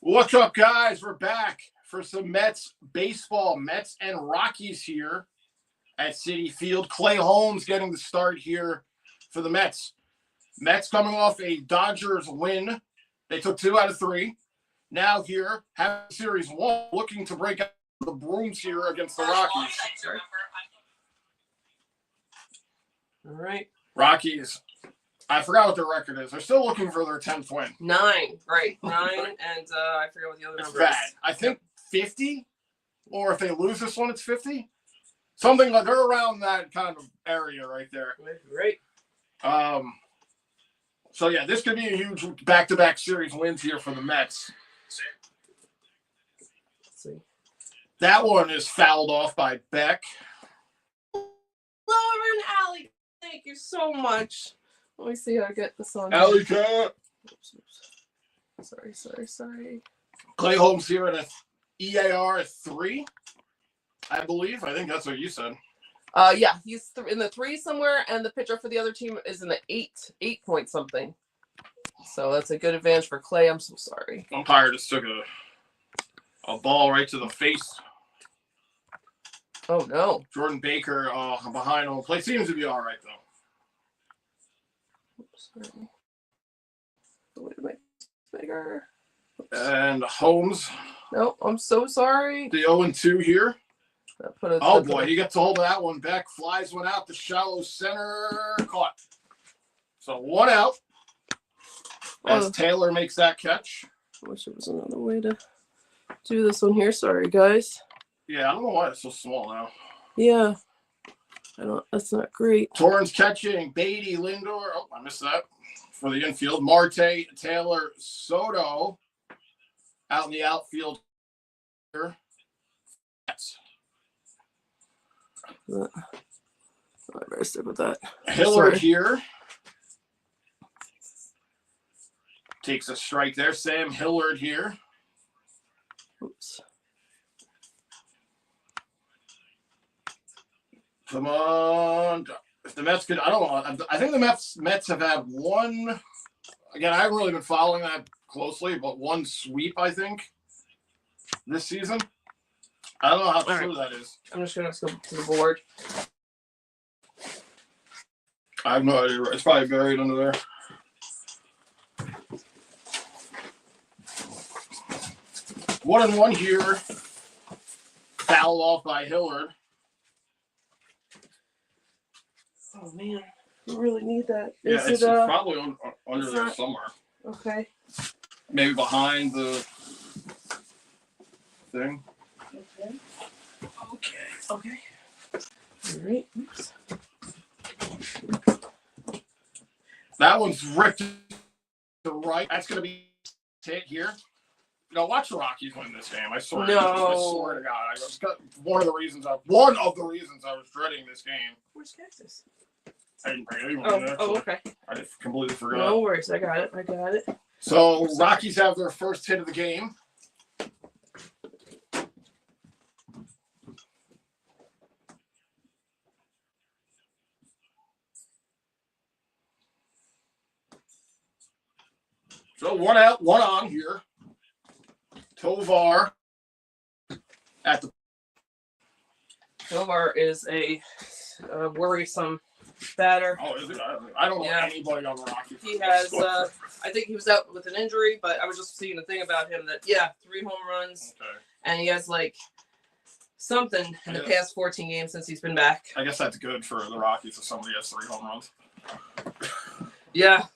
What's up, guys? We're back for some Mets baseball. Mets and Rockies here at Citi Field. Clay Holmes getting the start here for the Mets. Mets coming off a Dodgers win. They took 2 out of 3. Now here, have Series 1, looking to break out the brooms here against the Rockies. All right. Rockies, I forgot what their record is. They're still looking for their 10th win. 9, right. 9, and I forget what the other number is. Bad. I think 50, or if they lose this one, it's 50. Something like they're around that kind of area right there. Right. So, yeah, this could be a huge back-to-back series wins here for the Mets. Let's see. That one is fouled off by Beck. Lauren Alley, thank you so much. Let me see how to get this on. Alley cat. Sorry. Clay Holmes here at a EAR 3, I believe. I think that's what you said. Yeah, he's in the 3 somewhere, and the pitcher for the other team is in the 8 point something. So that's a good advantage for Clay. I'm so sorry. Umpire just took a ball right to the face. Oh, no. Jordan Baker behind home plate. Seems to be all right, though. Sorry. Wait a minute. Bigger. And Holmes. No, I'm so sorry. The 0-2 here. Oh, boy, he gets a hold of that one. Beck flies one out to shallow center. Caught. So 1 out as Taylor makes that catch. I wish there was another way to do this one here. Sorry, guys. Yeah, I don't know why it's so small now. Yeah. That's not great. Torrance catching. Beatty, Lindor. Oh, I missed that. For the infield. Marte, Taylor, Soto out in the outfield here. Yes. I better stick with that. Hillard here. Takes a strike there. Sam Hillard here. Oops. Come on. If the Mets could, I don't know. I think the Mets have had one. Again, I haven't really been following that closely, but one sweep, I think, this season. I don't know how true that is. I'm just going to go to the board. I have no idea. It's probably buried under there. One and one here. Foul off by Hillard. Oh, man. You really need that. Yeah, it's probably under there somewhere. Okay. Maybe behind the thing. Okay. All right. Oops. That one's ripped to the right. That's going to be hit here. Watch the Rockies win this game. I swear. No. I swear to God. One of the reasons I was dreading this game. Where's Texas? I didn't bring anyone there. Okay. I just completely forgot. No worries. I got it. So, Rockies have their first hit of the game. So, 1 out, 1 on here. Tovar at the. Tovar is a worrisome batter. Oh, is it? I don't know anybody on the Rockies. He has, I think he was out with an injury, but I was just seeing a thing about him that, 3 home runs. Okay. And he has, something in the past 14 games since he's been back. I guess that's good for the Rockies if somebody has 3 home runs. Yeah.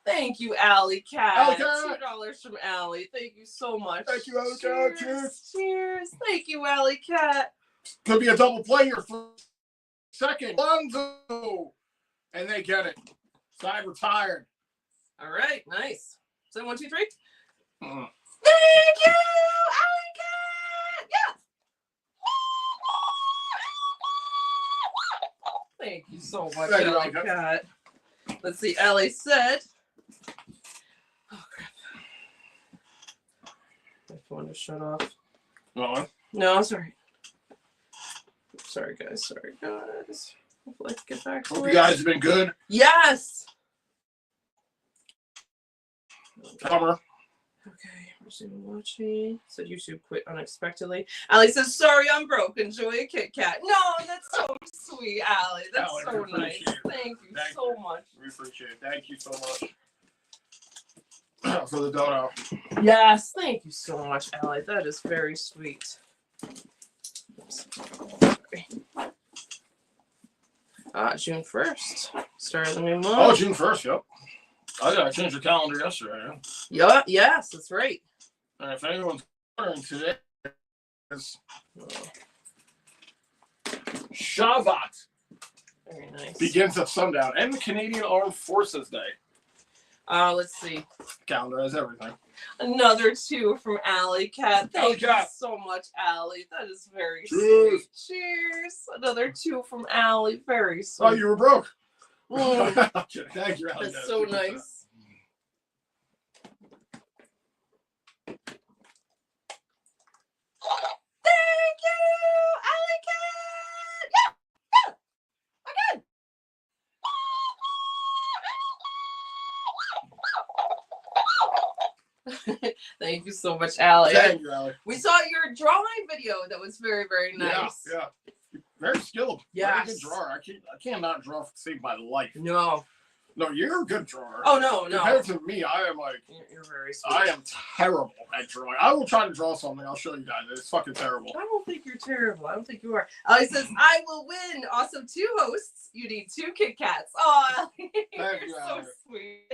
Thank you, Alley Cat. $2 from Alley. Thank you so much. Thank you, Alley Cat. Cheers. Thank you, Alley Cat. Could be a double play here for second. 1-2. And they get it. Side retired. All right. Nice. Is that 1, 2, 3? Mm. Thank you, Alley Cat. Yeah. Thank you so much, Alley Cat. Let's see. Alley said. Oh, crap. My phone just shut off. No, sorry. Sorry, guys. Hopefully I can get back to Hope you guys have been good. Yes! Summer. Okay, resume watching. Said YouTube quit unexpectedly. Allie says, sorry, I'm broke. Enjoy a Kit Kat. No, that's so sweet, Allie. That's Allie, so nice. Thank you so much. We appreciate it. Thank you so much for the dono. Yes, thank you so much, Allie. That is very sweet. June 1st. Start of the new month. Oh, June 1st, yep. I changed the calendar yesterday. Yeah, yes, that's right. And if anyone's wondering, today is Shavat. Very nice. Begins at sundown. And the Canadian Armed Forces Day. Let's see. Calendar has everything. Another 2 from Allie Cat. Thank you so much, Allie. That is very sweet. Cheers. Another 2 from Allie. Very sweet. Oh, you were broke. Mm. Thank you, Allie. That's so nice. Thank you, Allie Cat. Yeah, again. Thank you so much, Allie. Thank you, Allie. We saw your drawing video. That was very, very nice. Yeah. Very skilled. Yes. Very good drawer. I cannot draw to save my life. No, you're a good drawer. Oh, no. Compared to me, I am like... You're very sweet. I am terrible at drawing. I will try to draw something. I'll show you guys. It's fucking terrible. I don't think you're terrible. I don't think you are. Allie says, I will win. Also, 2 hosts. You need 2 Kit Kats. Oh, you're so sweet.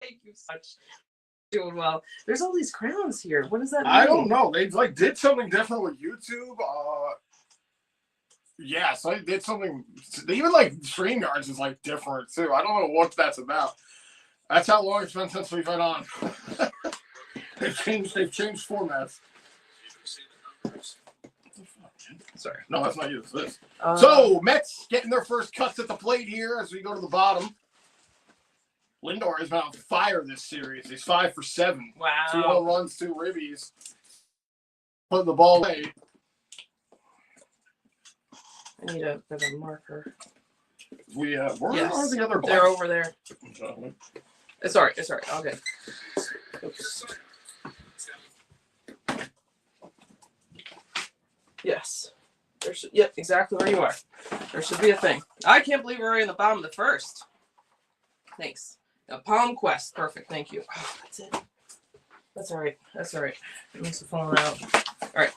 Thank you so much. Doing well. There's all these crowns here. What does that mean? I don't know. They did something different with YouTube. Yeah, so they did something. Even StreamYards is different too. I don't know what that's about. That's how long it's been since we've been on. They've changed formats. Sorry, no, that's not you. It's this. So Mets getting their first cuts at the plate here as we go to the bottom. Lindor has been on fire this series. He's 5 for 7. Wow. 2 home runs, 2 ribbies. Putting the ball away. I need a bit of marker. Where are the other blocks? They're over there. It's all right. I'll get it. Oops. Yes. Yep, exactly where you are. There should be a thing. I can't believe we're in the bottom of the first. Thanks. A Palm Quest. Perfect. Thank you. Oh, that's it. That's all right. It needs to fall out. All right.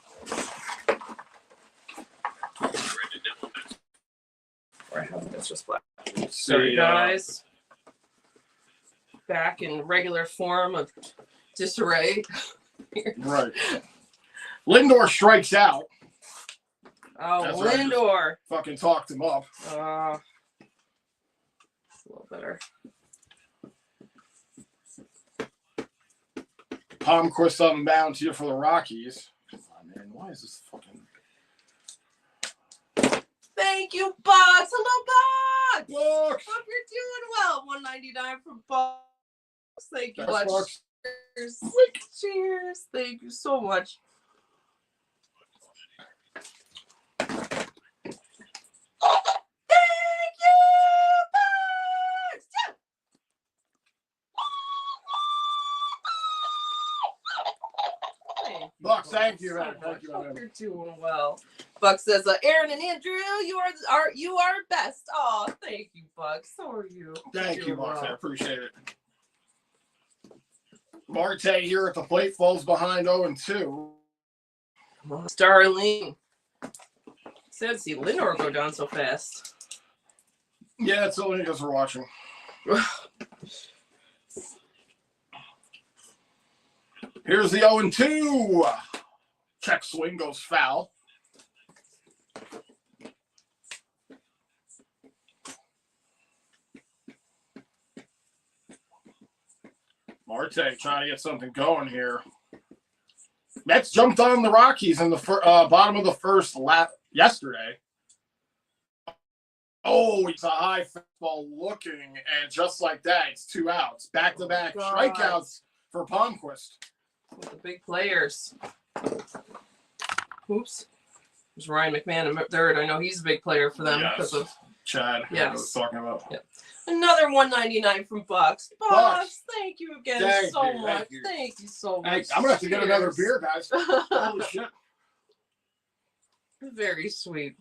Or I have that's just black. Sorry, guys. Back in regular form of disarray. Right. Lindor strikes out. Oh, that's Lindor. Right. Fucking talked him up. A little better. Palm Quest on bounds here for the Rockies. Oh, man, why is this fucking... Thank you, Bucks. Hello, Bucks. Bucks. Hope you're doing well. $1.99 from Bucks. Thank you much. Bucks. Cheers. Thank you so much. Thank you, Bucks. Bucks, thank you, man. Thank you. Hope you're doing well. Bucks says, Aaron and Andrew, you are best. Oh, thank you, Bucks. So are you. Thank you, Bucks. I appreciate it. Marte here at the plate falls behind 0-2. Starling. Sad to see Lindor go down so fast. Yeah, it's only because we're watching. Here's the 0-2. Check swing goes foul. Marte trying to get something going here. Mets jumped on the Rockies in the bottom of the first lap yesterday. Oh, it's a high fastball looking, and just like that, it's 2 outs. Back-to-back strikeouts for Palmquist. With the big players. Oops. There's Ryan McMahon in third. I know he's a big player for them because of Chad. Yes. I was talking about. Yep. Another $1.99 from Bucks. Bucks, thank you again Thank so you, much. thank you. Thank you so Hey, much. I'm gonna have to get another Cheers. beer, guys. Holy shit. Very sweet.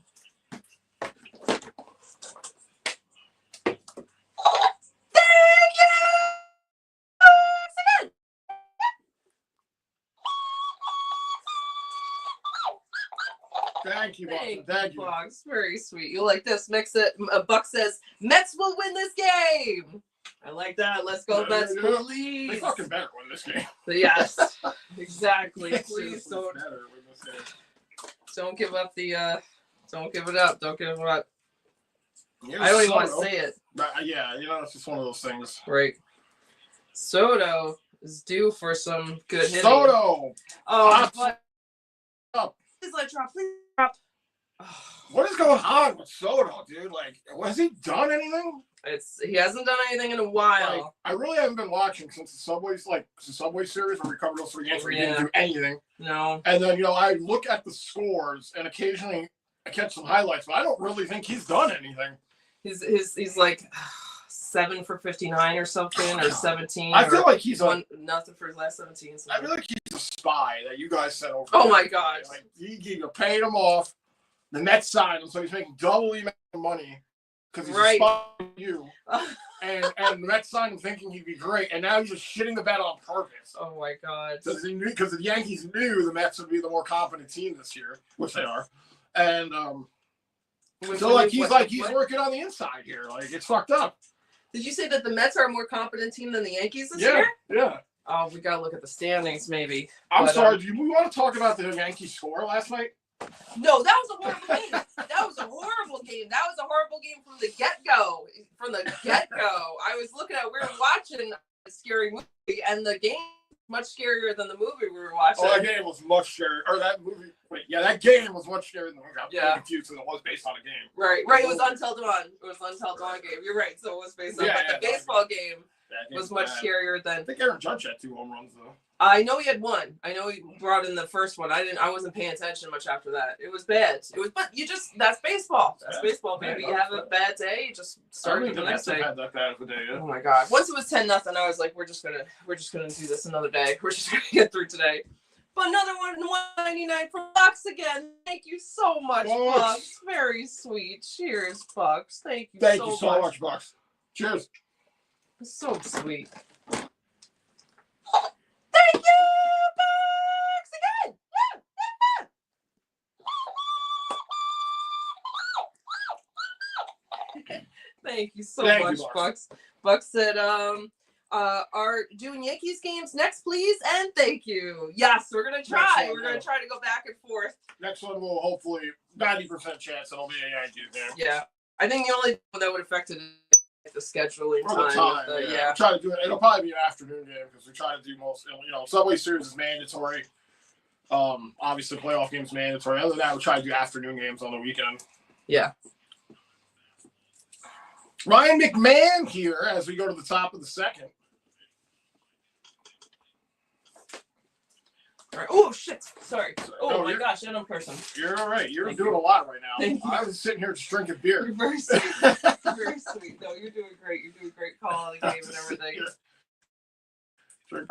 Thank you, Boston. Thank you. Box. Very sweet. You like this? Mix it. Buck says, Mets will win this game. I like that. Let's go, Mets, They please. fucking better win this game. Yes, exactly. Please Seriously, don't, better win this game. don't give up the, don't give it up. Don't give it up. Here's I don't even want to Soto. say it. Yeah, it's just one of those things. Right. Soto is due for some good hitting. Soto! Oh, but Up. please let drop. Please drop. What is going on with Soto, dude? Like, has he done anything? He hasn't done anything in a while. Like, I really haven't been watching since the Subway series where we covered those 3 games where he didn't do anything. No. And then, I look at the scores and occasionally I catch some highlights, but I don't really think he's done anything. He's like 7 for 59 or something, or 17. I feel like he's nothing for his last 17. I feel like he's a spy that you guys sent over. Oh my God! Like you paid him off. The Mets signed him, so he's making double the amount of money because he's a spy for you. and the Mets signed him thinking he'd be great, and now he's just shitting the bed on purpose. Oh my God! Because the Yankees knew the Mets would be the more competent team this year, which they are, and he's working on the inside here. Like it's fucked up. Did you say that the Mets are a more competent team than the Yankees this year? Yeah. Oh, we gotta look at the standings, maybe. I'm sorry. Do we want to talk about the Yankees score last night? No, that was a horrible game. That was a horrible game. That was a horrible game from the get-go. From the get-go. I was looking at, we were watching a scary movie, and the game was much scarier than the movie we were watching. Oh, that game was much scarier. Or that movie. Wait, yeah, that game was much scarier than the movie. I'm confused because it was based on a game. Right. It was Until Dawn. It was Until Dawn game. You're right. So it was based on. But the baseball game was much scarier than. I think Aaron Judge had 2 home runs though. I know he had 1. I know he brought in the first one. I wasn't paying attention much after that. It was bad. But that's baseball. That's baseball, baby. You have a bad day, you just start the next day. Had that bad of a day, yeah. Oh my God. Once it was 10-0, I was like, we're just gonna do this another day. We're just gonna get through today. But another 199 from Bucks again. Thank you so much, Bucks. Very sweet. Cheers, Bucks. Thank you so much, Bucks. Cheers. So sweet. Thank you, Bucks, again. Thank you so much, Bucks. Bucks said, are doing Yankees games next, please, and thank you. Yes, we're gonna try. We're gonna try to go back and forth. Next one will hopefully 90% chance it'll be a Yankees game. Yeah, I think the only one that would affect it is the scheduling time. Yeah. We'll try to do it. It'll probably be an afternoon game because we try to do most. Subway Series is mandatory. Obviously playoff games mandatory. Other than that, we try to do afternoon games on the weekend. Yeah. Ryan McMahon here as we go to the top of the second. All right. Oh shit! Sorry. Oh my gosh, and I'm cursing. You're all right. You're doing a lot right now. I was sitting here just drinking beer. You're very sweet. Very sweet. No, you're doing great. You're doing great. Call on the game and everything.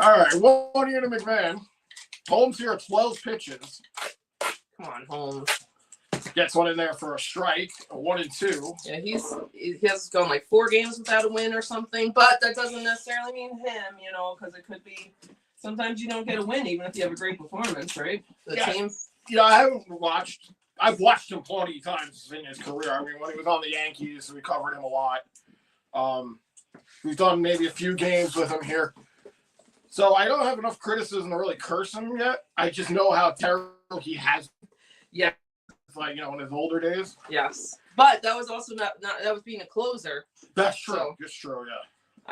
All right, 1 to McMahon. Holmes here at 12 pitches. Come on, Holmes. Gets one in there for a strike, a 1-2. Yeah, he has gone like 4 games without a win or something, but that doesn't necessarily mean him, because it could be. Sometimes you don't get a win even if you have a great performance, right? The team. I've watched him plenty of times in his career. I mean, when he was on the Yankees, we covered him a lot. We've done maybe a few games with him here. So I don't have enough criticism to really curse him yet. I just know how terrible he has. Yeah. Like, in his older days. Yes. But that was also not that was being a closer. That's true. It's true, yeah.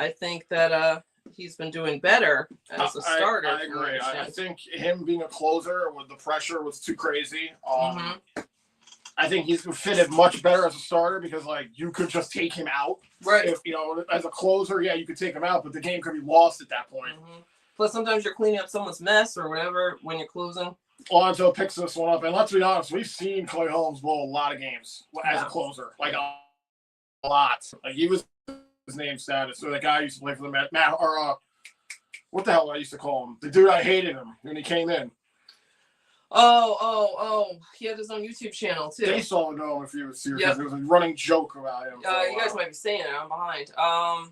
I think that he's been doing better as a starter. I agree. I think him being a closer with the pressure was too crazy. I think he's fitted much better as a starter because, you could just take him out. Right. If, as a closer, yeah, you could take him out, but the game could be lost at that point. Plus, sometimes you're cleaning up someone's mess or whatever when you're closing. Alonso picks this one up, and let's be honest, we've seen Clay Holmes blow a lot of games as a closer, a lot. He was his name status. So the guy used to play for the Mets, what the hell I used to call him? The dude I hated him when he came in. Oh. He had his own YouTube channel, too. They saw know him if he was serious. Yep. There was a running joke about him. You guys might be saying it. I'm behind. I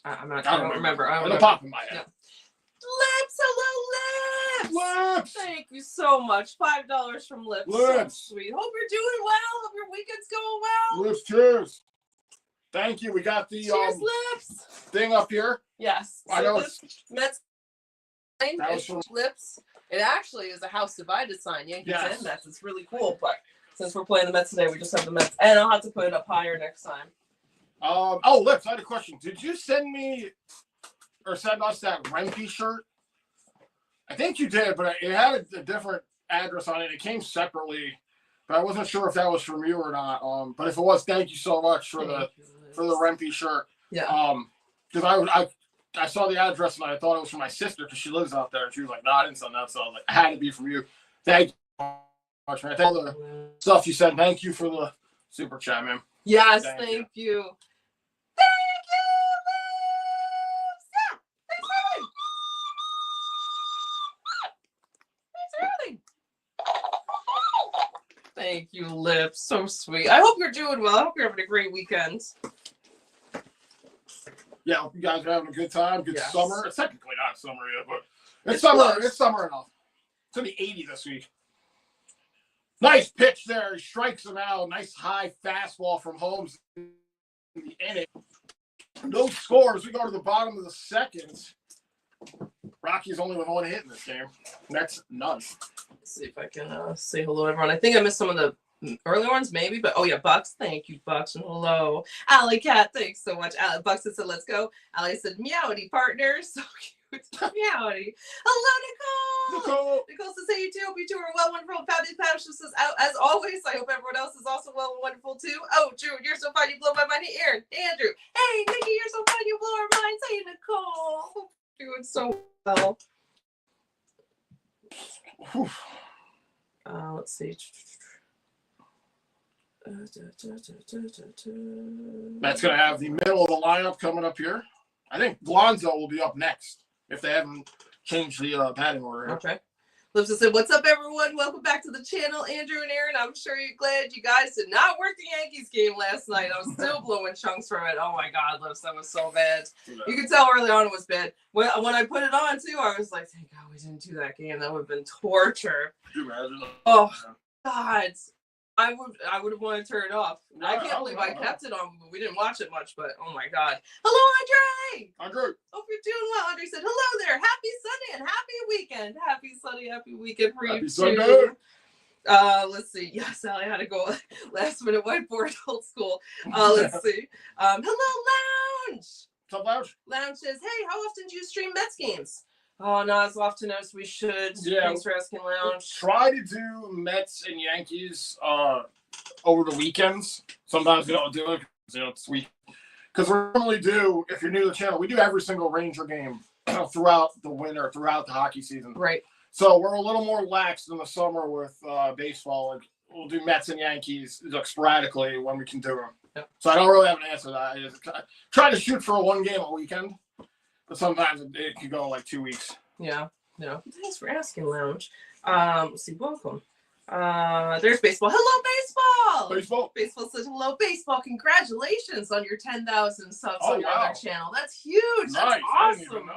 don't remember. I don't remember. Pop in my head. Yeah. Lips, hello, Lips. Lips. Thank you so much. $5 from Lips. Lips. So sweet. Hope you're doing well. Hope your weekend's going well. Lips, cheers. Thank you. We got the cheers, Lips. thing up here. Yes. I know it's Mets. That was from Lips. It actually is a house divided sign. Yankees and Mets. It's really cool. But since we're playing the Mets today, we just have the Mets. And I'll have to put it up higher next time. Lips, I had a question. Did you send me or send us that Rempe shirt? I think you did, but it had a different address on it. It came separately, but I wasn't sure if that was from you or not. But if it was, thank you so much for the Rempe shirt. Yeah. Because I saw the address and I thought it was from my sister because she lives out there, and she was like, "No, I didn't send that." So I was like, "It had to be from you." Thank you so much, man. Thank you for the stuff you said. Thank you for the super chat, man. Yes, thank you. Thank you, Lips. Yeah, thanks for everything. Thank you, Lips. So sweet. I hope you're doing well. I hope you're having a great weekend. Yeah, hope you guys are having a good time. Good summer. It's technically not summer yet, but it's summer. Close. It's summer enough. It's going to be 80 this week. Nice pitch there. He strikes him out. Nice high fastball from Holmes in the inning. No scores. We go to the bottom of the second. Rockies only with one hit in this game. That's none. Let's see if I can say hello, everyone. I think I missed some of the early ones, maybe, but Bucks. Thank you, Bucks, and hello. Allie Cat, thanks so much. Bucks said, let's go. Allie said, meowdy, partner. So cute. Meowdy. Hello, Nicole says, hey, you two. Hope you two are well, wonderful. Fabulous says, as always, I hope everyone else is also well and wonderful, too. Oh, Drew, you're so fun. You blow my mind. Hey, Aaron. Hey, Andrew. Hey, Nikki, you're so fun. You blow our minds. Hey, Nicole. Hope you're doing so well. Let's see. That's going to have the middle of the lineup coming up here. I think Lonzo will be up next if they haven't changed the batting order. Okay. Lips said, what's up, everyone? Welcome back to the channel, Andrew and Aaron. I'm sure you're glad you guys did not work the Yankees game last night. I was still blowing chunks from it. Oh, my God, Lips, that was so bad. You could tell early on it was bad. When I put it on, too, I was like, thank God we didn't do that game. That would have been torture. Can you imagine? Oh, God. I would have wanted to turn it off. No, I can't believe I kept it on, but we didn't watch it much. But oh my God! Hello, Andre. Hope you're doing well. Andre said, "Hello there. Happy Sunday and happy weekend. Happy Sunday, happy weekend for you too." Sunday. Let's see. Yes, Sally had to go last minute whiteboard, old school. Let's see. Hello, Lounge. What's up, Lounge? Lounge says, "Hey, how often do you stream Mets games?" Oh, not as often as we should. Yeah. Thanks for asking, Lounge. Try to do Mets and Yankees over the weekends. Sometimes we don't do it because it's week. Because we normally do, if you're new to the channel, we do every single Ranger game throughout the winter, throughout the hockey season. Right. So we're a little more lax in the summer with baseball. Like we'll do Mets and Yankees sporadically when we can do them. Yep. So I don't really have an answer to that. I just try to shoot for a one game a weekend. But sometimes it could go like 2 weeks. Yeah. Thanks for asking, Lounge. Let's see. Welcome. There's baseball. Hello, baseball. Baseball says hello, baseball. Congratulations on your 10,000 subs on your other channel. That's huge. Nice. That's awesome.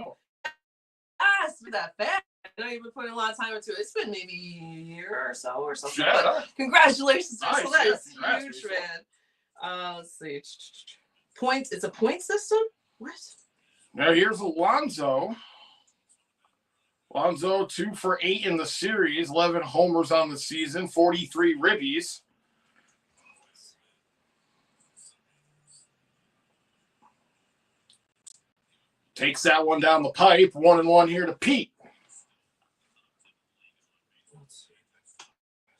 Yes, for that fast. I know you've been putting a lot of time into it. It's been maybe a year or so or something. Yeah. But congratulations. Nice. So that is huge, man. Let's see. Points. It's a point system? What? Now here's Alonso. Alonso 2 for 8 in the series, 11 homers on the season, 43 ribbies. Takes that one down the pipe. 1-1 here to Pete.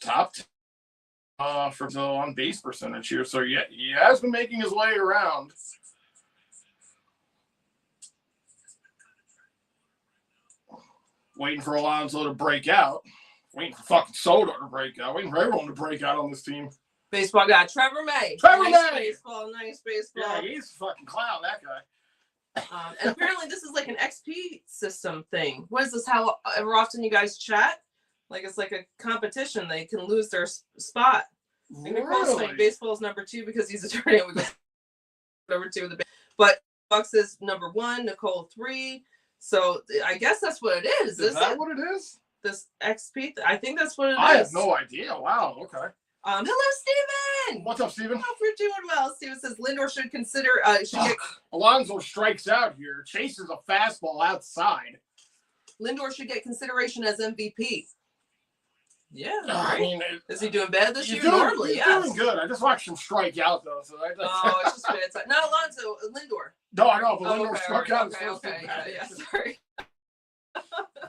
Top for the on base percentage here. So yeah, he has been making his way around. Waiting for Alonso to break out. Waiting for fucking Soto to break out. Waiting for everyone to break out on this team. Baseball guy, Trevor May. Trevor May! Nice baseball. Yeah, he's a fucking clown, that guy. And apparently this is like an XP system thing. What is this? However often you guys chat? Like it's like a competition. They can lose their spot. And Nicole's saying baseball's number 2 because he's a tornado. We go number 2 of the but Bucks is number 1, Nicole 3. So I guess that's what it is. Is that what it is? This XP. I think that's what it is. I have no idea. Wow. Okay. Hello, Steven. What's up, Steven? Hope you're doing well. Steven says Lindor should consider. Alonso strikes out here. Chases a fastball outside. Lindor should get consideration as MVP. Yeah. I mean, is he doing bad this year? Normally, he's doing good. I just watched him strike out though. So it's just bad side. Not Alonso, Lindor. No, I know, but Lindor struck out. Okay. Yeah, sorry.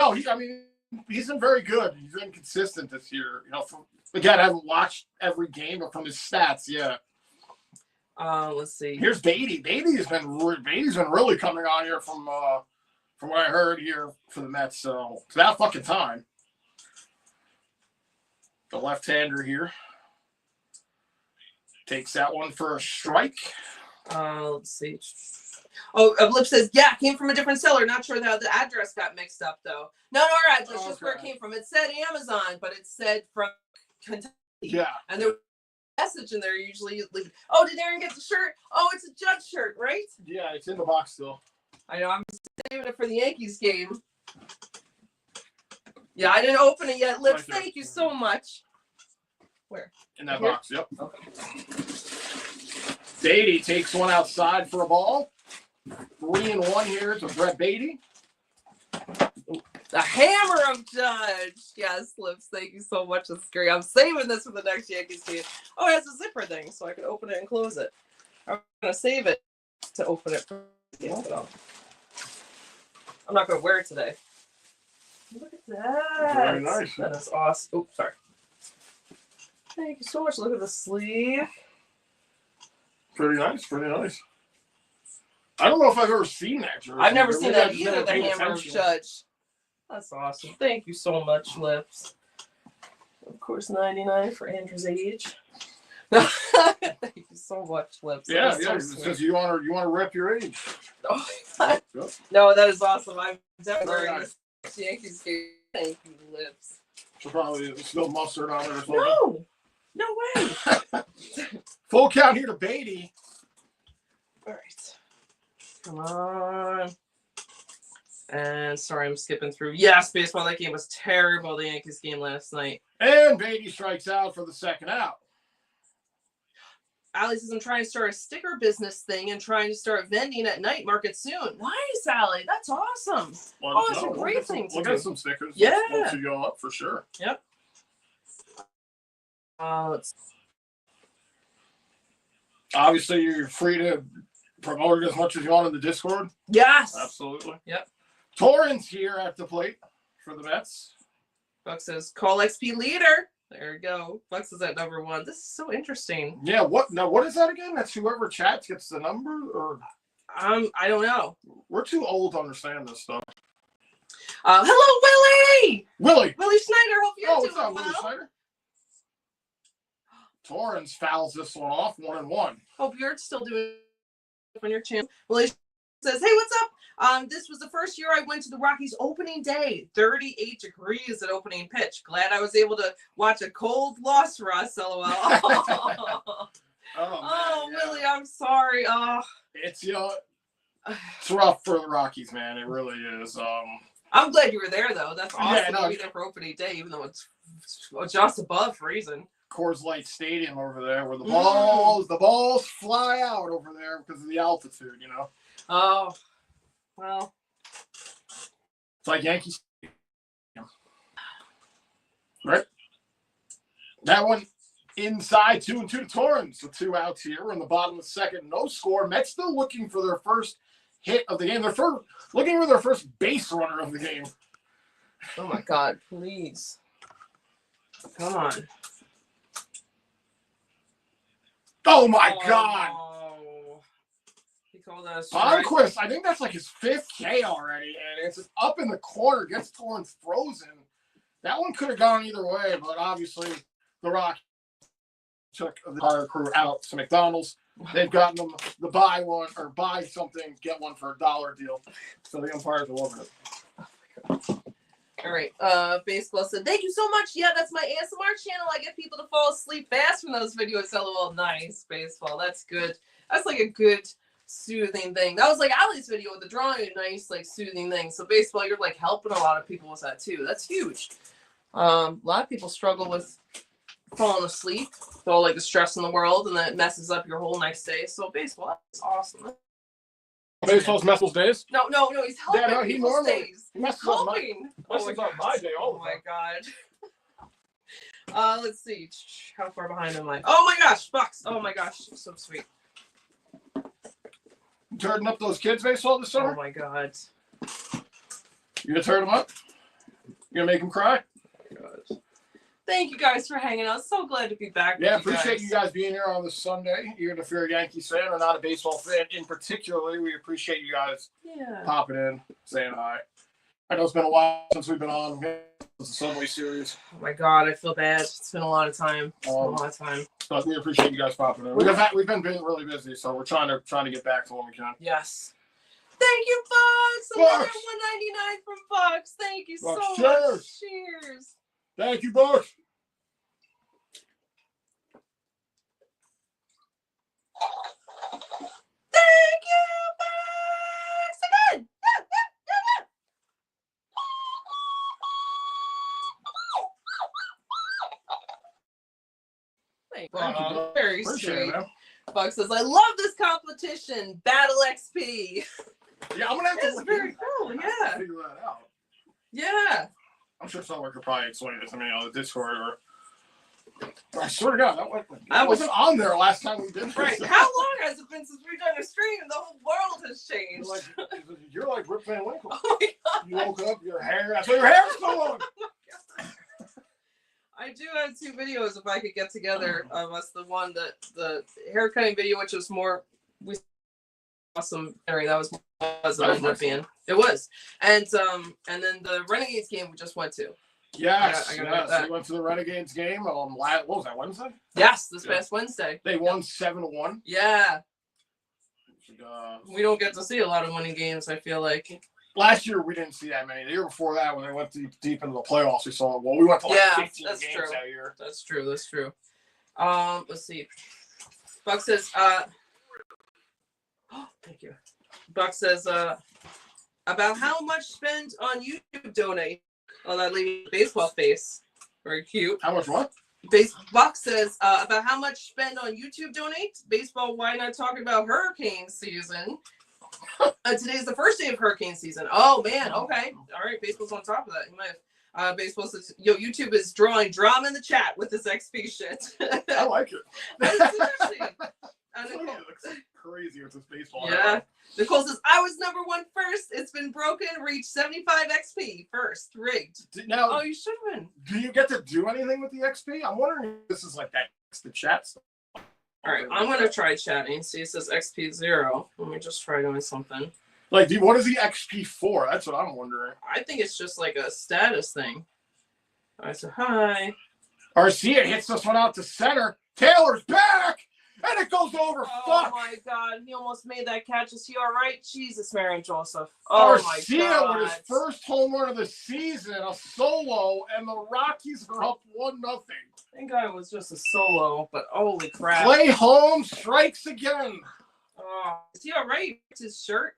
No, he's been very good. He's been consistent this year. Again, I haven't watched every game, but from his stats, yeah. Let's see. Here's Beatty. Beatty's been really coming on here from what I heard here for the Mets. So it's that fucking time. The left-hander here takes that one for a strike. Let's see. Oh, Blip says, yeah, came from a different seller. Not sure how the address got mixed up, though. No, our address, just where it came from. It said Amazon, but it said from Kentucky. Yeah. And there was a message in there usually. Oh, did Aaron get the shirt? Oh, it's a Judge shirt, right? Yeah, it's in the box still. I know. I'm saving it for the Yankees game. Yeah, I didn't open it yet. Lips, right, thank you so much. Where? In that box, yep. Okay. Beatty takes one outside for a ball. 3-1 here to Brett Beatty. The hammer of Judge. Yes, Lips, thank you so much. That's great. I'm saving this for the next Yankees game. Oh, it has a zipper thing, so I can open it and close it. I'm going to save it to open it. I'm not going to wear it today. Look at that. Very nice. That is awesome. Oops, sorry. Thank you so much. Look at the sleeve. Pretty nice. I don't know if I've ever seen that jersey. I've never seen that either, the hammer of Judge. That's awesome. Thank you so much, Lips. Of course, 99 for Andrew's age. Thank you so much, Lips. Yeah, because you want to rep your age. Oh, no, that is awesome. I'm definitely wearing this Yankees game. Thank you, Lips. So probably spilled mustard on it or something. No way. Full count here to Beatty. All right. Come on. And sorry, I'm skipping through. Yes, baseball. That game was terrible. The Yankees game last night. And Beatty strikes out for the second out. Allie says, I'm trying to start a sticker business thing and trying to start vending at night market soon. Nice, Allie. That's awesome. That's a great thing to do. We'll get some stickers. Yeah. Once you go up, for sure. Yep. Obviously, you're free to promote it as much as you want in the Discord. Yes. Absolutely. Yep. Torrance here at the plate for the Mets. Buck says, call XP leader. There you go. Bucks is at number 1. This is so interesting. Yeah. What is that again? That's whoever chats gets the number, or I don't know. We're too old to understand this stuff. Hello, Willie. Willie Schneider. Hope you're doing well. Willie Schneider. Torrance fouls this one off. 1-1. Hope you're still doing on your channel. Willie says, hey, what's up? This was the first year I went to the Rockies opening day. 38 degrees at opening pitch. Glad I was able to watch a cold loss for us, LOL. Oh, Willie, I'm sorry. It's it's rough for the Rockies, man. It really is. I'm glad you were there though. That's awesome to be there for opening day, even though it's just above freezing. Coors Light Stadium over there, where the balls fly out over there because of the altitude. Oh, well, it's like Yankees, right? That one inside 2-2 to Torrance. The 2 outs here. We're in the bottom of the second. No score. Mets still looking for their first hit of the game. They're looking for their first base runner of the game. Oh my God! Please, come on. Oh my God! He called us. Bonquist, I think that's like his 5th K already, and it's up in the corner, gets Torrance frozen. That one could have gone either way, but obviously the Rockies took the entire crew out to McDonald's. they've gotten them the buy one or buy something, get one for $1 deal. So the umpires are loving it. All right. Baseball said, thank you so much. Yeah, that's my ASMR channel. I get people to fall asleep fast from those videos. LOL. Nice, Baseball. That's good. That's like a good soothing thing. That was like Ali's video with the drawing, a nice, like, soothing thing. So, Baseball, you're like helping a lot of people with that too. That's huge. A lot of people struggle with falling asleep, with all like the stress in the world, and then it messes up your whole next day. So, Baseball, that's awesome. Baseball's messes days? No, he's helping he people's normally days. messes Helping. up my day all Oh the my time. god. Let's see. How far behind am I? Oh my gosh, Bucks. Oh my gosh, so sweet. You turning up those kids baseball this summer? Oh my god. You gonna turn them up? You gonna make them cry? Oh my god. Thank you guys for hanging out. So glad to be back. Yeah, with appreciate you guys being here on this Sunday. Even if you're a Yankees fan or not a baseball fan in particular, we appreciate you guys popping in, saying hi. I know it's been a while since we've been on. It's a Subway series. Oh my god, I feel bad. It's been a lot of time. But we appreciate you guys popping in. We've been really busy, so we're trying to get back to when we can. Yes. Thank you, Bucks. Another $1.99 from Bucks. Thank you so much. Cheers. Thank you, Bucks. Thank you, Bucks. Again. Thank you, very appreciate sweet. it, Buck says, I love this competition. Battle XP. Yeah, I'm gonna have to. That's very cool. Yeah. Figure that out. Yeah. I'm sure someone could probably explain this. I mean, on the Discord or. I swear to God, I wasn't on there last time we did this. Right. How long has it been since we've done a stream? The whole world has changed. You're like Rip Van Winkle. Oh my god. You woke up, your hair. That's why your hair's so long. I do have 2 videos if I could get together of us. The one that the haircutting video, which was more awesome. That was Olympian. It was, and then the Renegades game we just went to. Yes, we went to the Renegades game on what was that, Wednesday? Yes, this past Wednesday. They won 7-1. Yeah. We don't get to see a lot of winning games, I feel like. Last year we didn't see that many. The year before that, when they went deep into the playoffs, we saw. Well, we went to 15 games that year. That's true. Let's see. Buck says, thank you. Buck says, about how much spent on YouTube donate. Oh, that lady baseball face. Very cute. How much what? Buck says, about how much spend on YouTube donate. Baseball, why not talking about hurricane season? Today's the first day of hurricane season. Oh, man. Okay. All right. Baseball's on top of that. You might have. Baseball says, YouTube is drawing drama in the chat with this XP shit. I like it. Nicole, looks crazy with this baseball. Yeah. Nicole says, I was number 1 first. It's been broken. Reached 75 XP first. Rigged. Now, oh, you should win. Do you get to do anything with the XP? I'm wondering if this is like that. It's the chat stuff. All right. I'm going to try chatting. See, it says XP 0. Let me just try doing something. Like, what is the XP for? That's what I'm wondering. I think it's just like a status thing. I said, hi. Arcia hits this one out to center. Taylor's back! And it goes over. Oh, Fuck. my God. He almost made that catch. Is he all right? Jesus, Marion Joseph. Oh, my God. Arcia with his first home run of the season, a solo, and the Rockies are up 1-0. I think I was just a solo, but holy crap. Clay Holmes strikes again. Oh, is he all right? His shirt?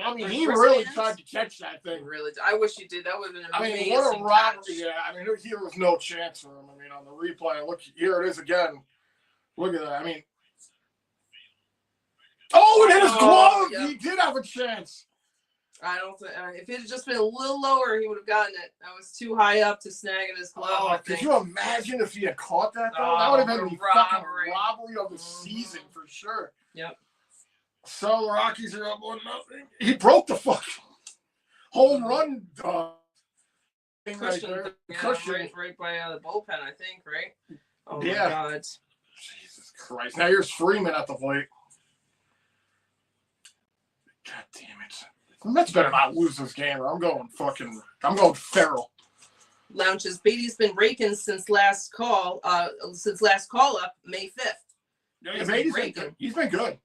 I mean, he really tried to catch that thing. Really, I wish he did. That would have been an amazing what a robbery. catch. Yeah, I mean, here was no chance for him. I mean, on the replay, look, here it is again. Look at that. I mean, oh, it hit his glove. Yep. He did have a chance. I don't think if it had just been a little lower, he would have gotten it. That was too high up to snag at his glove. Oh, could you imagine if he had caught that? Though? That would have been the fucking robbery of the season for sure. Yep. So the Rockies are up 1-0. He broke the fucking home run. Cushion, right by the bullpen, I think, right? Oh my God. Jesus Christ. Now here's Freeman at the plate. God damn it. The Mets better not lose this game or I'm going feral. Lounges. Beatty's been raking since last call up May 5th. Yeah, Beatty's been good. He's been good.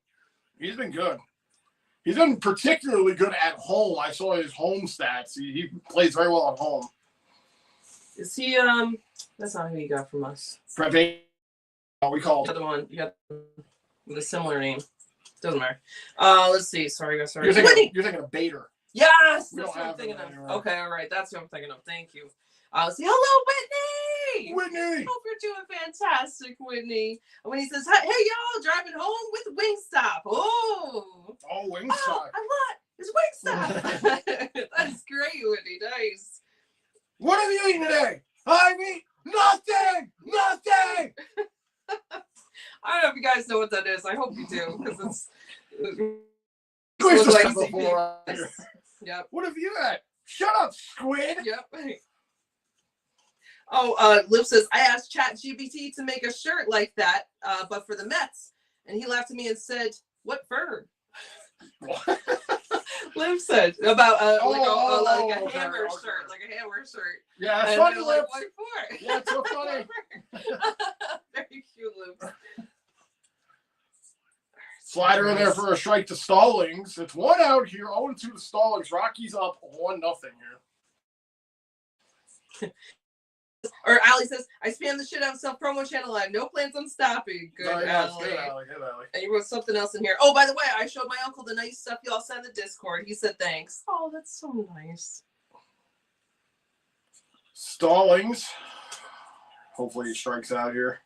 He's been good. He's been particularly good at home. I saw his home stats. He plays very well at home. Is he? That's not who you got from us. We call the other one. You got with a similar name. Doesn't matter. Let's see. Sorry. You're thinking of Bader. Yes, that's what I'm thinking of. Okay, all right. That's what I'm thinking of. Thank you. Let's see. Hello, Whitney. Hope you're doing fantastic, Whitney. When he says, "Hey, y'all, driving home with Wingstop." Oh, Wingstop. It's Wingstop. That's great, Whitney. Nice. What have you eaten today? I mean, nothing. I don't know if you guys know what that is. I hope you do, because it's Yep. What have you had? Shut up, squid. Yep. Oh, Liv says, I asked ChatGPT to make a shirt like that, but for the Mets. And he laughed at me and said, what bird? Liv said about like a hammer shirt, like a hammer shirt. Yeah, that's funny, Liv. Like, what for? Yeah, it's so funny. Very cute, Liv. Slider in there for a strike to Stallings. It's 1 out here, 0-2 to Stallings. Rockies up 1-0 here. Or Allie says, I spam the shit out of self-promo channel. I have no plans on stopping. Good, Allie. Good, Allie. And you wrote something else in here. Oh, by the way, I showed my uncle the nice stuff y'all sent in the Discord. He said thanks. Oh, that's so nice. Stallings. Hopefully he strikes out here.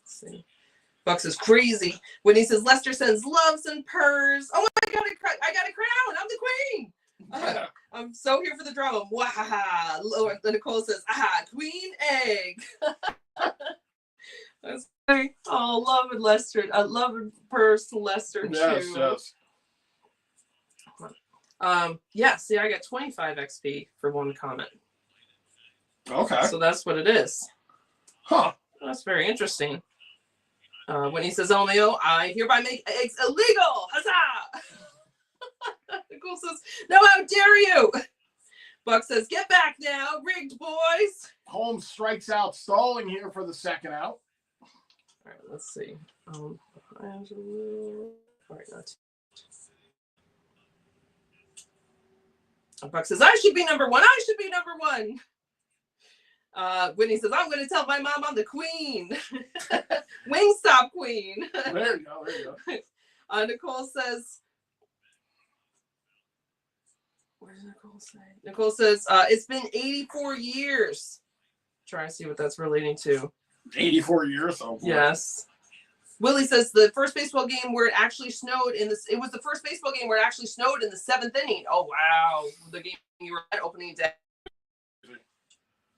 Let's see. Bucks is crazy. When he says Lester sends loves and purrs. Oh, I got a crown. I'm the queen. I'm so here for the drama. Wahaha. Nicole says, queen egg. That's great. Oh, love and Lester. I love and purse Lester too. Yes. See, I got 25 XP for one comment. Okay. So that's what it is. Huh. That's very interesting. When he says, LMAO, I hereby make eggs illegal. Huzzah! Nicole says, no, how dare you? Buck says, get back now. Rigged, boys. Holmes strikes out Stalling here for the second out. All right, let's see. All right, not Buck says, I should be number one. I should be number one. Whitney says, I'm going to tell my mom I'm the queen. Wingstop queen. There you go. Nicole says, what does Nicole say? Nicole says, it's been 84 years. Trying to see what that's relating to. 84 years? Oh, boy. Yes. Willie says the first baseball game where it actually snowed it was the first baseball game where it actually snowed in the 7th inning. Oh, wow. The game you were at opening day.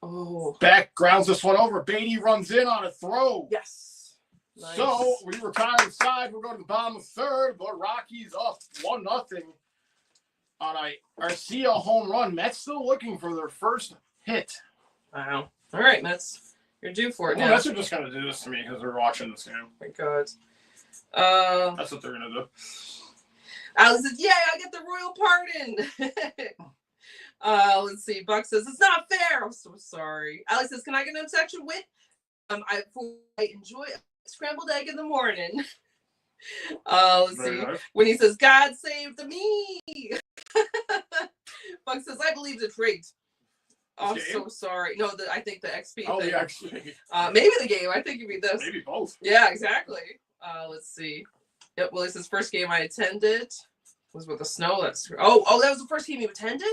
Oh. Beck grounds this one over. Beatty runs in on a throw. Yes. Nice. So we retire inside. We'll go to the bottom of third. The Rockies up 1-0 on a Garcia home run. Mets still looking for their first hit. Wow. All right, Mets. You're due for it now. Mets are just going to do this to me because they're watching this game. Oh my God. That's what they're going to do. Alex says, yeah, I get the royal pardon. Let's see. Buck says, it's not fair. I'm so sorry. Alex says, can I get an obsession with? I enjoy a scrambled egg in the morning. Let's see. Nice. When he says, God saved me. Buck says, I believe it's rigged. Oh, I'm so sorry. No, I think the XP thing. The XP. Maybe the game. I think it'd be this. Maybe both. Yeah, exactly. Let's see. Yep, well, this is first game I attended. Was with the snow. That was the first game you attended?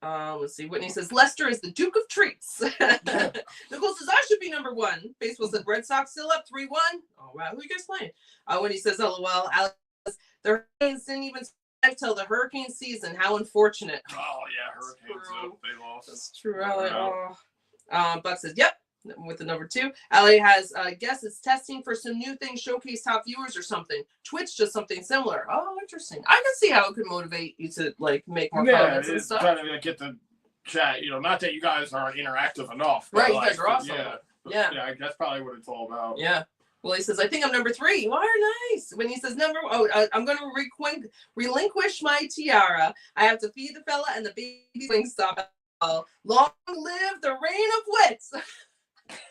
Let's see. Whitney says, Lester is the Duke of Treats. Nicole says, I should be number one. Baseball said, Red Sox still up 3-1. Oh, wow. Who are you guys playing? When he says, LOL, Alex says, the Hurricanes didn't even survive till the hurricane season. How unfortunate. Oh, yeah. Hurricanes. They lost. That's true, Allie. Buck says, yep. With the number 2. Allie has, guess it's testing for some new things, showcase top viewers or something. Twitch does something similar. Oh, interesting. I can see how it could motivate you to make more comments and stuff. Trying to get the chat, not that you guys are interactive enough. Right, you guys are awesome. Yeah, that's probably what it's all about. Yeah. Well, he says, I think I'm number 3. You are nice. When he says I'm going to relinquish my tiara. I have to feed the fella and the baby Wingstop. Long live the reign of wits.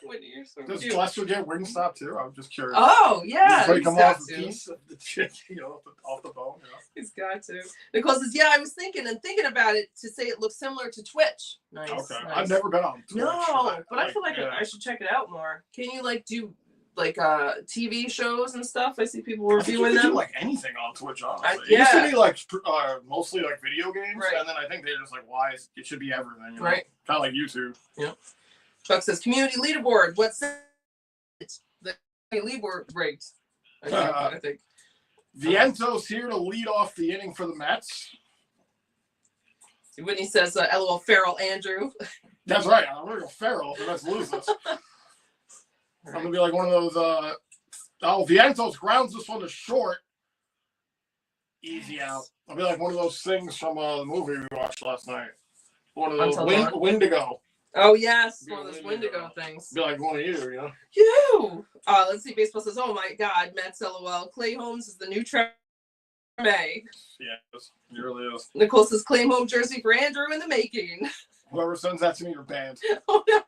Whitney, you're so Does cute. Lester get Wingstop too? I'm just curious. Oh, yeah. Break He's him got off a to. piece of the chicken, off the bone. He's got to. Nicole says, yeah, I was thinking about it to say it looks similar to Twitch. Nice. Okay. Nice. I've never been on Twitch. No, but I feel like yeah. I should check it out more. Can you do TV shows and stuff? I see people reviewing I think you them. do anything on Twitch, honestly. Yeah. It used to be mostly video games, Right. and then I think they're just why it should be everything, Right. Kind of like YouTube. Yeah. Chuck says community leaderboard. What's the leaderboard rigged? I think. Viento's here to lead off the inning for the Mets. Whitney says, "LOL, Farrell Andrew." That's right. I'm gonna go Farrell if the Mets lose this. I'm gonna be like one of those. Vientos grounds this one to short. Easy out. I'll be like one of those things from the movie we watched last night. One of those Wendigo. Oh yes, one of those Wendigo things. Be like one of you, You. Let's see. Baseball says, "Oh my God, Mets, LOL. Clay Holmes is the new May." Yes, it really is. Nicole says, "Claim home jersey for Andrew in the making." Whoever sends that to me, you're banned. Oh no.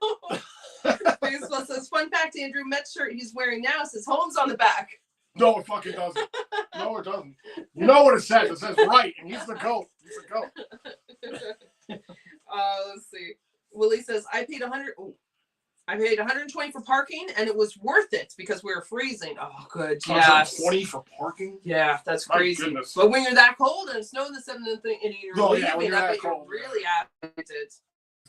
Baseball says, "Fun fact, Andrew, Mets shirt he's wearing now says Holmes on the back." No, it fucking doesn't. No, it doesn't. You know what it says? It says right, and he's the GOAT. He's the GOAT. Let's see. Willie says, I paid 120 for parking, and it was worth it because we were freezing. Oh, good. Yes. 120 for parking? Yeah, that's crazy. My goodness. But when you're that cold and it snowed in the 7th inning, and you're leaving, I bet you're really agitated.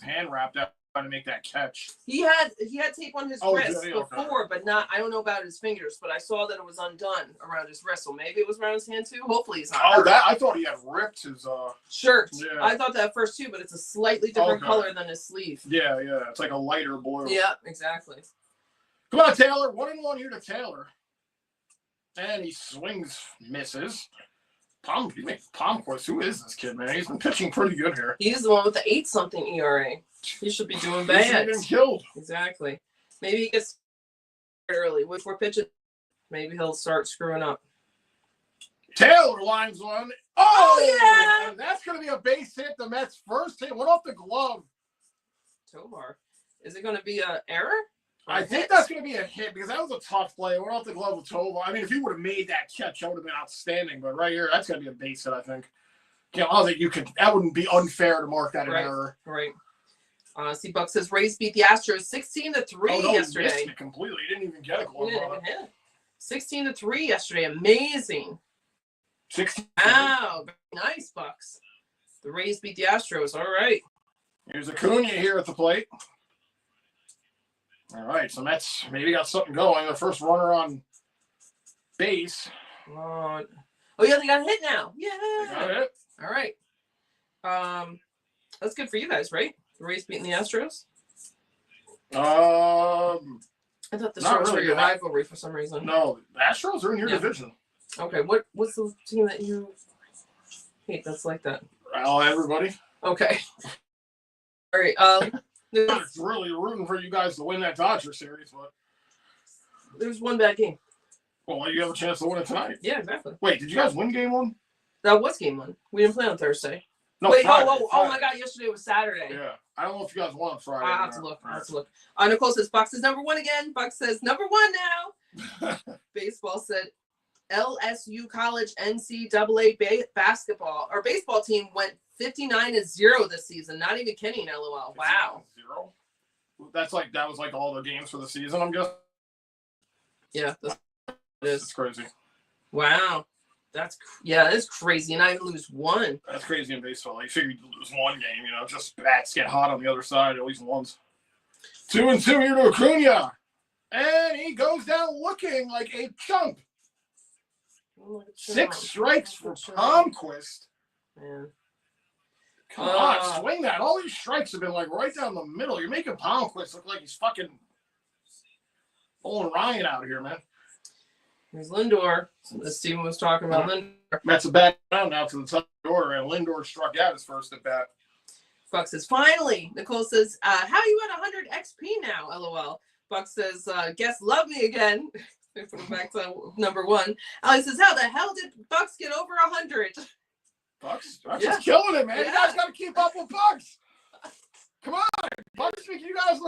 Hand wrapped up trying to make that catch. He had tape on his wrist before, okay. but not. I don't know about his fingers, but I saw that it was undone around his wrist. So maybe it was around his hand too. Hopefully he's not. Oh, that I thought he had ripped his shirt. Yeah. I thought that at first too, but it's a slightly different color than his sleeve. Yeah, it's like a lighter blue. Yeah, exactly. Come on, Taylor. 1-1 here to Taylor, and he swings, misses. Palmquist, who is this kid, man? He's been pitching pretty good here. He's the one with the 8-something ERA. He should be doing bad. He's been killed. Exactly. Maybe he gets early. Which we're pitching. Maybe he'll start screwing up. Taylor lines one. Oh yeah! And that's going to be a base hit. The Mets' first hit went off the glove. Tovar. Is it going to be an error? I think that's going to be a hit because that was a tough play. It went off the glove with Tovar. I mean, if he would have made that catch, that would have been outstanding. But right here, that's going to be a base hit, I think. I don't think you could. That wouldn't be unfair to mark that an error. Right. See, Buck says Rays beat the Astros 16-3 yesterday. He missed it completely. He didn't even get a glove on it. 16-3 yesterday. Amazing. 16. Wow. Nice, Bucks. The Rays beat the Astros. All right. Here's Acuna here at the plate. All right, so Mets maybe got something going. The first runner on base. Oh yeah, they got a hit now. Yeah. They got it. All right. That's good for you guys, right? The Rays beating the Astros. I thought the Astros were your rivalry for some reason. No, the Astros are in your division. Okay, what's the team that you hate that's like that? Well, everybody. Okay. All right. It's really rooting for you guys to win that Dodger series, but there's one bad game. Well, you have a chance to win it tonight. Yeah, exactly. Wait, did you guys win game one? That was game one. We didn't play on Thursday. No, wait, Friday, oh my God! Yesterday was Saturday. Yeah, I don't know if you guys won on Friday. I have to look. Nicole says Buck says number one again. Buck says number one now. Baseball said LSU College NCAA basketball or baseball team went 59-0 this season. Not even kidding. LOL. Wow. 0. That was like all the games for the season. I'm guessing. Yeah, it's crazy. Wow. That's crazy. And I lose one. That's crazy in baseball. You figure you lose one game, just bats get hot on the other side at least once. 2-2 here to Acuna. And he goes down looking like a chump. 6 strikes for Palmquist. Man. Come on, swing that. All these strikes have been right down the middle. You're making Palmquist look like he's fucking pulling Ryan out here, man. Here's Lindor. This team was talking about Lindor. That's a bad round now to the top of the order, and Lindor struck out his first at bat. Buck says, finally. Nicole says, how you at 100 XP now, LOL. Buck says, guess love me again. They put him back to number one. Alex says, how the hell did Bucks get over 100? Bucks just killing it, man. Yeah. You guys got to keep up with Bucks. Come on. Bucks, you guys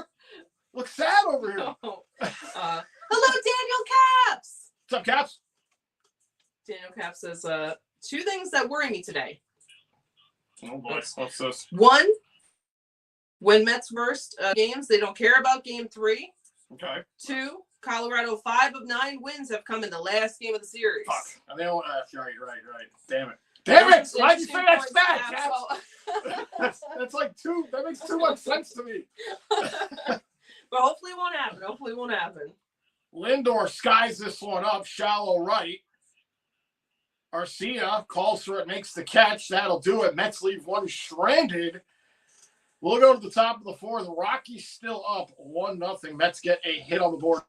Look sad over here. Hello, Daniel Caps. What's up, Caps? Daniel Caps says, 2 things that worry me today. Oh boy, what's this? 1, when Mets versed games, they don't care about game 3. Okay. 2, Colorado 5 of 9 wins have come in the last game of the series. Fuck. And they don't. Right. Damn it. Damn it! Why'd you say that's bad, Caps? That's like that makes too much sense to me. But hopefully it won't happen. Lindor skies this one up, shallow right. Arcia calls for it, makes the catch. That'll do it. Mets leave one stranded. We'll go to the top of the 4th. The Rockies still up 1-0. Mets get a hit on the board.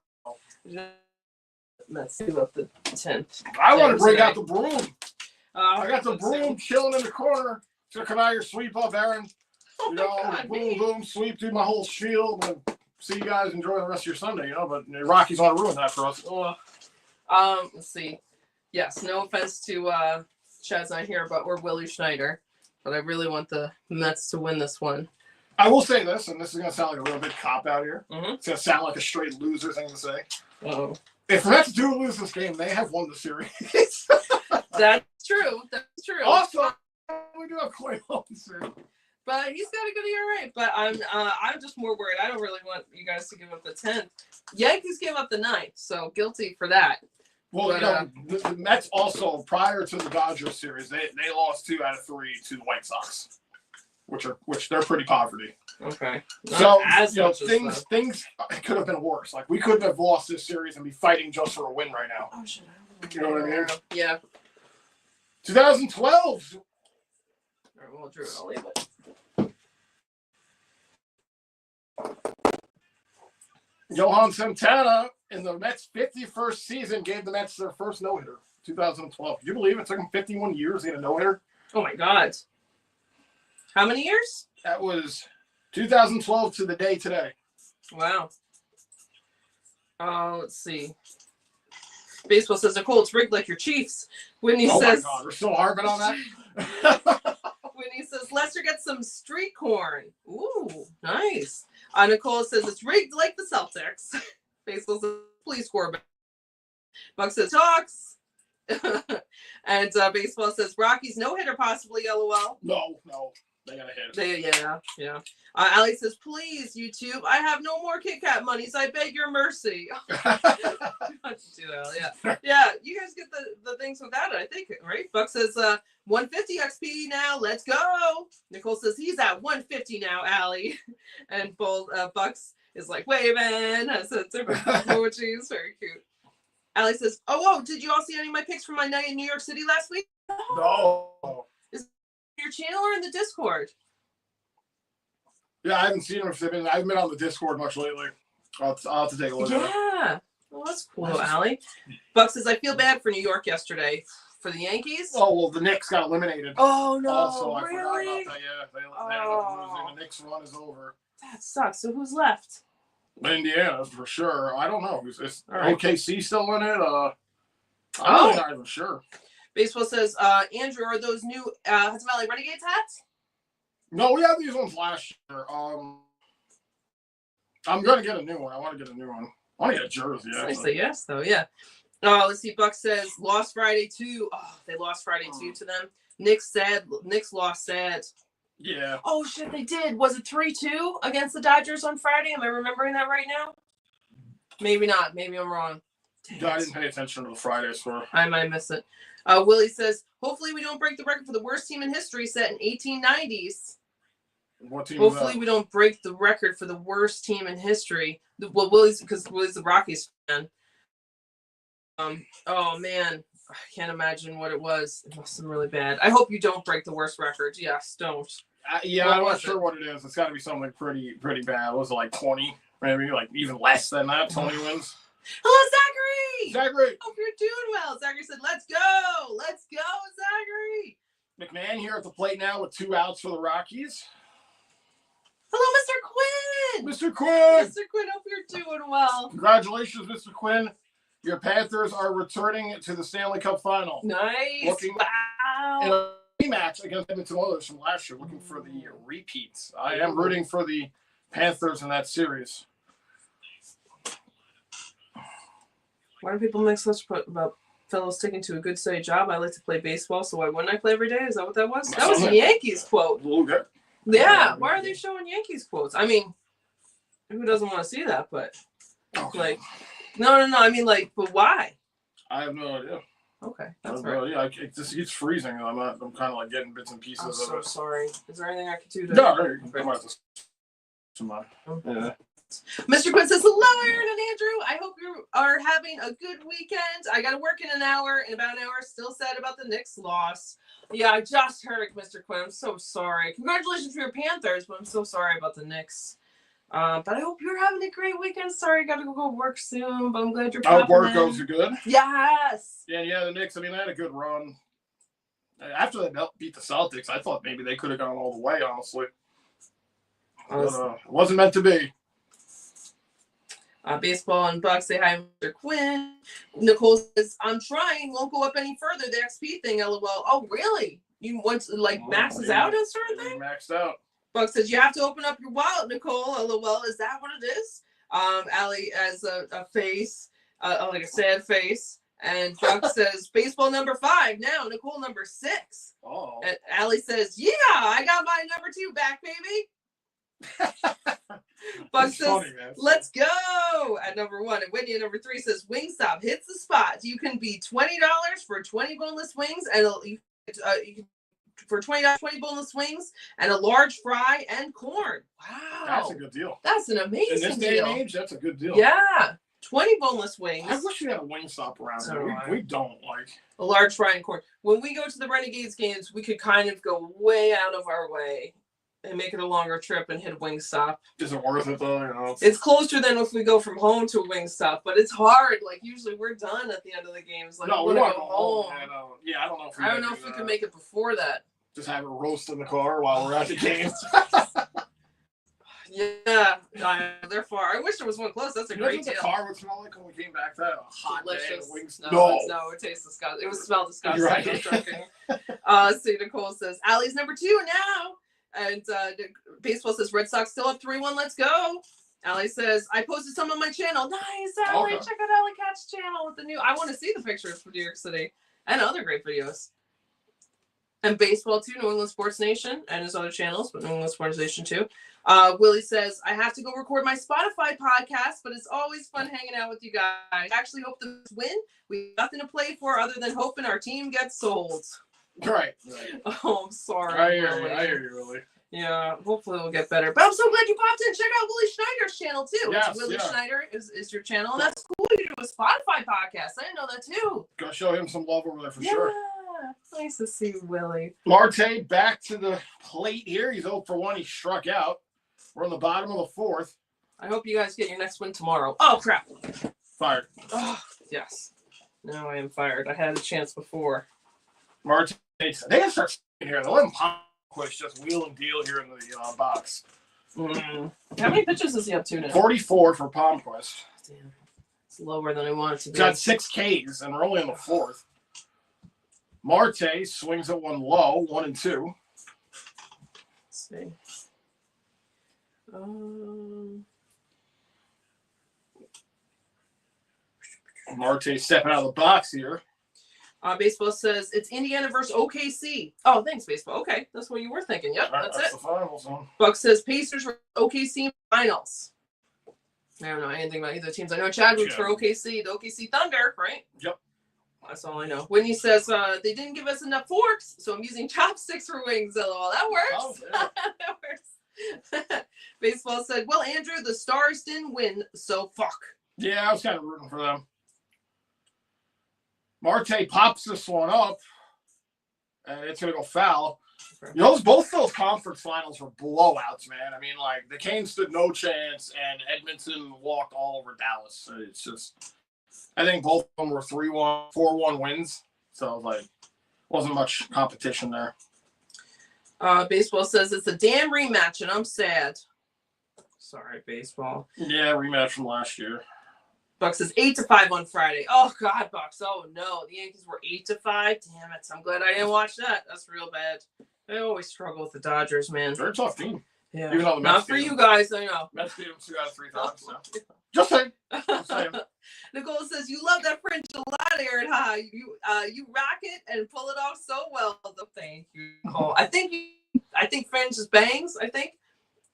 Let's see about the 10th. I want to bring out the broom. I got the broom chilling in the corner. So come out here, sweep up, Aaron. Boom, sweep, do my whole spiel. And see you guys enjoy the rest of your Sunday, but the Rockies want to ruin that for us. Let's see. Yes, no offense to Chad's not here, but we're Willie Schneider. But I really want the Mets to win this one. I will say this, and this is going to sound like a real big cop-out here. Mm-hmm. It's going to sound like a straight loser thing to say. Uh-oh. If the Mets do lose this game, they have won the series. That's true. Also, we do have Clay Holmes here. But he's got a good ERA. But I'm just more worried. I don't really want you guys to give up the 10th. Yankees gave up the 9th, so guilty for that. Well, but, the Mets also, prior to the Dodgers series, they lost 2 out of 3 to the White Sox, which they're pretty poverty. Okay. So things could have been worse. Like we couldn't have lost this series and be fighting just for a win right now. Oh shit! You know what I mean? Yeah. 2012. All right, well, Drew, I'll leave it. Johan Santana in the Mets' 51st season gave the Mets their first no-hitter. 2012. Can you believe it took them 51 years to get a no-hitter? Oh my God. How many years? That was 2012 to the day today. Wow. Let's see. Baseball says, Nicole, it's rigged like your Chiefs. Whitney says, my God, we're still harping on that. Whitney says, Lester gets some street corn. Ooh, nice. Nicole says, it's rigged like the Celtics. Baseball says, please score back. Buck says, talks. And Baseball says, Rockies no-hitter possibly, LOL. No. They got a hit. Yeah. Allie says, please, YouTube, I have no more Kit Kat monies. I beg your mercy. Yeah, you guys get the things without it, I think, right? Buck says, 150 XP now. Let's go. Nicole says, he's at 150 now, Allie. And Bucks is like, waving. Has a different emojis. Very cute. Allie says, whoa, did you all see any of my pics from my night in New York City last week? No. Your channel or in the Discord? Yeah, I haven't seen them. I haven't been on the Discord much lately. I'll have to take a look at it. Yeah. Well, that's cool, Allie. Buck says, I feel bad for New York yesterday. For the Yankees? Oh, well, the Knicks got eliminated. Oh, no. Also, I really? forgot about that. Yeah, they ended up losing. The Knicks run is over. That sucks. So who's left? Indiana, for sure. I don't know. Is right. OKC still in it? I'm not even sure. Baseball says, Andrew, are those new Hudson Valley Renegades hats? No, we had these ones last year. I'm going to get a new one. I want to get a new one. I want to get a jersey. It's nice to yes, though, yeah. Let's see. Buck says, lost Friday, too. Oh, they lost Friday, too, to them. Nick's lost sad. Yeah. Oh, shit, they did. Was it 3-2 against the Dodgers on Friday? Am I remembering that right now? Maybe not. Maybe I'm wrong. I didn't pay attention to the Friday score. I might miss it. Willie says, hopefully we don't break the record for the worst team in history set in 1890s. What team Hopefully we don't break the record for the worst team in history. Well, Willie's the Rockies fan. Oh, man. I can't imagine what it was. It must have been really bad. I hope you don't break the worst record. Yes, don't. I'm not sure what it is. It's got to be something pretty bad. Was it like 20? Maybe like even less than that. 20 wins. Hello, Zachary. Zachary. Hope you're doing well. Zachary said, let's go. Let's go, Zachary. McMahon here at the plate now with 2 outs for the Rockies. Hello, Mr. Quinn. Mr. Quinn. Mr. Quinn, hope you're doing well. Congratulations, Mr. Quinn. Your Panthers are returning to the Stanley Cup Final. Nice. Looking wow. in a rematch against Edmonton Oilers from last year, looking for the repeats. I am rooting for the Panthers in that series. Why do people make such about fellows sticking to a good steady job? I like to play baseball, so why wouldn't I play every day? Is that what that was? That was a Yankees quote. Okay. Yeah. Why are they showing Yankees quotes? I mean, who doesn't want to see that? But like, no. I mean, like, but why? I have no idea. Okay, that's right. Yeah, it just keeps freezing. I'm kind of like getting bits and pieces I'm of so it. sorry. Is there anything I can do to? No, I might have to. Yeah. Mr. Quinn says, hello, Aaron and Andrew. I hope you are having a good weekend. I got to work in an hour. In about an hour, still sad about the Knicks loss. Yeah, I just heard, Mr. Quinn. I'm so sorry. Congratulations for your Panthers, but I'm so sorry about the Knicks. But I hope you're having a great weekend. Sorry, I got to go work soon, but I'm glad you're popping work in. goes good. Yes. Yeah, the Knicks, I mean, they had a good run. After they beat the Celtics, I thought maybe they could have gone all the way, honestly. But it wasn't meant to be. Baseball and Bucks say hi, Mr. Quinn. Nicole says, I'm trying, won't go up any further. The XP thing, LOL. Oh, really? You want to, like, maxes out a certain thing? Maxed out. Buck says, you have to open up your wallet, Nicole. LOL. Is that what it is? Allie has a face, like a sad face. And Buck says, baseball number 5 now. Nicole number 6. Oh. And Allie says, yeah, I got my number 2 back, baby. Buck says, funny, let's go at number 1. And Whitney at number 3 says, Wingstop hits the spot. You can be $20 for 20 boneless wings, and for $20, 20 boneless wings and a large fry and corn. Wow, that's a good deal. That's an amazing deal. In this day and age, that's a good deal. Yeah, 20 boneless wings. I wish we had a Wingstop around here. We don't like a large fry and corn. When we go to the Renegades games, we could kind of go way out of our way and make it a longer trip and hit Wingstop. Is it worth it though? You know, it's closer than if we go from home to a Wingstop, but it's hard. Like usually we're done at the end of the games. Like no, we want to go home. Yeah, I don't know if we can make it before that. Just have it roast in the car while we're at the games. Yeah, they're far. I wish there was one close. That's a great deal. The car would smell like when we came back that hot delicious day. Wings. No, it tastes disgusting. It would smell disgusting. Right. I'm joking. See, Nicole says, Allie's number 2 now. And baseball says, Red Sox still up 3-1. Let's go. Allie says, I posted some on my channel. Nice, Allie. Okay. Check out Allie Cat's channel with the new. I want to see the pictures for New York City and other great videos. And baseball too, New England Sports Nation and his other channels, but New England Sports Nation too. Willie says, I have to go record my Spotify podcast, but it's always fun hanging out with you guys. I actually hope the win. We have nothing to play for other than hoping our team gets sold. Right. Oh, I'm sorry. I hear you, Willie. Yeah, hopefully we'll get better. But I'm so glad you popped in. Check out Willie Schneider's channel too. Yes, Willie Schneider is your channel. And that's cool. You do a Spotify podcast. I didn't know that too. Gotta show him some love over there for sure. Nice to see you, Willie. Marte back to the plate here. He's 0 for 1. He struck out. We're on the bottom of the 4th. I hope you guys get your next win tomorrow. Oh, crap. Fired. Oh, yes. Now I am fired. I had a chance before. Marte, they gotta start here. They'll let him push, just wheel and deal here in the box. How many pitches is he up to now? 44 for Palmquist. Damn. It's lower than I want it to be. Got 6 Ks, and we're only in the 4th. Marte swings at one low, 1 and 2. Let's see. Marte stepping out of the box here. Baseball says it's Indiana versus OKC. Oh, thanks, baseball. Okay, that's what you were thinking. Yep, that's it. The finals, huh? Buck says Pacers versus OKC finals. I don't know anything about either teams. I know Chad roots for OKC, the OKC Thunder, right? Yep. That's all I know. Whitney says they didn't give us enough forks, so I'm using chopsticks for wings. LOL. That works. Oh, yeah. That works. Baseball said, well, Andrew, the Stars didn't win, so fuck. Yeah, I was kind of rooting for them. Marte pops this one up, and it's going to go foul. Okay. You know, both those conference finals were blowouts, man. I mean, like, the Canes stood no chance, and Edmonton walked all over Dallas. It's just, I think both of them were 3-1, 4-1 wins. So, like, wasn't much competition there. Baseball says it's a damn rematch, and I'm sad. Sorry, baseball. Yeah, rematch from last year. Buck says 8-5 on Friday. Oh God, Bucks. Oh no, the Yankees were 8-5. Damn it! I'm glad I didn't watch that. That's real bad. I always struggle with the Dodgers, man. They're a tough team. Yeah. Even though the Mets Not for beat you them. guys, I know. Mets beat them 2 out of 3 times. So. Just saying. Just saying. Nicole says you love that French gelada, Aaron. Huh? You rock it and pull it off so well. So thank you, Nicole. I think French is bangs. I think,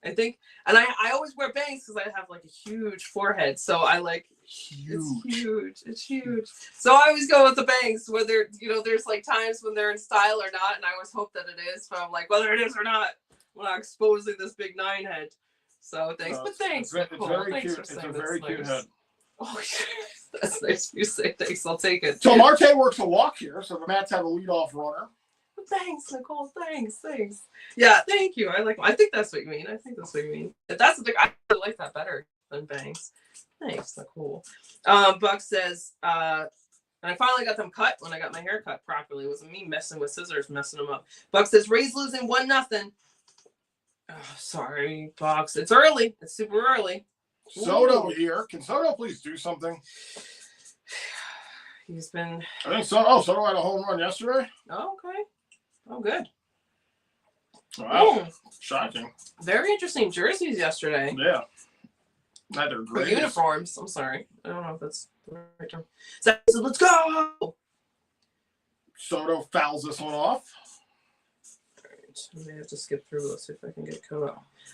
and I always wear bangs because I have like a huge forehead. So I like It's huge. So I always go with the bangs, whether there's like times when they're in style or not, and I always hope that it is. But I'm like, whether it is or not, we're not exposing this big 9 head. So thanks, but thanks. It's very cute. It's a very cute head. Oh, that's nice of you to say. Thanks, I'll take it. So Marte works a walk here, so the Mets have a leadoff runner. Thanks, Nicole. Thanks. Yeah, thank you. I think that's what you mean. If that's the thing, I really like that better than bangs. Thanks, Nicole. Buck says, and I finally got them cut when I got my hair cut properly. It wasn't me messing with scissors, messing them up. Buck says, Rays losing 1-0. Oh, sorry, Bucks. It's early. It's super early. Soto here. Can Soto please do something? He's been. I think Soto had a home run yesterday. Oh, okay. Oh, good. Wow. Shocking. Very interesting jerseys yesterday. Yeah. Neither great. Uniforms. I'm sorry. I don't know if that's the right term. So let's go. Soto fouls this one off. All right. I may have to skip through. Let's see if I can get caught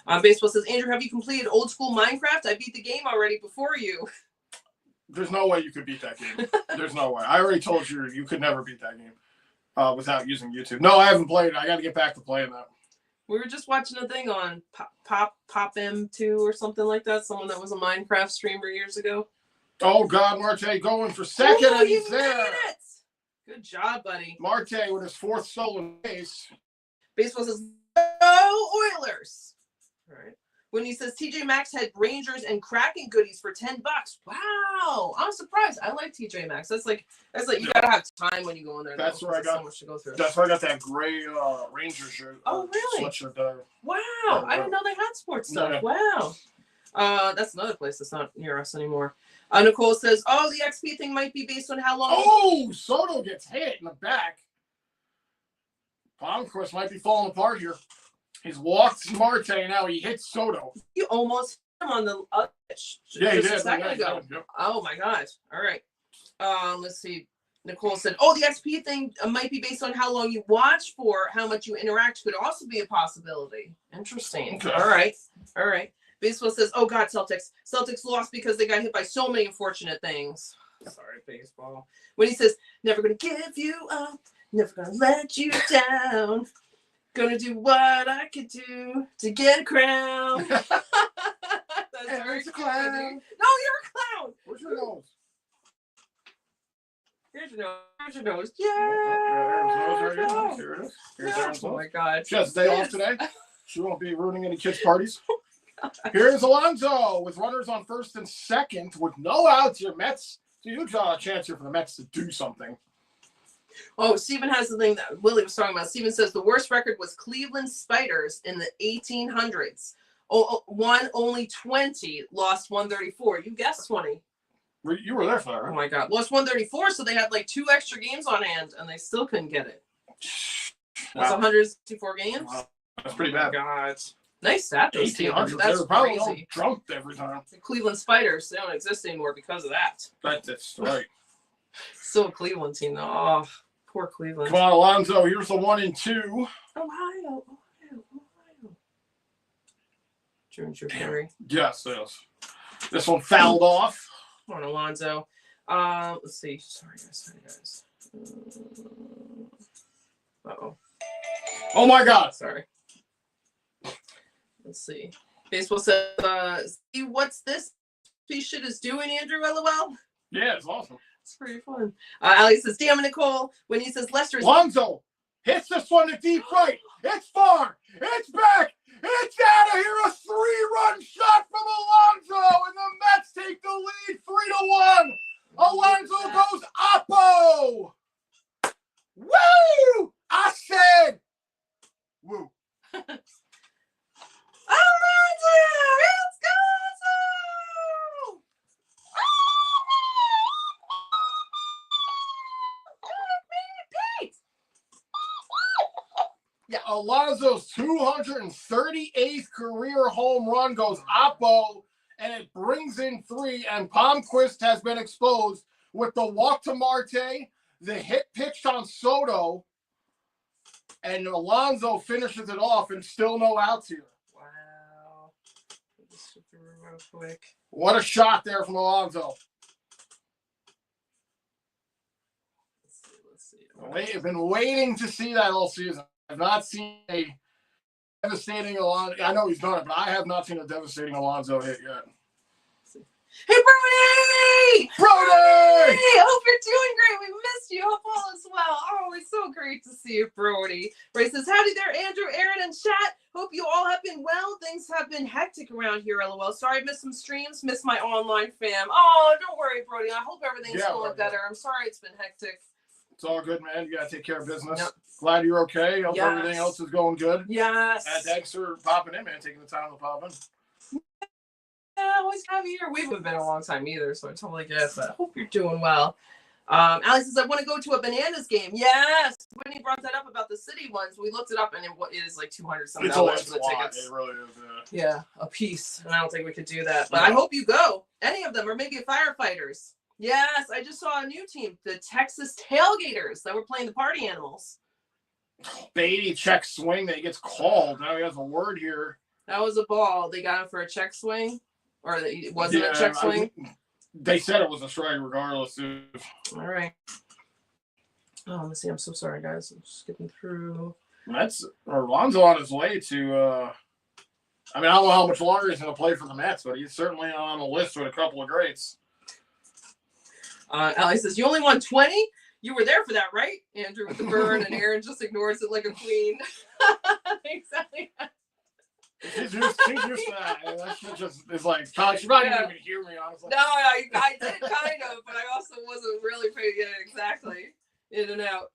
up. Baseball says, Andrew, have you completed old school Minecraft? I beat the game already before you. There's no way you could beat that game. There's no way. I already told you you could never beat that game without using YouTube. No, I haven't played it. I got to get back to playing that. We were just watching a thing on Pop M2 or something like that. Someone that was a Minecraft streamer years ago. Oh, God, Marte going for second, and he's there. Good job, buddy. Marte with his 4th stolen base. Baseball says, no Oilers. All right. When he says TJ Maxx had Rangers and Kraken goodies for $10. Wow, I'm surprised. I like TJ Maxx. That's like you gotta have time when you go in there. That's where I got so much to go through. That's where I got that gray Ranger shirt. Oh, really? Sweatshirt Wow, I didn't know they had sports stuff. Yeah. Wow. That's another place that's not near us anymore. Nicole says, oh, the XP thing might be based on how long. Oh, Soto gets hit in the back. Palmquist might be falling apart here. He's walked Marte, now he hits Soto. You almost hit him on the other pitch. Yeah, he did. A second ago. Yep. Oh, my gosh. All right. Let's see. Nicole said, oh, the XP thing might be based on how long you watch for. How much you interact could also be a possibility. Interesting. Okay. All right. Baseball says, oh, God, Celtics. Celtics lost because they got hit by so many unfortunate things. Sorry, baseball. When he says, never going to give you up, never going to let you down. Gonna do what I could do to get a crown. That's very clown. No, you're a clown. Where's your nose? Here's your nose. Yeah. Here it is. Here's Aaron's Oh my God. She has a day off today. She won't be ruining any kids' parties. Here's Alonso with runners on first and second with no outs. Your Mets. It's a huge chance here for the Mets to do something. Oh, Steven has the thing that Willie was talking about. Steven says the worst record was Cleveland Spiders in the 1800s. Won only 20, lost 134. You guessed 20. You were there for that, right? Oh, my God. Lost 134, so they had like 2 extra games on hand, and they still couldn't get it. That's 164 games? Wow. That's pretty bad. Oh, God. Nice stat, those 1800s. That's they were probably crazy. all drunk every time. The Cleveland Spiders, they don't exist anymore because of that. That's right. Still a Cleveland team, though. Oh, poor Cleveland. Come on, Alonso. Here's the 1-2. Ohio. Junior Perry. Yes. This one fouled off. Come on, Alonso. Let's see. Sorry, guys. Uh-oh. Oh, my God. Sorry. Let's see. Baseball says, see what's this piece shit is doing, Andrew? LOL. Yeah, it's awesome. It's pretty fun. Ali says, damn it, Nicole. When he says Lester's. Alonso hits this one to deep right. It's far. It's back. It's out of here. A 3-run shot from Alonso. And the Mets take the lead 3-1. Alonso goes oppo. Woo! I said woo. Alonso! Let's go! Yeah. Alonso's 238th career home run goes oppo, and it brings in 3, and Palmquist has been exposed with the walk to Marte, the hit pitched on Soto, and Alonso finishes it off, and still no outs here. Wow. Just flip through real quick. What a shot there from Alonso. Let's see. I've been waiting to see that all season. I've not seen a devastating Alonso. I know he's done it, but I have not seen a devastating Alonso hit yet. Hey, Brody! Brody! Hey, hope you're doing great. We missed you. Hope all is well. Oh, it's so great to see you, Brody. Ray says, howdy there, Andrew, Aaron, and chat. Hope you all have been well. Things have been hectic around here, LOL. Sorry I missed some streams, missed my online fam. Oh, don't worry, Brody. I hope everything's going better. I'm sorry it's been hectic. It's all good, man. You got to take care of business. Yep. Glad you're okay. Hope everything else is going good. Yes. And thanks for popping in, man. Taking the time to pop in. Yeah, always have you here. We haven't been a long time either, so I totally get that. I hope you're doing well. Alex says, I want to go to a Bananas game. Yes. When he brought that up about the city ones, we looked it up, and it is like $200 for the tickets. It really is. Yeah, a piece. And I don't think we could do that. But I hope you go. Any of them, or maybe Firefighters. Yes, I just saw a new team, the Texas Tailgaters, that were playing the Party Animals. Beatty check swing that he gets called. Now he has a word here. That was a ball. They got him for a check swing. Or it wasn't a check swing? They said it was a strike regardless. All right. Oh, let me see. I'm so sorry, guys. I'm skipping through. That's Alonso on his way to I mean, I don't know how much longer he's going to play for the Mets, but he's certainly on the list with a couple of greats. Alex says, you only won 20? You were there for that, right? Andrew with the burn, and Aaron just ignores it like a queen. Exactly. She's used to that. That shit just is like, she might not even hear me, honestly. No, I did kind of, but I also wasn't really paying it exactly. In and out.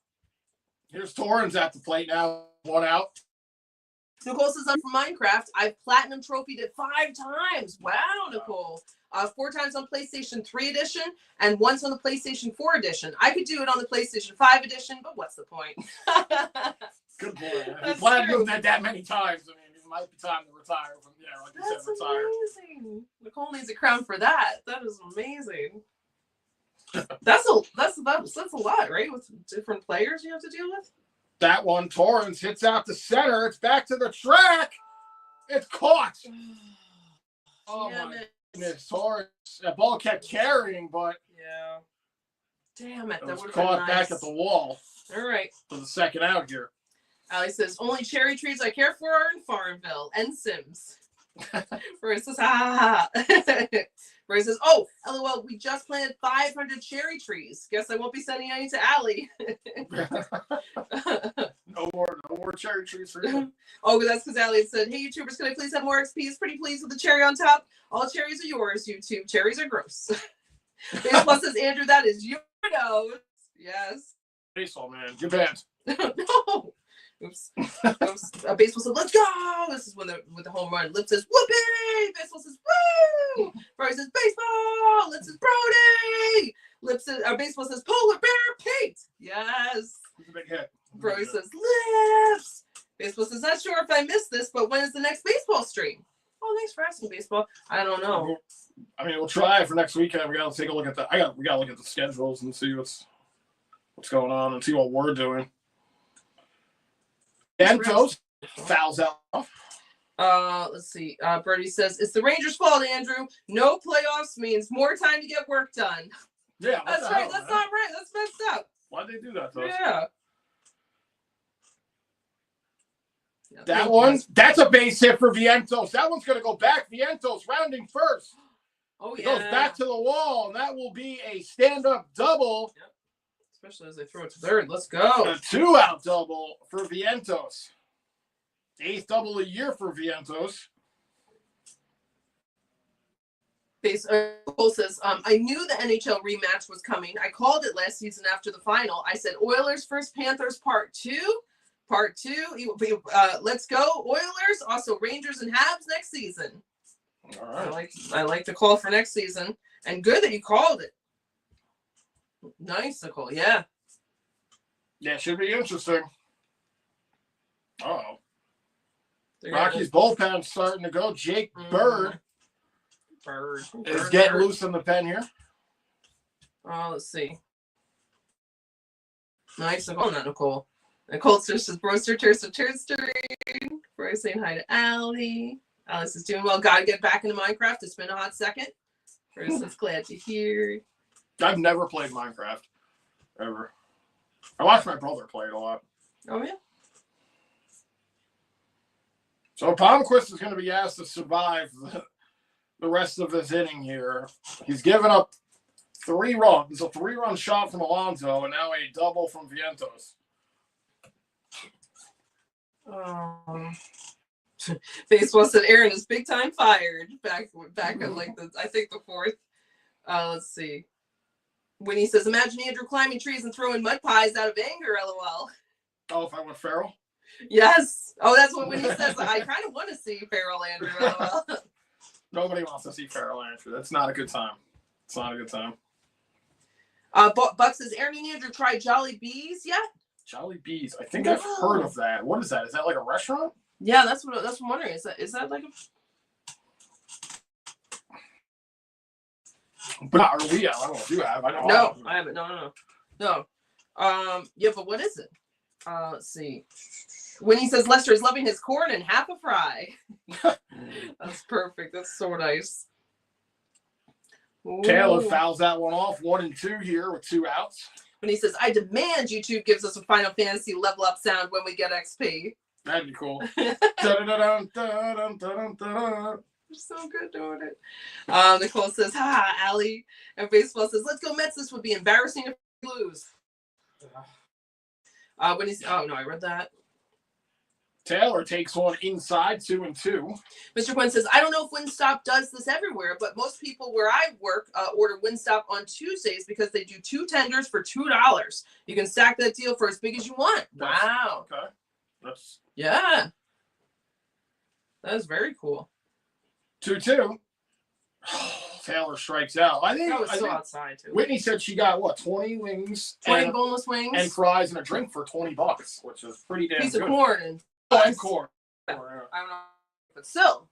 Here's Torrens at the plate now. 1 out. Nicole says, I'm from Minecraft. I've platinum trophied it 5 times. Wow, Nicole. 4 times on PlayStation 3 edition and once on the PlayStation 4 edition. I could do it on the PlayStation 5 edition, but what's the point? Good boy. If you platinumed that many times, I mean, it might be time to retire from, like you said, retire. That's amazing. Nicole needs a crown for that. That is amazing. That's a lot, right? With different players you have to deal with. That one, Torrens hits out the center. It's back to the track. It's caught. Oh my goodness, Torrens. That ball kept carrying, but yeah. Damn it. That was caught back at the wall. All right. For the second out here. Ali says, only cherry trees I care for are in Farmville and Sims. Roy says, ha ha ha. Roy says, oh, LOL, we just planted 500 cherry trees. Guess I won't be sending any to Allie. No more cherry trees for you. Oh, but that's because Allie had said, hey, YouTubers, can I please have more XPs? Pretty please with the cherry on top. All cherries are yours, YouTube. Cherries are gross. Baseball says, Andrew, that is your nose. Yes. Baseball, man. Good band. No. Oops. Baseball says, let's go. This is when the home run. Lip says, whoopee. Baseball says, woo. Brody says, baseball. Lip says, Brody. Lip says, baseball says, polar bear Pete. Yes. It's a big hit. Brody says, lips. Baseball says, not sure if I missed this, but when is the next baseball stream? Oh, thanks for asking, baseball. I don't know. I mean, we'll try for next weekend. We got to take a look at we got to look at the schedules and see what's going on and see what we're doing. Vientos fouls out. Let's see. Birdie says, it's the Rangers' fault, Andrew. No playoffs means more time to get work done. Yeah, that's right. That's not right. That's messed up. Why'd they do that to us? Yeah. That one, that's a base hit for Vientos. That one's going to go back. Vientos rounding first. Oh, yeah. It goes back to the wall, and that will be a stand-up double. Yep. Especially as they throw it to third. Let's go. A 2-out double for Vientos. 8th double a year for Vientos. Cole says, I knew the NHL rematch was coming. I called it last season after the final. I said Oilers first, Panthers part 2. Part 2. Let's go Oilers. Also Rangers and Habs next season. All right. I like the call for next season. And good that you called it. Nice, Nicole. Yeah. Yeah, should be interesting. Uh-oh. They're Rockies bullpen starting to go. Jake Bird is getting loose in the pen here. Oh, let's see. Nice. Oh, not Nicole. Nicole says, Roaster, Roy saying hi to Allie. Alice is doing well. Got to get back into Minecraft. It's been a hot second. Chris is glad to hear. I've never played Minecraft. Ever. I watched my brother play it a lot. Oh, yeah. So Palmquist is going to be asked to survive the rest of this inning here. He's given up 3 runs, a 3-run shot from Alonso, and now a double from Vientos. Oh. Baseball said Aaron is big time fired. Back on like I think the 4th. Let's see. When he says, imagine Andrew climbing trees and throwing mud pies out of anger, LOL. Oh, if I went feral? Yes. Oh, that's what when he says, I kind of want to see feral Andrew, LOL. Nobody wants to see feral Andrew. That's not a good time. It's not a good time. Buck says, Aaron and Andrew tried Jolly Bees yet? Jolly Bees. I think I've heard of that. What is that? Is that like a restaurant? Yeah, that's what I'm wondering. Is that like a... But not, or we have. I don't know if you have. I know. No, I haven't. No. Yeah, but what is it? Let's see. When he says Lester is loving his corn and half a fry. That's perfect. That's so nice. Ooh. Taylor fouls that one off. 1 and 2 here with 2 outs. When he says, I demand YouTube gives us a Final Fantasy level up sound when we get XP. That'd be cool. You're so good doing it. Nicole says, ha, Allie. And Baseball says, let's go Mets. This would be embarrassing if we lose. When he's, oh, no, I read that. Taylor takes one inside, 2 and 2. Mr. Quinn says, I don't know if Wingstop does this everywhere, but most people where I work order Wingstop on Tuesdays because they do 2 tenders for $2. You can stack that deal for as big as you want. Wow. Okay. Yeah. That is very cool. 2-2. Taylor strikes out. I think outside too. Whitney said she got 20 wings, 20 boneless wings, and fries and a drink for $20, which is pretty damn piece good. Of corn and corn. I don't know, but still,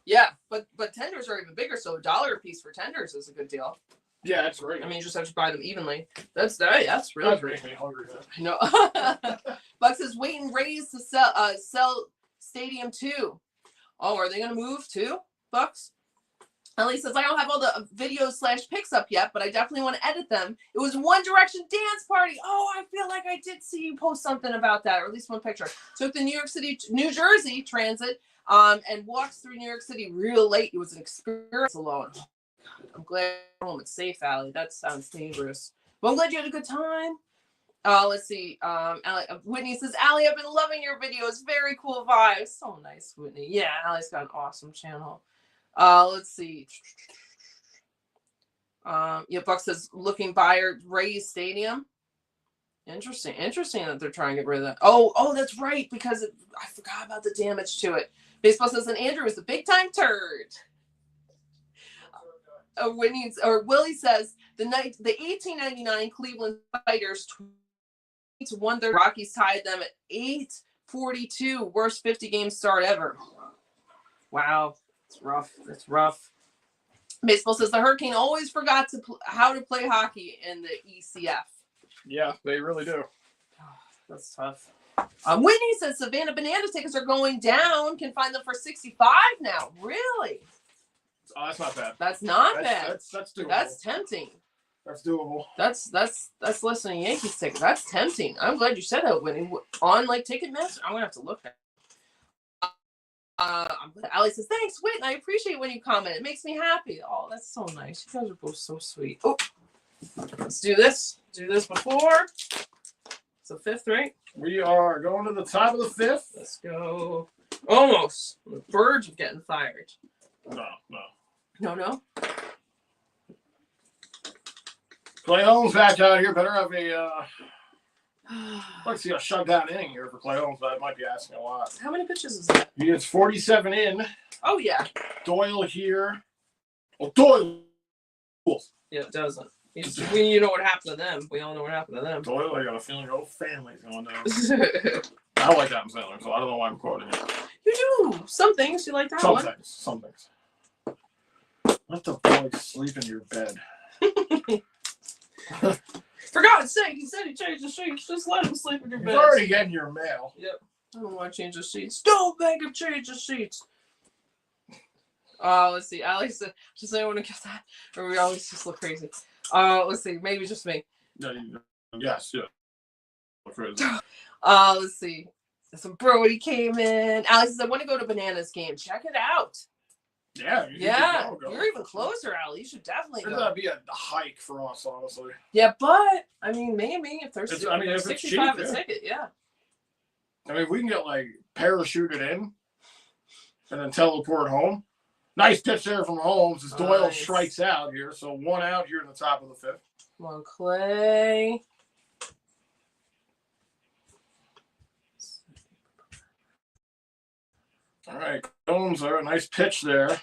yeah. But tenders are even bigger, so $1 a piece for tenders is a good deal. Yeah, that's great. I mean, you just have to buy them evenly. That's really great. Me hungry. I know. Buck says waiting Rays to sell Stadium 2. Oh, are they going to move too, Bucks? Ellie says, I don't have all the videos / pics up yet, but I definitely want to edit them. It was One Direction dance party. Oh, I feel like I did see you post something about that, or at least one picture. Took the New Jersey transit and walked through New York City real late. It was an experience alone. I'm glad you're home. It's safe, Allie. That sounds dangerous. But I'm glad you had a good time. Let's see. Whitney says, Allie, I've been loving your videos. Very cool vibes. So nice, Whitney. Yeah, Allie's got an awesome channel. Let's see. Buck says looking buyer Rays Stadium. Interesting that they're trying to get rid of that. Oh, that's right, because I forgot about the damage to it. Baseball says, and Andrew is a big time turd. Willie says the 1899 Cleveland Fighters 20-1. The Rockies tied them at 842. Worst 50 game start ever. Wow. It's rough. Baseball says the Hurricane always forgot how to play hockey in the ECF. Yeah, they really do. That's tough. Whitney says Savannah Banana tickets are going down. Can find them for $65 now. Really? Oh, that's not bad. That's not bad. That's doable. That's tempting. That's doable. That's less than a Yankees ticket. That's tempting. I'm glad you said that, Whitney. On like Ticketmaster, I'm gonna have to look at it. Allie says, thanks, Whit. I appreciate when you comment. It makes me happy. Oh, that's so nice. You guys are both so sweet. Oh, let's do this. Do this before. It's the 5th, right? We are going to the top of the 5th. Let's go. Almost. The birds are getting fired. No. Clay Holmes back out here. Better have let's see a shutdown inning here for Clay Holmes, but I might be asking a lot. How many pitches is that? He gets 47 in. Oh, yeah. Doyle here. Well, Doyle. Yeah, it doesn't. You know what happened to them. We all know what happened to them. Doyle, I got a feeling your whole family's going down. I like Adam Sandler, so I don't know why I'm quoting it. You do. Some things you like that Some one. things. Some things. Let the boy sleep in your bed. For God's sake, he said he changed the sheets. Just let him sleep in your bed. He's already getting your mail. Yep. I don't want to change the sheets. Don't make him change the sheets. Let's see. Alex said, does anyone get that? Or we always just look crazy. Let's see. Maybe just me. Yes, yeah. Look crazy. Let's see. Some Brody came in. Alex said, I want to go to Bananas game. Check it out. Yeah. Yeah. You're even closer, Ali. You should definitely go. That'd be a hike for us, honestly. Yeah, but I mean, maybe if there's if 65 it's a ticket, yeah. I mean, if we can get like parachuted in and then teleport home. Nice pitch there from Holmes as Doyle strikes out here. So 1 out here in the top of the 5th. Come on, Clay. All right, Holmes there. Nice pitch there.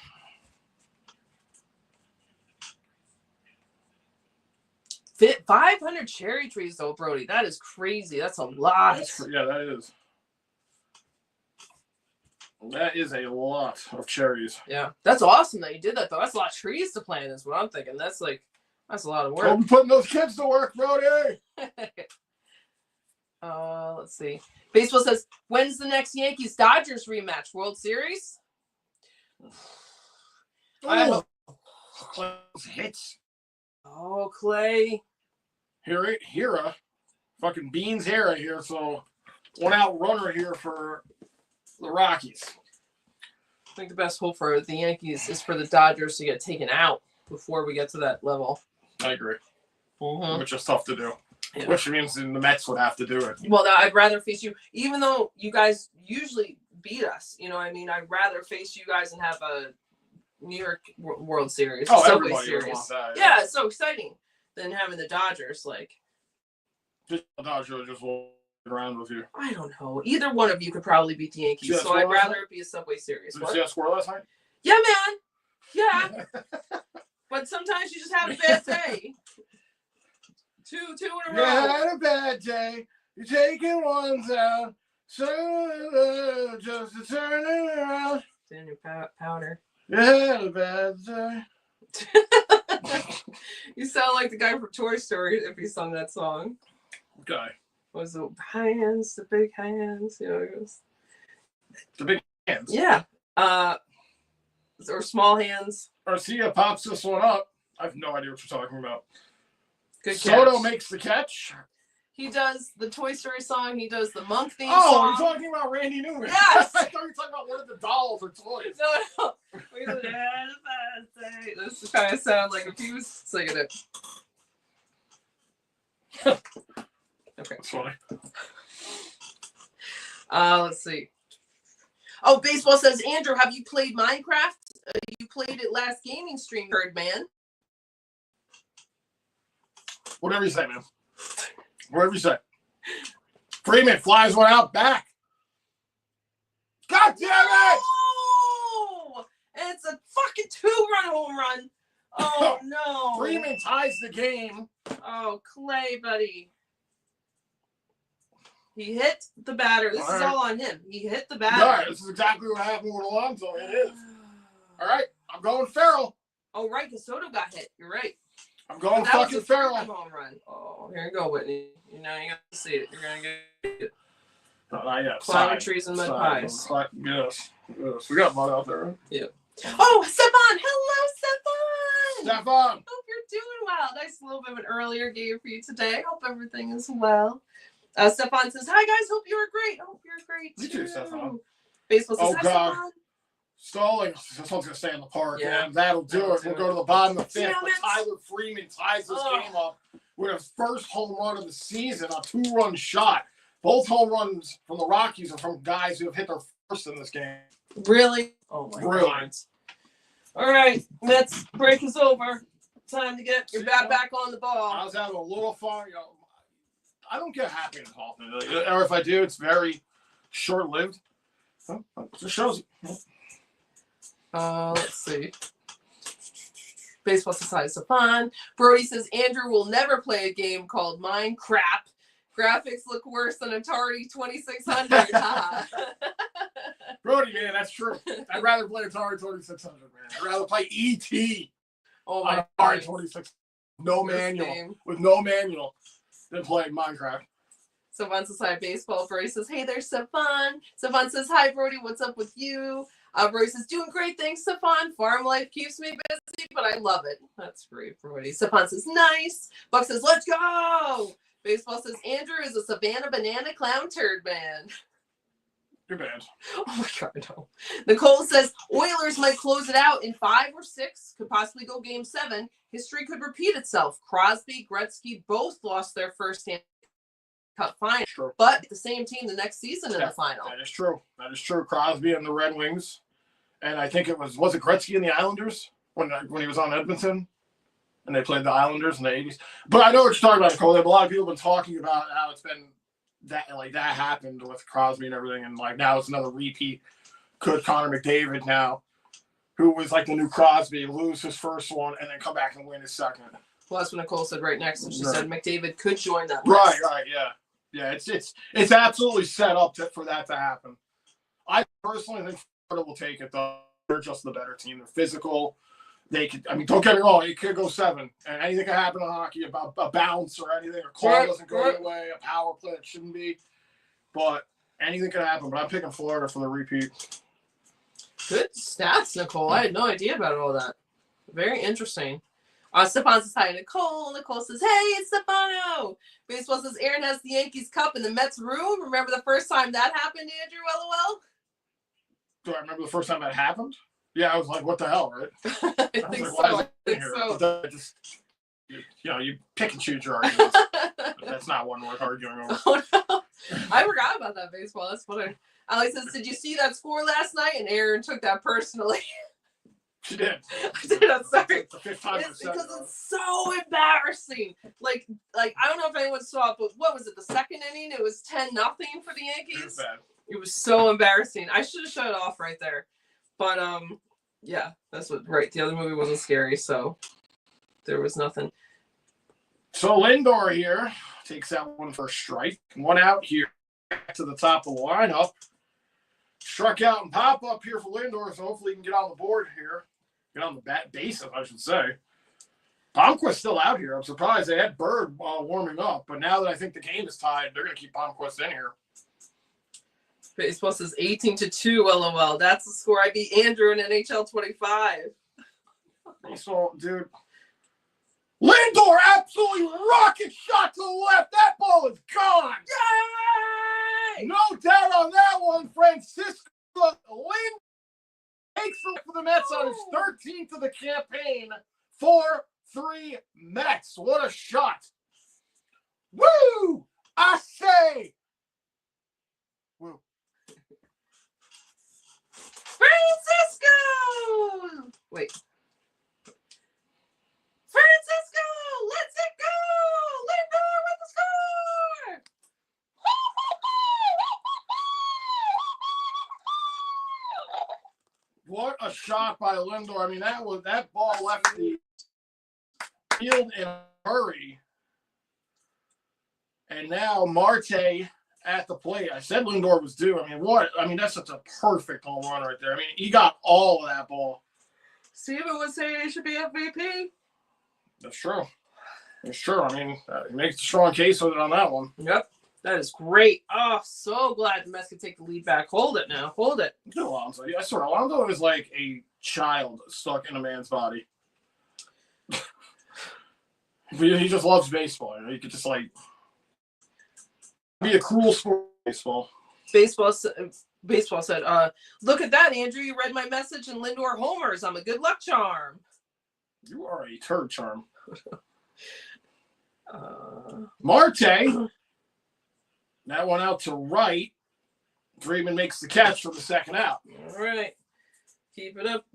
Fit 500 cherry trees though, Brody. That is crazy. That's a lot. Yeah, that is. That is a lot of cherries. Yeah, that's awesome that you did that though. That's a lot of trees to plant is what I'm thinking. That's a lot of work. We'll be putting those kids to work, Brody. Let's see. Baseball says, when's the next Yankees-Dodgers rematch? World Series? Oh, hits. Oh, Clay. Hira. Fucking Beans Hira here. So 1 out runner here for the Rockies. I think the best hope for the Yankees is for the Dodgers to get taken out before we get to that level. I agree. Mm-hmm. Which is tough to do. Yeah. Which means the Mets would have to do it. Well, I'd rather face you, even though you guys usually beat us. You know what I mean? I'd rather face you guys and have a New York World Series, Subway Series. That, yeah, it's so exciting than having the Dodgers. Like, the Dodgers just walk around with you. I don't know. Either one of you could probably beat the Yankees, so I'd rather it be a Subway Series. Did you see that score last night? Yeah, man. Yeah. But sometimes you just have a bad day. Two in a row. You had a bad day. You're taking ones out. So just to turn it around. Daniel Powder. You had a bad day. You sound like the guy from Toy Story if he sung that song. Okay. Was the hands, the big hands, you know, it goes. The big hands. Yeah. Or small hands. Garcia pops this one up. I have no idea what you're talking about. Good Soto catch. makes the catch. He does the Toy Story song. He does the Monk theme song. song. You're talking about Randy Newman. Yes. I thought you were talking about one of the dolls or toys. No. This kind of sound like if he was singing it. Okay. That's funny. Let's see. Oh, baseball says, Andrew, have you played Minecraft? You played it last gaming stream, heard man. Whatever you say, man. Whatever you say. Freeman flies one out back. God damn it! Oh! And it's a fucking 2-run home run. Oh, no. Freeman ties the game. Oh, Clay, buddy. He hit the batter. This is all on him. He hit the batter. All right, this is exactly what happened with Alonso. It is. All right, I'm going Farrell. Oh, right, because Soto got hit. You're right. I'm going fucking Farrell. Home run. Oh, here you go, Whitney. You know, you got to see it. You're going to get it. Not yet. Climbing trees and mud pies. Yes. We got mud out there. Yeah. Oh, Stefan. Hello, Stefan. Stefan. Hope you're doing well. Nice little bit of an earlier game for you today. Hope everything is well. Stefan says, hi, guys. Hope you are great. Hope you're great, You too, Stefan. Baseball says, oh, hi, God. Stefan. Stalling. This one's going to stay in the park, Yeah. and that'll do it. We'll go to the bottom of the 5th. But Damn it. Tyler Freeman ties this game up with his first home run of the season, a 2-run shot. Both home runs from the Rockies are from guys who have hit their first in this game. Really? Oh, my God. All right. Mets break is over. Time to get your bat back on the ball. I was having a little fun. You know, I don't get happy in Hoffman. Or if I do, it's very short-lived. It just shows it. Let's see. Baseball says hi, so fun. Brody says Andrew will never play a game called Minecraft. Graphics look worse than Atari 2600. Brody, man, that's true. I'd rather play Atari 2600, man. I'd rather play E.T. Oh on my Atari 2600. No This manual. game. With no manual than playing Minecraft. Savon says hi, baseball. Brody says, hey there, Savon. Savon says, hi, Brody. What's up with you? Brody says, doing great. Thanks, Savon. Farm life keeps me busy, but I love it. That's great, Brody. Savon says, nice. Buck says, let's go. Baseball says, Andrew is a Savannah banana clown turd man. You're bad. Oh my God, no. Nicole says, Oilers might close it out in 5 or 6, could possibly go game 7. History could repeat itself. Crosby, Gretzky both lost their first Stanley Cup final, True. but the same team the next season in the final. That is true. That is true. Crosby and the Red Wings. And I think it was it Gretzky and the Islanders when he was on Edmonton? And they played the Islanders in the 80s. But I know what you're talking about, Nicole. A lot of people have been talking about how it's been that happened with Crosby and everything, and like now it's another repeat. Could Connor McDavid now, who was like the new Crosby, lose his first one and then come back and win his second? Well, that's what Nicole said right next. And she said McDavid could join that list. Right, Yeah. It's absolutely set up for that to happen. I personally think Florida will take it though. They're just the better team. They're physical. They could. I mean, don't get me wrong. It could go 7, and anything can happen in hockey. About a bounce or anything, a call doesn't go your way, a power play that shouldn't be. But anything can happen. But I'm picking Florida for the repeat. Good stats, Nicole. I had no idea about all that. Very interesting. Stepan says hi, Nicole. Nicole says, hey, it's Stefano. Baseball says Aaron has the Yankees Cup in the Mets room. Remember the first time that happened, Andrew? LOL. Do I remember the first time that happened? Yeah, I was like, what the hell, right? I think so. Just, you pick and choose your arguments. That's not one worth arguing over. Oh, no. I forgot about that baseball. That's funny. Alex says, did you see that score last night? And Aaron took that personally. She did. I did. I'm sorry. It's the 5th time it's because it's so embarrassing. Like I don't know if anyone saw it, but what was it? The second inning, it was 10-0 for the Yankees. It was bad. It was so embarrassing. I should have shut it off right there. But yeah, that's what. Right, the other movie wasn't scary, so there was nothing. So Lindor here takes that one for a strike. 1 out here to the top of the lineup. Struck out and pop up here for Lindor, so hopefully he can get on the board here. Get on the bases, I should say. Palmquist's still out here. I'm surprised they had Bird while warming up, but now that I think the game is tied, they're going to keep Palmquist in here. Baseball says 18-2, LOL. That's the score. I beat Andrew in NHL 25. Baseball, dude. Lindor absolutely rocket shot to the left. That ball is gone. Yay! No doubt on that one. Francisco Lindor takes the for the Mets on his 13th of the campaign. 4-3 Mets. What a shot. Woo! I say. Woo. Francisco! Wait. Francisco! Let's it go! Lindor with the score! What a shot by Lindor. I mean, that ball left the field in a hurry. And now Marte at the plate. I said Lindor was due. I mean, that's such a perfect home run right there. I mean, he got all of that ball. Steven would say he should be MVP. That's true. It's true. I mean, he makes a strong case with it on that one. Yep. That is great. Oh, so glad the Mets can take the lead back. Hold it now. Hold it. Alonso. I swear, Alonso is like a child stuck in a man's body. He just loves baseball. He could just be a cruel sport. Baseball. Baseball said, look at that, Andrew. You read my message and Lindor homers. I'm a good luck charm. You are a turd charm. Marte. That one out to right. Freeman makes the catch for the second out. All right. Keep it up,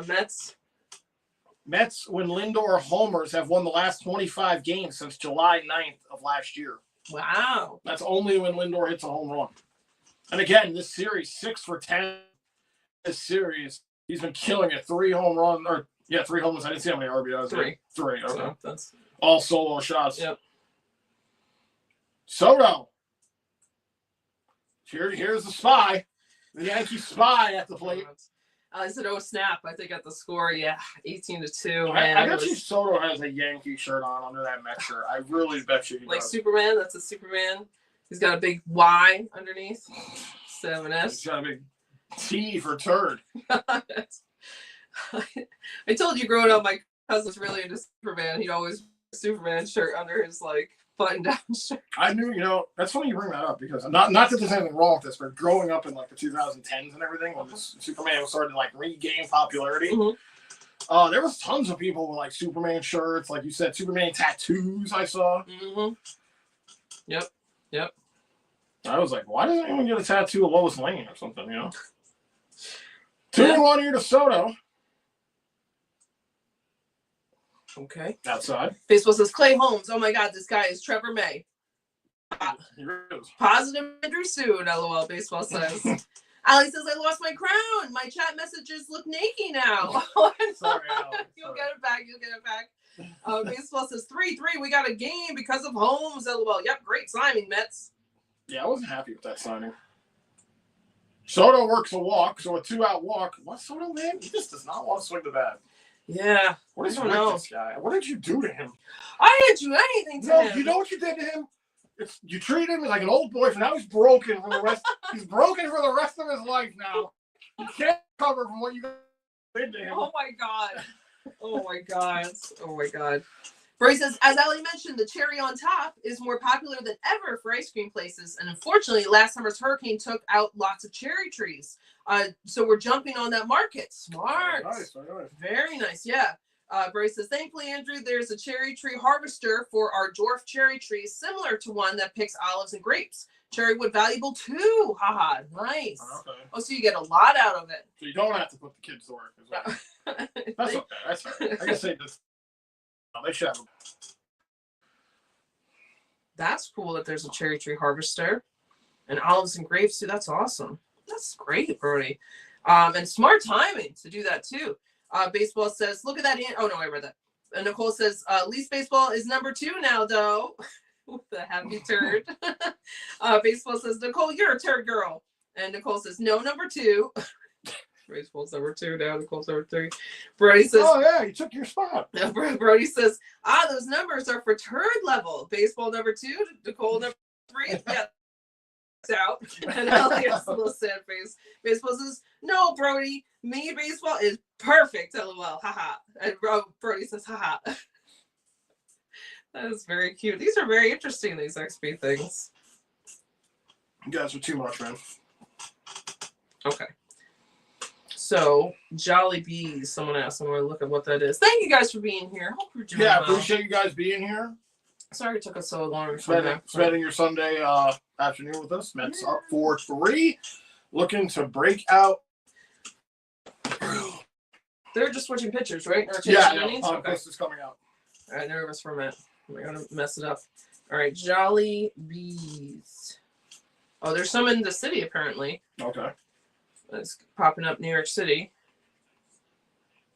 Mets. Mets, when Lindor homers, have won the last 25 games since July 9th of last year. Wow. That's only when Lindor hits a home run. And again, this series, 6 for 10. This series, he's been killing it. 3 home runs, or Yeah, 3 home runs. I didn't see how many RBIs. 3. 3. Okay. So that's all solo shots. Yep. Soto. Here's the spy. The Yankee spy at the plate. I said, oh, snap. I think at the score, 18-2. I bet you Soto has a Yankee shirt on under that Met shirt. I really bet you he like does. Superman. That's a Superman. He's got a big Y underneath. 7S. He's got a big T for turd. I told you growing up, my cousin was really into Superman. He'd always wear a Superman shirt under his button-down shirt. I knew, that's funny you bring that up because not that there's anything wrong with this, but growing up in the 2010s and everything, when this Superman was starting to regain popularity, there was tons of people with Superman shirts, like you said, Superman tattoos. I saw. Yep. I was like, why doesn't anyone get a tattoo of Lois Lane or something? 2-1 here to Soto. Okay. Outside. Baseball says Clay Holmes. Oh my God, this guy is Trevor May. He is. Positive injury soon. LOL. Baseball says. Ali says I lost my crown. My chat messages look naked now. Sorry, Ali. You'll get it back. Baseball says 3-3. We got a game because of Holmes. LOL. Yep. Great signing, Mets. Yeah, I wasn't happy with that signing. Soto works a walk, so a 2-out walk. What Soto, man? He just does not want to swing the bat. Yeah. What is wrong with this guy? What did you do to him? I didn't do anything to him. You know what you did to him? You treated him like an old boy. Now he's broken for the rest. He's broken for the rest of his life now. He can't recover from what you did to him. Oh my God. Brody says, as Ali mentioned, the cherry on top is more popular than ever for ice cream places. And unfortunately, last summer's hurricane took out lots of cherry trees. So we're jumping on that market. Smart. Very nice. Yeah. Brody says, thankfully, Andrew, there's a cherry tree harvester for our dwarf cherry trees, similar to one that picks olives and grapes. Cherry wood valuable too. Haha. Nice. Okay. Oh, so you get a lot out of it. So you don't have to put the kids to work as well. That's okay. That's all right. I can say this. They should have them. That's cool that there's a cherry tree harvester and olives and grapes too. That's awesome. That's great, Brody. And smart timing to do that too. Baseball says, look at that. Oh no, I read that. And Nicole says, Leafs baseball is number 2 now though. With the happy turd. Baseball says, Nicole, you're a turd girl. And Nicole says, no, number 2. Baseball's number 2 now. Nicole's number 3. Brody says, oh yeah, you took your spot. Brody says, those numbers are for turd level. Baseball number 2, Nicole number 3. Yeah, it's out. And Elliot's a little sad face. Baseball says, no, Brody, me baseball is perfect. LOL, haha. And Brody says, haha. That is very cute. These are very interesting. These XP things. You guys are too much, man. Okay. So, Jolly Bees, someone asked. I'm going to look at what that is. Thank you guys for being here. Hope you're doing well. Appreciate you guys being here. Sorry it took us so long. Spending your Sunday afternoon with us. Mets up 4-3. Looking to break out. They're just switching pitchers, right? This is coming out. All right, nervous for a minute. We're going to mess it up. All right, Jolly Bees. Oh, there's some in the city, apparently. Okay. It's popping up New York City.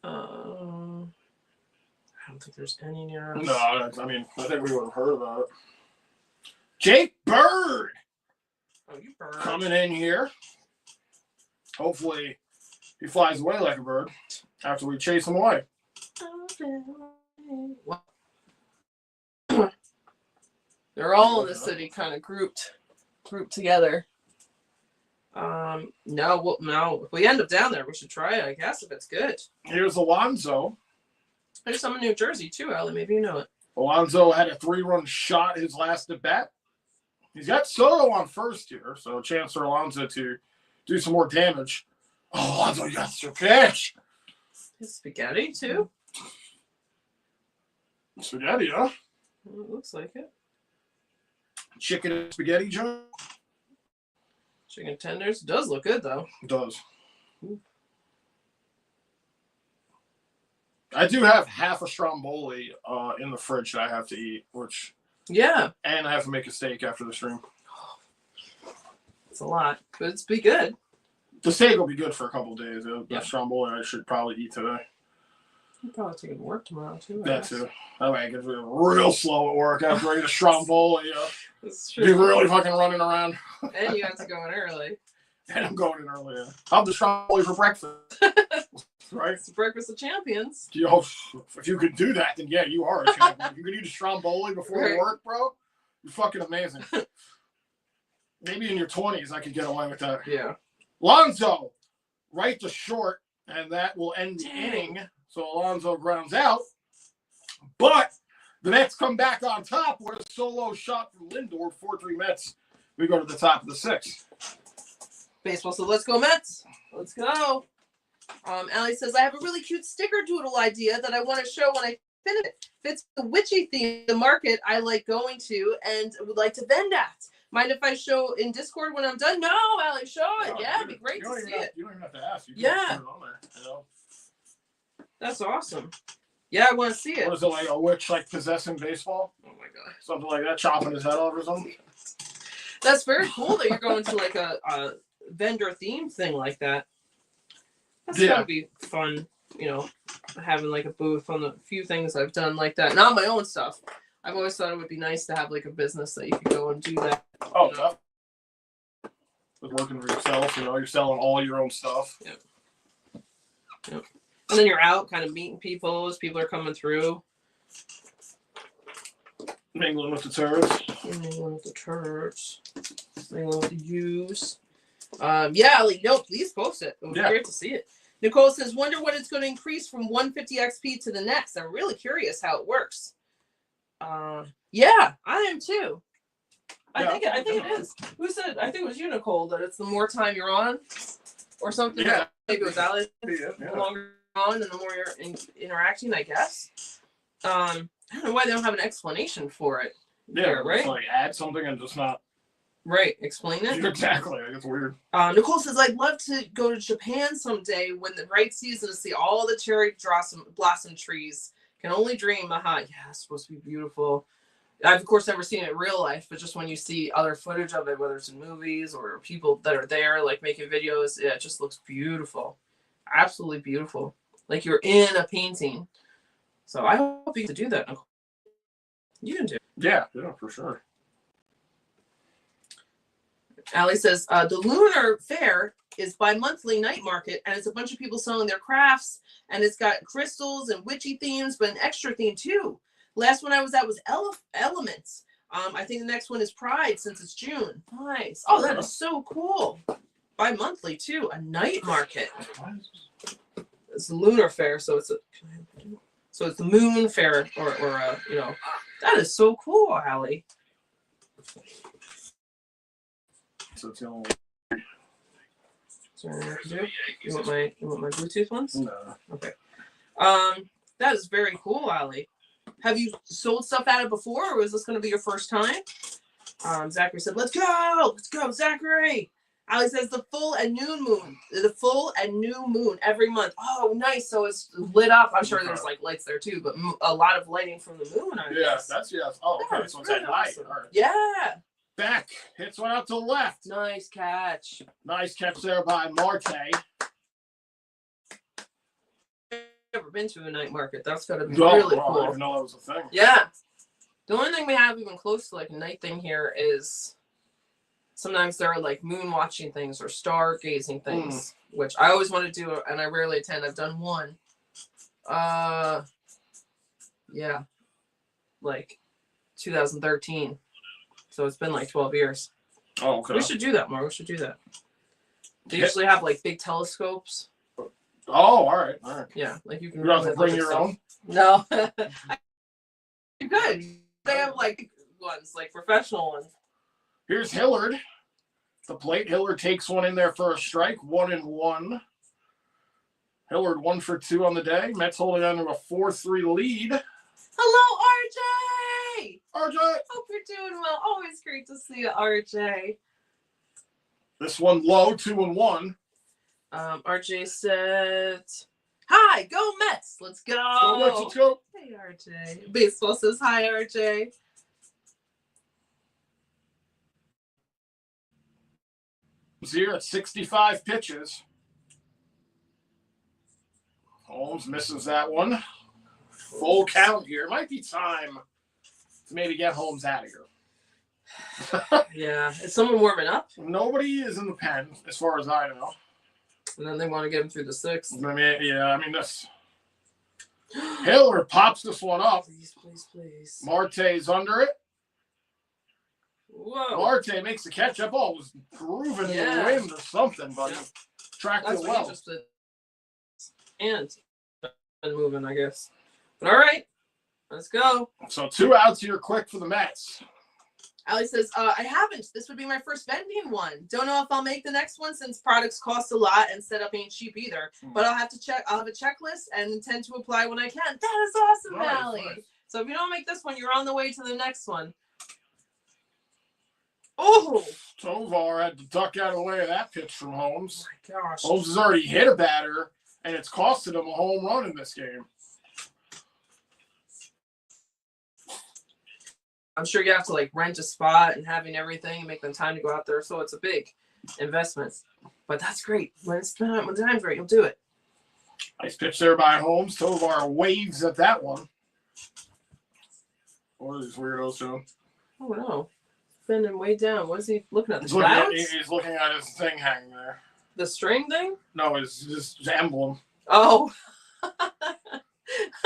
I don't think there's any near us. No, I think we would have heard about it. Jake Bird. Oh, you bird. Coming in here. Hopefully, he flies away like a bird after we chase him away. They're all in the city, kind of grouped together. No. If we end up down there, we should try it, I guess, if it's good. Here's Alonso. There's some in New Jersey, too, Ellie. Maybe you know it. Alonso had a 3-run shot his last at bat. He's got Soto on first here, so a chance for Alonso to do some more damage. Oh, Alonso, you got your pitch. His spaghetti, too? Spaghetti, huh? Well, it looks like it. Chicken and spaghetti, John? Chicken tenders. It does look good, though. It does. Ooh. I do have half a stromboli in the fridge that I have to eat, yeah. And I have to make a steak after the stream. It's a lot, but it's be good. The steak will be good for a couple of days. The stromboli I should probably eat today. I'm probably taking work tomorrow too. That too. That way I get real slow at work after I get a Stromboli. That's Be true. really fucking running around. And you have to go in early. And I'm going in early. Yeah. I'll have the Stromboli for breakfast. Right? It's breakfast of champions. If you could do that, then yeah, you are a champion. If you could eat a Stromboli before work, bro, you're fucking amazing. Maybe in your 20s I could get away with that. Yeah. Lonzo, right to short, and that will end the inning. So Alonso grounds out. But the Mets come back on top with a solo shot from Lindor, 4-3 Mets. We go to the top of the sixth. Baseball, so let's go Mets. Let's go. Allie says, I have a really cute sticker doodle idea that I want to show when I finish it. Fits the witchy theme, the market I like going to and would like to vend at. Mind if I show in Discord when I'm done? No, Allie, show it. Yeah, it'd be great to see it. You don't even have to ask. You can put it on there, you know? That's awesome. Yeah, I want to see it. What is it, like a witch like possessing baseball? Oh my god. Something like that, chopping his head off or something? That's very cool that you're going to like a vendor theme thing like that. That's gotta be fun, you know, having like a booth on the few things I've done like that. Not my own stuff. I've always thought it would be nice to have like a business that you could go and do that. Oh, you know? With working for yourself, you know, you're selling all your own stuff. Yep. And then you're out kind of meeting people as people are coming through. Mingling with the turds. Mingling with the turds. Mingling with the U's. Yeah, like, no, please post it. It would be great to see it. Nicole says, wonder when it's going to increase from 150 XP to the next. I'm really curious how it works. Yeah, I am too. I think it is. Who said? I think it was you, Nicole, that it's the more time you're on, or something. Yeah. Maybe it was Alex. The longer you're on, and the more you're interacting. I guess. I don't know why they don't have an explanation for it. Yeah, here, right. Like add something and just not. Right, explain it. Exactly, it's weird. Nicole says, I'd love to go to Japan someday when the right season to see all the cherry blossom trees. Can only dream. Aha, yeah, it's supposed to be beautiful. I've, of course, never seen it in real life, but just when you see other footage of it, whether it's in movies or people that are there, like making videos, yeah, it just looks beautiful. Absolutely beautiful. Like you're in a painting. So I hope you can do that, Nicole. You can do it. Yeah, for sure. Allie says, the Lunar Fair is bi-monthly night market, and it's a bunch of people selling their crafts, and it's got crystals and witchy themes, but an extra theme too. Last one I was at was Elements. I think the next one is Pride since it's June. Nice. Oh, that is so cool. Bi-monthly too. A night market. It's the Lunar Fair, so it's the Moon Fair, or you know, that is so cool, Allie. So it's the only. Is there anything I can do? You want my Bluetooth ones? No. Okay. That is very cool, Allie. Have you sold stuff at it before, or is this going to be your first time? Zachary said, "Let's go, Zachary." Allie says the full and new moon every month. Oh, nice. So it's lit up. I'm sure there's like lights there too, but a lot of lighting from the moon. Yes. Oh, okay. So it's at night. Awesome. Right. Yeah. Beck hits one out to the left. Nice catch. Nice catch there by Marte. Never been to a night market. That's gotta be really cool. I didn't even know that was a thing. Yeah. The only thing we have even close to like a night thing here is sometimes there are like moon watching things or stargazing things, which I always want to do and I rarely attend. I've done one. Yeah. Like 2013. So it's been like 12 years. Oh, okay. We should do that more. We should do that. They usually have like big telescopes. Oh, all right. Yeah, like you can. You have to bring your own? No. You could. They have like ones, like professional ones. Here's Hillard. The plate. Hillard takes one in there for a strike. 1-1. Hillard 1 for 2 on the day. Mets holding on to a 4-3 lead. Hello, RJ. RJ. Hope you're doing well. Always great to see you, RJ. This one low, 2-1. RJ said, "Hi, go Mets. Let's go. Go Mets, let's go." Hey, RJ. Baseball says, "Hi, RJ." Here at 65 pitches. Holmes misses that one. Full count here. Might be time to maybe get Holmes out of here. Yeah. Is someone warming up? Nobody is in the pen, as far as I know. And then they want to get him through the 6th. I mean, this. Hiller pops this one up. Please, please, please. Marte's under it. Whoa. Marte makes the catch. That ball was grooving in the wind or something, but he tracked it well. And been moving, I guess. But all right, let's go. So 2 outs here quick for the Mets. Ali says, I haven't. This would be my first vending one. Don't know if I'll make the next one since products cost a lot and setup ain't cheap either. But I'll have to check. I'll have a checklist and intend to apply when I can. That is awesome, Ali. Nice. So if you don't make this one, you're on the way to the next one. Oh! Tovar had to duck out of the way of that pitch from Holmes. Oh my gosh. Holmes has already hit a batter, and it's costed him a home run in this game. I'm sure you have to like rent a spot and having everything and make them time to go out there. So it's a big investment. But that's great. When the time's right, you'll do it. Nice pitch there by Holmes. Tovar waves at that one. What are these weirdos doing? Oh no. Bending way down. What is he looking at? The clouds? He's looking at his thing hanging there. The string thing? No, his emblem. Oh.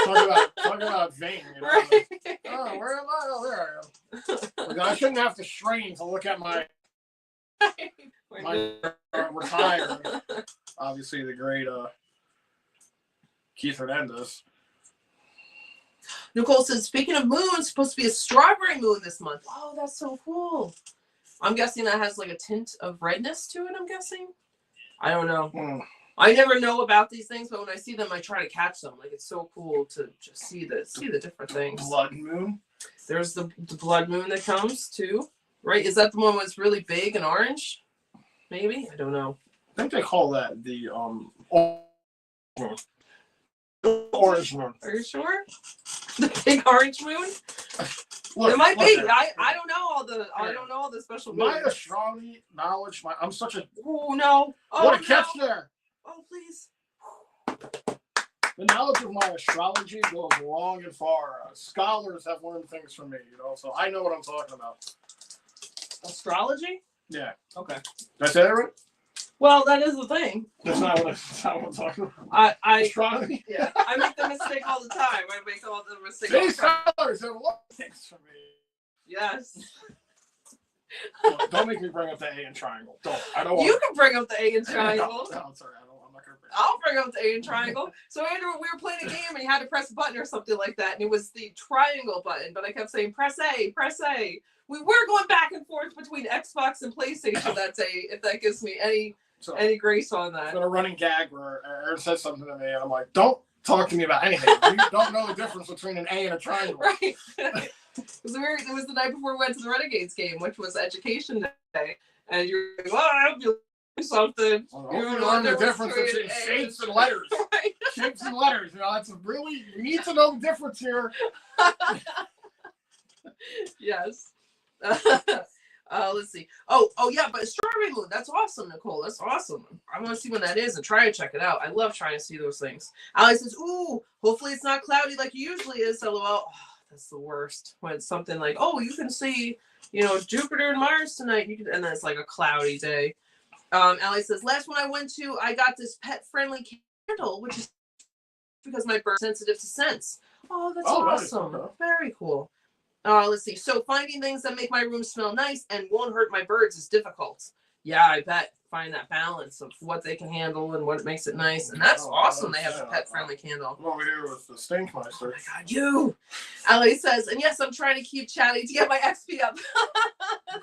Talk about vein. You know? Right. Oh, where am I? Oh, there I am. Like, I shouldn't have to strain to look at my retired. Obviously, the great Keith Hernandez. Nicole says, speaking of moons, supposed to be a strawberry moon this month. Oh, that's so cool. I'm guessing that has like a tint of redness to it, I'm guessing. I don't know. I never know about these things, but when I see them, I try to catch them. Like, it's so cool to just see the different things. Blood moon. There's the blood moon that comes too, right? Is that the one that's really big and orange? Maybe? I don't know. I think they call that the orange moon. Are you sure? The big orange moon? Look, it might be. Look, I don't know all the special moons. My astronomy knowledge. I'm such a. Oh no! Oh, what a catch there! Oh please! The knowledge of my astrology goes long and far. Scholars have learned things from me, so I know what I'm talking about. Astrology? Yeah. Okay. Did I say that right? Well, that is the thing. That's not what I'm talking about. Astronomy? Yeah. I make the mistake all the time. I make all the mistakes. These scholars have learned things from me. Yes. Look, don't make me bring up the A and triangle. I don't want. You can bring up the A and triangle. No, sorry. I'm not going to bring it up. I'll bring up the A and triangle. So, Andrew, we were playing a game and you had to press a button or something like that. And it was the triangle button. But I kept saying, press A, press A. We were going back and forth between Xbox and PlayStation that day, if that gives me any grace on that. It's been a running gag where Aaron says something to me and I'm like, don't talk to me about anything. You don't know the difference between an A and a triangle. Right. It was the night before we went to the Renegades game, which was education day. And you're like, well, I hope you learn something. You learn the difference between shapes and letters. Right. Shapes and letters. That's really, you need to know the difference here. Yes. Let's see. Oh yeah, but strawberry moon. That's awesome, Nicole. That's awesome. I want to see when that is and try to check it out. I love trying to see those things. Ali says, "Ooh, hopefully it's not cloudy like it usually is." LOL. Oh, that's the worst. When it's something like, "Oh, you can see, Jupiter and Mars tonight." And then it's like a cloudy day. Ali says, "Last one I went to, I got this pet-friendly candle, which is because my bird's sensitive to scents." Oh, that's awesome. Nice. Very cool. Let's see. So finding things that make my room smell nice and won't hurt my birds is difficult. Yeah, I bet. Find that balance of what they can handle and what makes it nice. And that's awesome. They have a pet-friendly candle. I'm over here with the Stinkmeister. Oh my God, you. Ali says, and yes, I'm trying to keep chatting to get my XP up.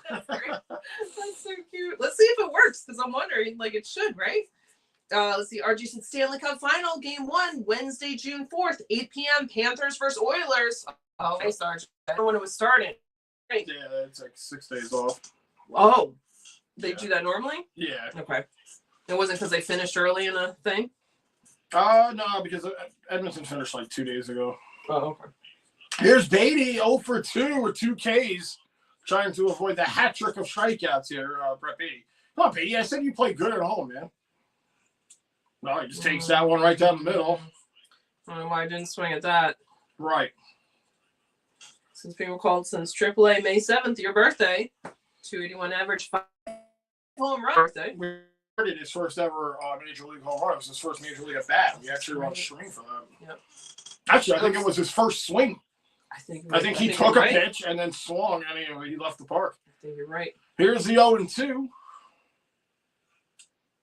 That's great. That's so cute. Let's see if it works because I'm wondering, like it should, right? Let's see. RG said Stanley Cup Final, Game 1, Wednesday, June 4th, 8 p.m. Panthers versus Oilers. Oh, hey, Sarge. I don't know when it was starting. Great. Yeah, it's like 6 days off. Oh, they do that normally? Yeah. Okay. It wasn't because they finished early in a thing? No, because Edmonton finished like 2 days ago. Oh, okay. Here's Beatty, 0 for 2 with 2 Ks, trying to avoid the hat trick of strikeouts here, Brett Beatty. Come on, Beatty. I said you play good at home, man. No, he just takes that one right down the middle. I don't know why I didn't swing at that. Right. Since people called since AAA May 7th, your birthday. 281 average, 5 home run birthday. We started his first ever Major League home run. It was his first Major League at bat. We actually were on string for that. Yep. Actually, I think it was his first swing. I think he took a pitch and then swung, and he left the park. I think you're right. Here's the 0-2.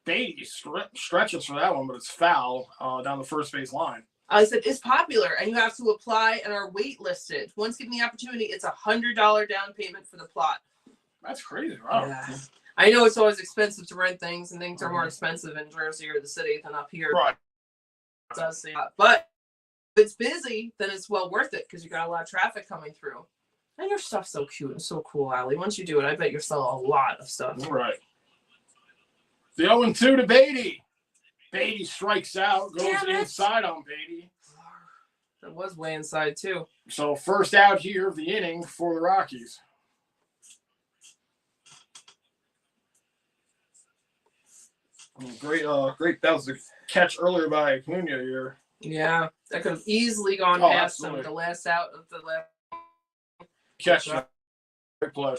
Beatty stretches for that one, but it's foul down the first base line. I said it's popular, and you have to apply and are waitlisted. Once given the opportunity, it's $100 down payment for the plot. That's crazy. Wow. Yeah. I know it's always expensive to rent things, and things are more expensive in Jersey or the city than up here. Right. It does seem, but if it's busy, then it's well worth it because you got a lot of traffic coming through. And your stuff's so cute and so cool, Allie. Once you do it, I bet you'll sell a lot of stuff. Right. The 0-2 to Beatty. Beatty strikes out, goes inside on Beatty. That was way inside, too. So first out here of the inning for the Rockies. Great. That was a catch earlier by Acuna here. Yeah, that could have easily gone past him with the last out of the left. Catch. Great play.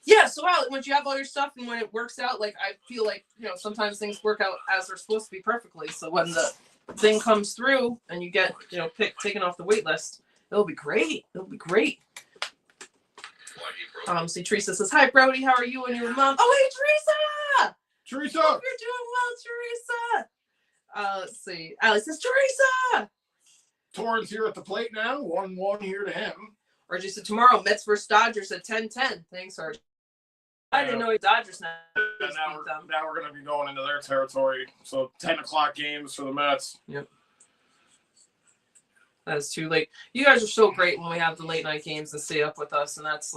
Yeah, so once you have all your stuff and when it works out, like I feel like, sometimes things work out as they're supposed to be perfectly. So when the thing comes through and you get, taken off the wait list, it'll be great. It'll be great. See, Teresa says, "Hi, Brody. How are you and your mom?" Oh, hey, Teresa! Teresa! Hope you're doing well, Teresa. Let's see. Alex says, Teresa! Torrance here at the plate now. 1-1 here to him. RJ said, tomorrow, Mets versus Dodgers at 10:10. Thanks, RJ. I didn't know Dodgers now. Now we're going to be going into their territory. So 10 o'clock games for the Mets. Yep. That's too late. You guys are so great when we have the late night games and stay up with us, and that's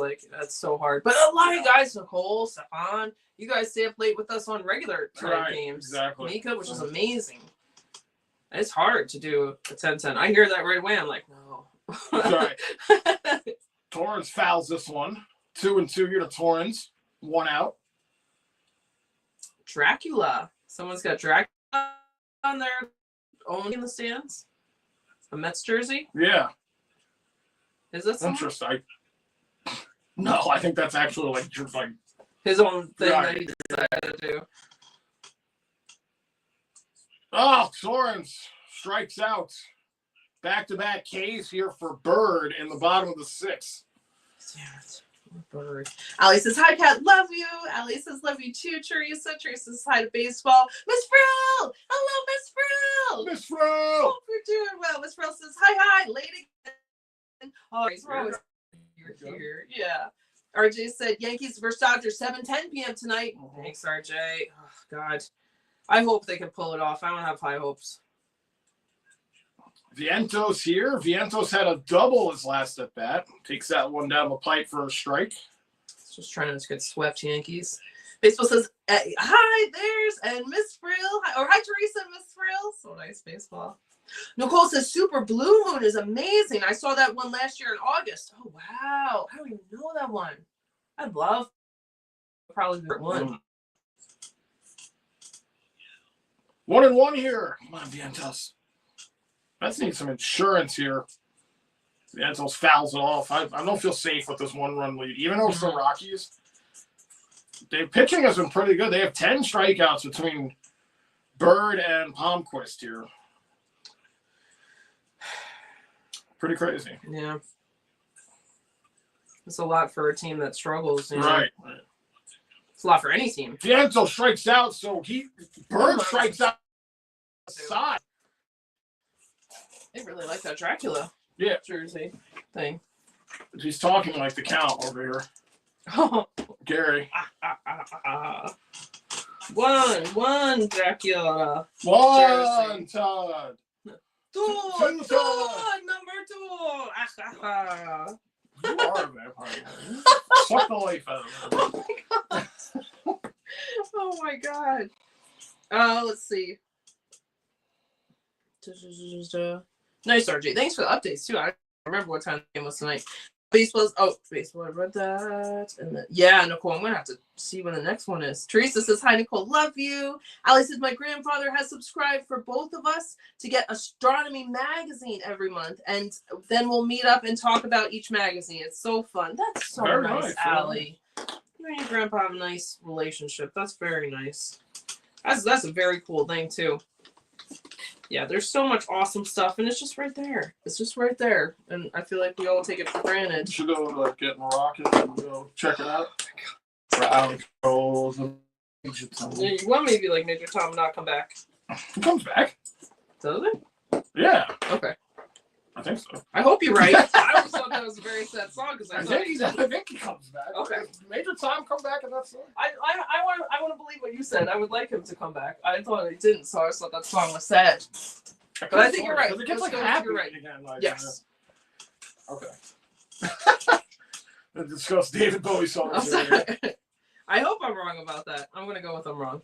so hard. But a lot of guys, Nicole, Stefan, you guys stay up late with us on regular time games. Exactly. Mika, which is amazing. And it's hard to do a 10-10. I hear that right away. I'm like, no. Right. Torrance fouls this one. 2-2 here to Torrance. 1 out. Dracula. Someone's got Dracula on their own in the stands. A Mets jersey? Yeah. Is that something? Interesting. No, I think that's actually like his own thing that he decided to do. Oh, Torrance strikes out. Back-to-back Ks here for Bird in the bottom of the 6th. Damn it. Bird. Allie says, "Hi, Kat. Love you." Allie says, "Love you too, Teresa." Teresa says, "Hi to baseball." Miss Frill! Hello, Miss Frill! Miss Frill! Hope you're doing well. Miss Frill says, "Hi, late again." Oh, you're here. Yeah. RJ said, "Yankees versus Dodgers, 7:10 p.m. tonight." Thanks, RJ. Oh, God. I hope they can pull it off. I don't have high hopes. Vientos here. Vientos had a double his last at bat. Takes that one down the pipe for a strike. Just trying to get swept, Yankees. Baseball says, "Hi, there's and Miss Frill." Hi, Teresa, Miss Frill. So nice, baseball. Nicole says, "Super Blue Moon is amazing. I saw that one last year in August." Oh, wow. I don't even know that one. I'd love probably the one. 1-1 here. Come on, Vientos. Let's need some insurance here. Vientos fouls it off. I don't feel safe with this 1-run lead. Even though it's the Rockies, their pitching has been pretty good. They have 10 strikeouts between Bird and Palmquist here. Pretty crazy. Yeah. It's a lot for a team that struggles. Right. It's a lot for any team. Vientos strikes out, so Bird strikes out side. They really like that Dracula jersey thing. He's talking like the count over here. Oh, Gary. 1 Dracula. 1 Todd. 2 Todd. Number 2. You are a vampire. Suck the life out of him. Oh my god. Let's see. Nice, RJ. Thanks for the updates too. I don't remember what time the game was tonight. Baseball. I read that. And then, yeah, Nicole, I'm going to have to see when the next one is. Teresa says, hi, Nicole, love you. Ali says, my grandfather has subscribed for both of us to get Astronomy magazine every month. And then we'll meet up and talk about each magazine. It's so fun. That's so Very nice, nice, Ali. You and your grandpa have a nice relationship. That's very nice. That's a very cool thing, too. Yeah, there's so much awesome stuff, and it's just right there. It's just right there, and I feel like we all take it for granted. You should go like get in the rocket and go check it out. For Alex Rose and You want me to be like Major Tom and not come back? he comes back. Does it? Yeah, Okay. I think so. I hope you're right. I always thought that was a very sad song because I think he comes back. Okay. Major Tom come back in that song. I want to believe what you said. I would like him to come back. I thought he didn't, so I just thought that song was sad. But I think you're right. It gets like Let's go, happy you're right. again. Like, Yes. Okay. Let's discuss David Bowie songs. I hope I'm wrong about that. I'm gonna go with I'm wrong.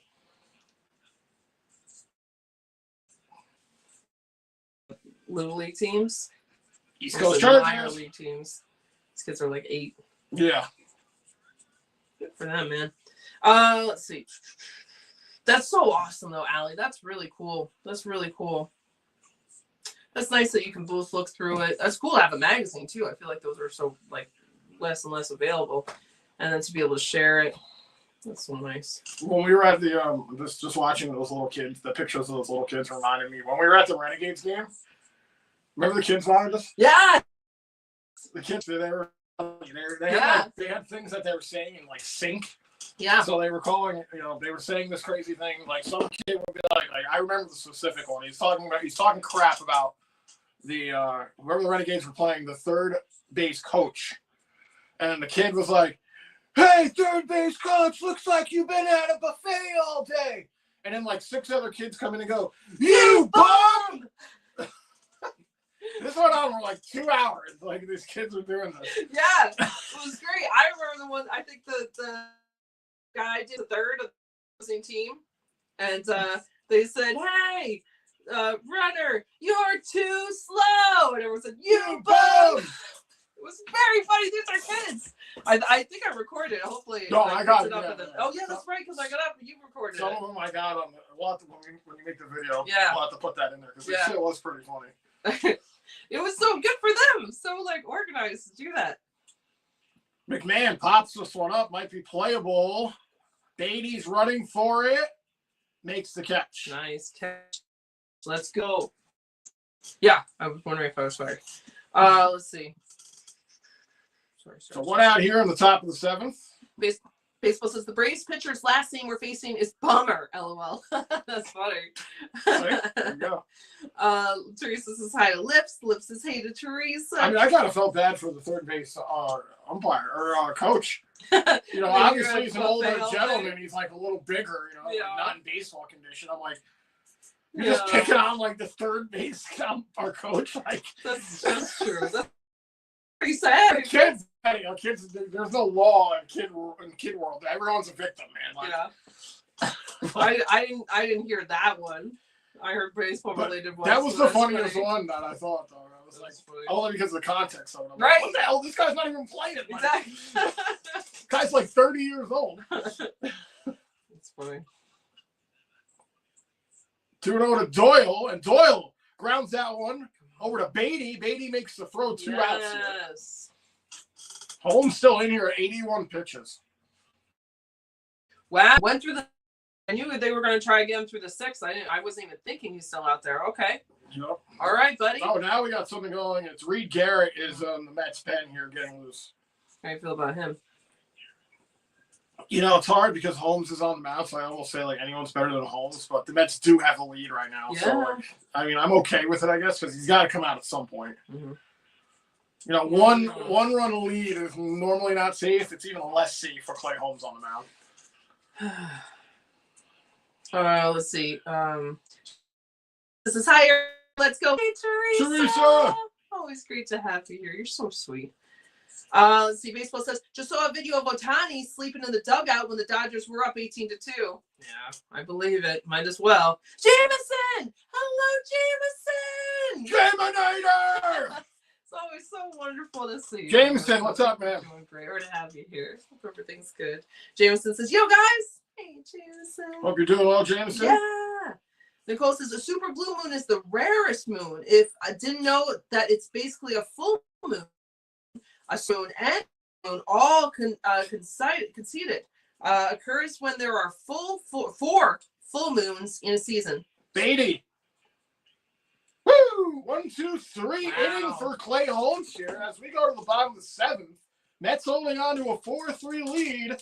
Little league teams. East Coast Minor Chargers. league teams. These kids are like 8. Yeah. Good for them, man. Let's see. That's so awesome, though, Allie. That's really cool. That's really cool. That's nice that you can both look through it. That's cool to have a magazine, too. I feel like those are so, like, less and less available. And then to be able to share it. That's so nice. When we were at the just watching those little kids, the pictures of those little kids reminded me when we were at the Renegades game. Remember the kids wanted us? Yeah. The kids they had things that they were saying in like sync. Yeah. So they were calling, they were saying this crazy thing. Like some kid would be like I remember the specific one. He's talking crap about the whoever the Renegades were playing, the third base coach, and the kid was like, "Hey, third base coach, looks like you've been at a buffet all day." And then like 6 other kids come in and go, "You bum!" This went on for like 2 hours. Like these kids were doing this. Yeah, it was great. I remember the one. I think the guy did the third of the same team, and they said, "Hey, runner, you're too slow," and everyone said, "You bum!" It was very funny. These are kids. I think I recorded it. Hopefully, No, I got it. Oh yeah, that's right. Because I got up and you recorded Some it. of them I got on. We'll have to, when you make the video, Yeah. we'll have to put that in there because it still was pretty funny. It was so good for them. So like organized to do that. McMahon pops this one up. Might be playable. Beatty's running for it. Makes the catch. Nice catch. Let's go. Yeah, I was wondering if I was fired. Let's see. So one out here on the top of the 7th. Baseball says the Braves pitcher's last team we're facing is bummer. LOL. That's funny. Right, there you go. Teresa says hi to Lips. Lips says hey to Teresa. I mean, I kind of felt bad for the third base umpire or coach. Obviously he's an older gentleman. He's like a little bigger, like not in baseball condition. I'm like, you're just picking on like the third base our coach. Like that's true. That's pretty sad. Kids, there's no law in kid world. Everyone's a victim, man. Like, I didn't hear that one. I heard baseball related ones. That was the funniest one that I thought, though. I was like, only because of the context of it. I'm right? Like, what the hell? This guy's not even playing it. Exactly. Guy's like 30 years old. That's funny. 2-0 to Doyle, and Doyle grounds that one over to Beatty. Beatty makes the throw 2 outs here. Holmes still in here at 81 pitches. Wow. Went through the. I knew they were going to try again through the 6th. I wasn't even thinking he's still out there. Okay. Yep. All right, buddy. Oh, now we got something going. It's Reed Garrett is on the Mets pen here getting loose. How do you feel about him? It's hard because Holmes is on the mound, so I almost say like anyone's better than Holmes, but the Mets do have the lead right now. Yeah. So, I'm okay with it, I guess, because he's got to come out at some point. Mm-hmm. One run lead is normally not safe. It's even less safe for Clay Holmes on the mound. Let's see. This is higher. Let's go. Hey, Teresa. Always great to have you here. You're so sweet. Let's see. Baseball says, just saw a video of Ohtani sleeping in the dugout when the Dodgers were up 18-2. Yeah, I believe it. Might as well. Jameson! Hello, Jameson! Jaminator! It's always so wonderful to see you. Jameson, what's up, man? Doing great. We're to have you here. Hope everything's good. Jameson says, yo, guys. Hey, Jameson. Hope you're doing well, Jameson. Yeah. Nicole says, a super blue moon is the rarest moon. If I didn't know that it's basically a full moon, a moon and moon all conceded. Occurs when there are four full moons in a season. Beatty. Woo! 1, 2, 3 Wow. inning for Clay Holmes here as we go to the bottom of the 7th. Mets holding on to a 4-3 lead.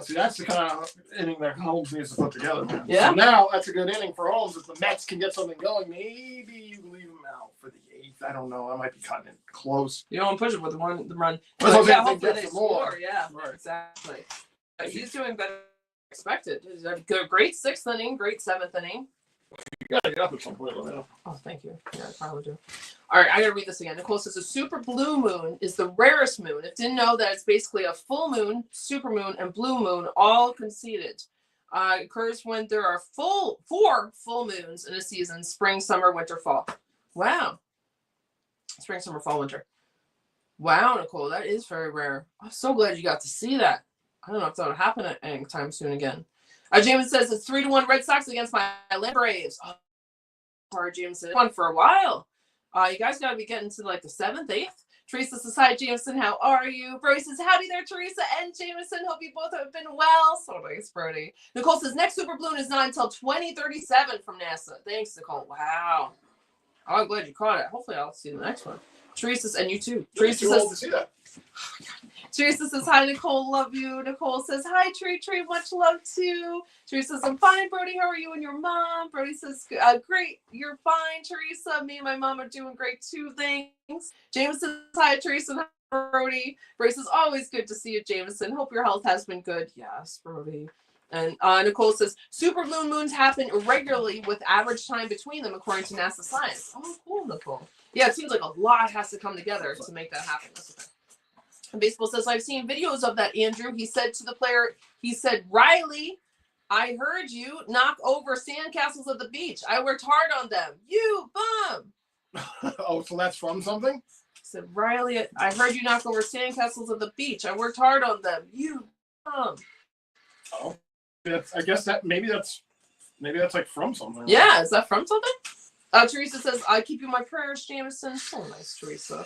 See, that's the kind of inning that Holmes needs to put together, man. Yeah. So now that's a good inning for Holmes. If the Mets can get something going, maybe you leave him out for the 8th. I don't know. I might be cutting it close. You don't push it with the run. Yeah, hopefully they score. Yeah, right. Exactly. He's doing better than expected. He's a great 6th inning, great 7th inning. You gotta get up at some point, man. Oh, thank you. Yeah, I probably do. All right, I gotta read this again. Nicole says a super blue moon is the rarest moon. If didn't know that it's basically a full moon, super moon, and blue moon all conceded. Occurs when there are 4 full moons in a season: spring, summer, winter, fall. Wow. Spring, summer, fall, winter. Wow, Nicole, that is very rare. I'm so glad you got to see that. I don't know if that'll happen anytime soon again. James says it's 3-1 Red Sox against my Atlanta Braves. Oh, poor Jameson. Won for a while. You guys got to be getting to like the 7th, 8th. Teresa says, hi, Jameson. How are you? Brody says, howdy there, Teresa and Jameson. Hope you both have been well. So nice, Brody. Nicole says, next super balloon is not until 2037 from NASA. Thanks, Nicole. Wow. Oh, I'm glad you caught it. Hopefully I'll see the next one. Teresa, and you too. Teresa says, to see that. Teresa says, hi, Nicole, love you. Nicole says, hi, Tree, much love too. Teresa says, I'm fine, Brody. How are you and your mom? Brody says, great, you're fine, Teresa. Me and my mom are doing great too, thanks. Jameson says, hi, Teresa, and hi, Brody. Brody says, always good to see you, Jameson. Hope your health has been good. Yes, Brody. And Nicole says, super moons happen irregularly with average time between them, according to NASA science. Oh, cool, Nicole. Yeah, it seems like a lot has to come together to make that happen. That's okay. And Baseball says, I've seen videos of that, Andrew. He said to the player, Riley, I heard you knock over sandcastles at the beach. I worked hard on them. You bum. Oh, so that's from something? He said, Riley, I heard you knock over sandcastles at the beach. I worked hard on them. You bum. Oh, I guess maybe that's like from something. Right? Yeah, is that from something? Teresa says, I keep you in my prayers, Jameson. So nice, Teresa.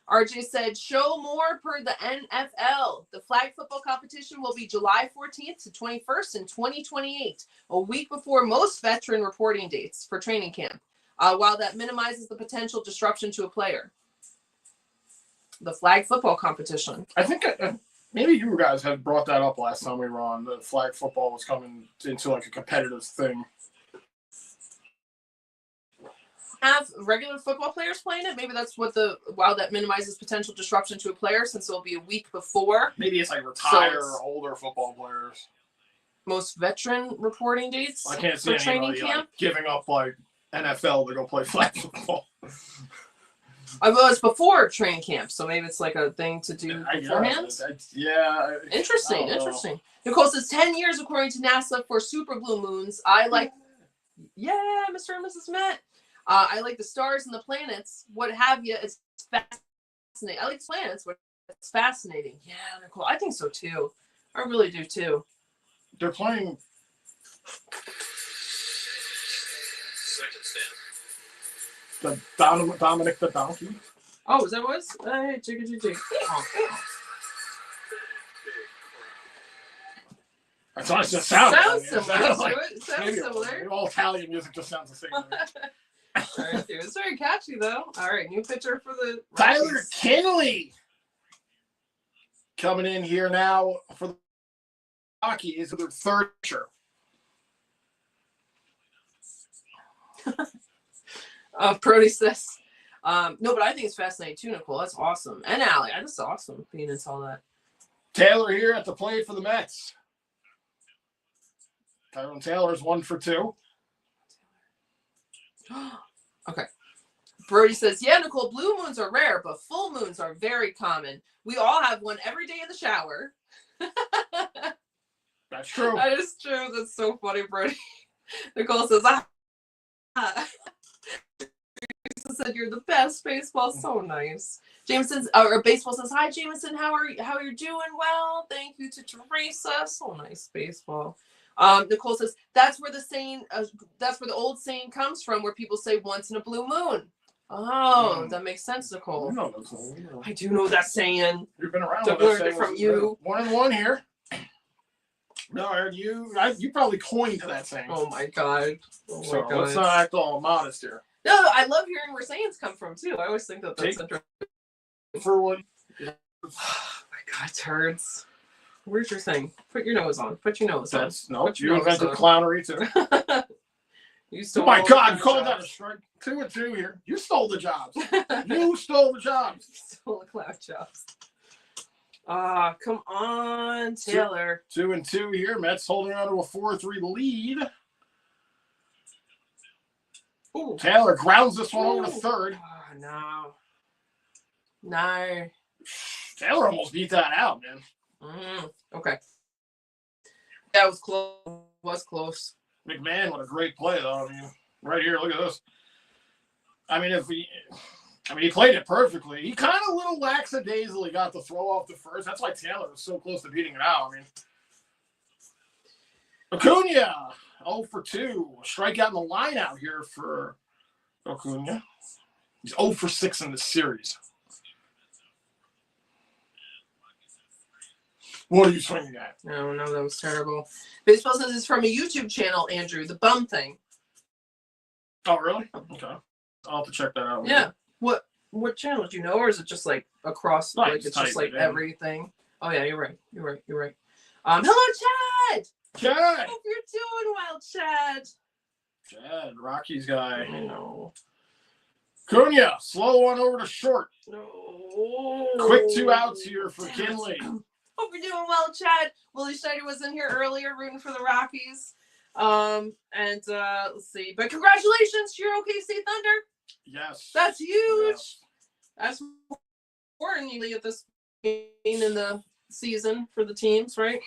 RJ said, show more per the NFL. The flag football competition will be July 14th to 21st in 2028, a week before most veteran reporting dates for training camp, while that minimizes the potential disruption to a player. The flag football competition. I think maybe you guys had brought that up last time we were on. The flag football was coming into like a competitive thing. Have regular football players playing it? Maybe that's what while that minimizes potential disruption to a player, since it'll be a week before. Maybe it's like retired or older football players. Most veteran reporting dates. I can't see training camp. Like, giving up like NFL to go play flag football. Well, it's before training camp, so maybe it's like a thing to do beforehand. Yeah. Interesting. Nicole says 10 years according to NASA for super blue moons. I like, yeah, Mr. and Mrs. Met. I like the stars and the planets. What have you? It's fascinating. I like planets, but it's fascinating. Yeah, Nicole. I think so too. I really do too. They're playing. The Dominic the Donkey. Oh, is that what it was? Hey, jigga. Oh. That's what it just sounds similar. like. Sounds similar. All Italian music just sounds the same. It's very catchy though. All right, new pitcher for the Tyler Rockies. Kinley coming in here now for the Rockies with their third pitcher. Brody says, no, but I think it's fascinating too, Nicole. That's awesome. And Allie, that's awesome being into all that. Taylor here at the plate for the Mets. Tyrone Taylor's 1 for 2. Okay. Brody says, yeah, Nicole, blue moons are rare, but full moons are very common. We all have one every day in the shower. That's true. That is true. That's so funny, Brody. Nicole says, said you're the best. Baseball, so nice. Jameson's or baseball says, "Hi, Jameson. How are you doing? Well, thank you to Teresa. So nice, baseball." Nicole says that's where the old saying comes from, where people say once in a blue moon. Oh, that makes sense, Nicole. You know that saying. I do know that saying. You've been around. I've learned it from you. 1-1 here. No, you probably coined that saying. Oh my god. So let's not act all modest here. No, I love hearing where sayings come from too. I always think that's interesting. For one. Oh my god, turds. Where's your thing? Put your nose on. Put your nose on. No, you invented clownery too. You stole. Oh my god, you called that a strike. 2-2 here. You stole the jobs. You stole the jobs. You stole the cloud jobs. Come on, Taylor. 2-2 here. Mets holding on to a 4-3 lead. Ooh. Taylor grounds this one over to third. Oh, no. No. Taylor almost beat that out, man. Okay. That was close. Was close. McMahon, what a great play, though. I mean, right here, look at this. I mean, he played it perfectly. He kind of a little lackadaisically got the throw off the first. That's why Taylor was so close to beating it out. I mean, Acuna, 0-for-2. Strikeout in the line out here for Acuna. He's 0-for-6 in this series. What are you swinging at? No, that was terrible. Baseball says it's from a YouTube channel, Andrew. The bum thing. Oh, really? Okay. I'll have to check that out. Yeah. What channel do you know, or is it just like across? Like it's just like everything. Oh yeah, you're right. Hello, Chad. Chad. Hope you're doing well, Chad. Chad, Rockies guy. I know. Cunha, slow one over to short. No. Quick 2 outs here for Kinley. Hope you're doing well, Chad. Willie Schneider was in here earlier rooting for the Rockies. Let's see. But congratulations to your OKC Thunder. Yes. That's huge. Yes. That's importantly at this point in the season for the teams, right?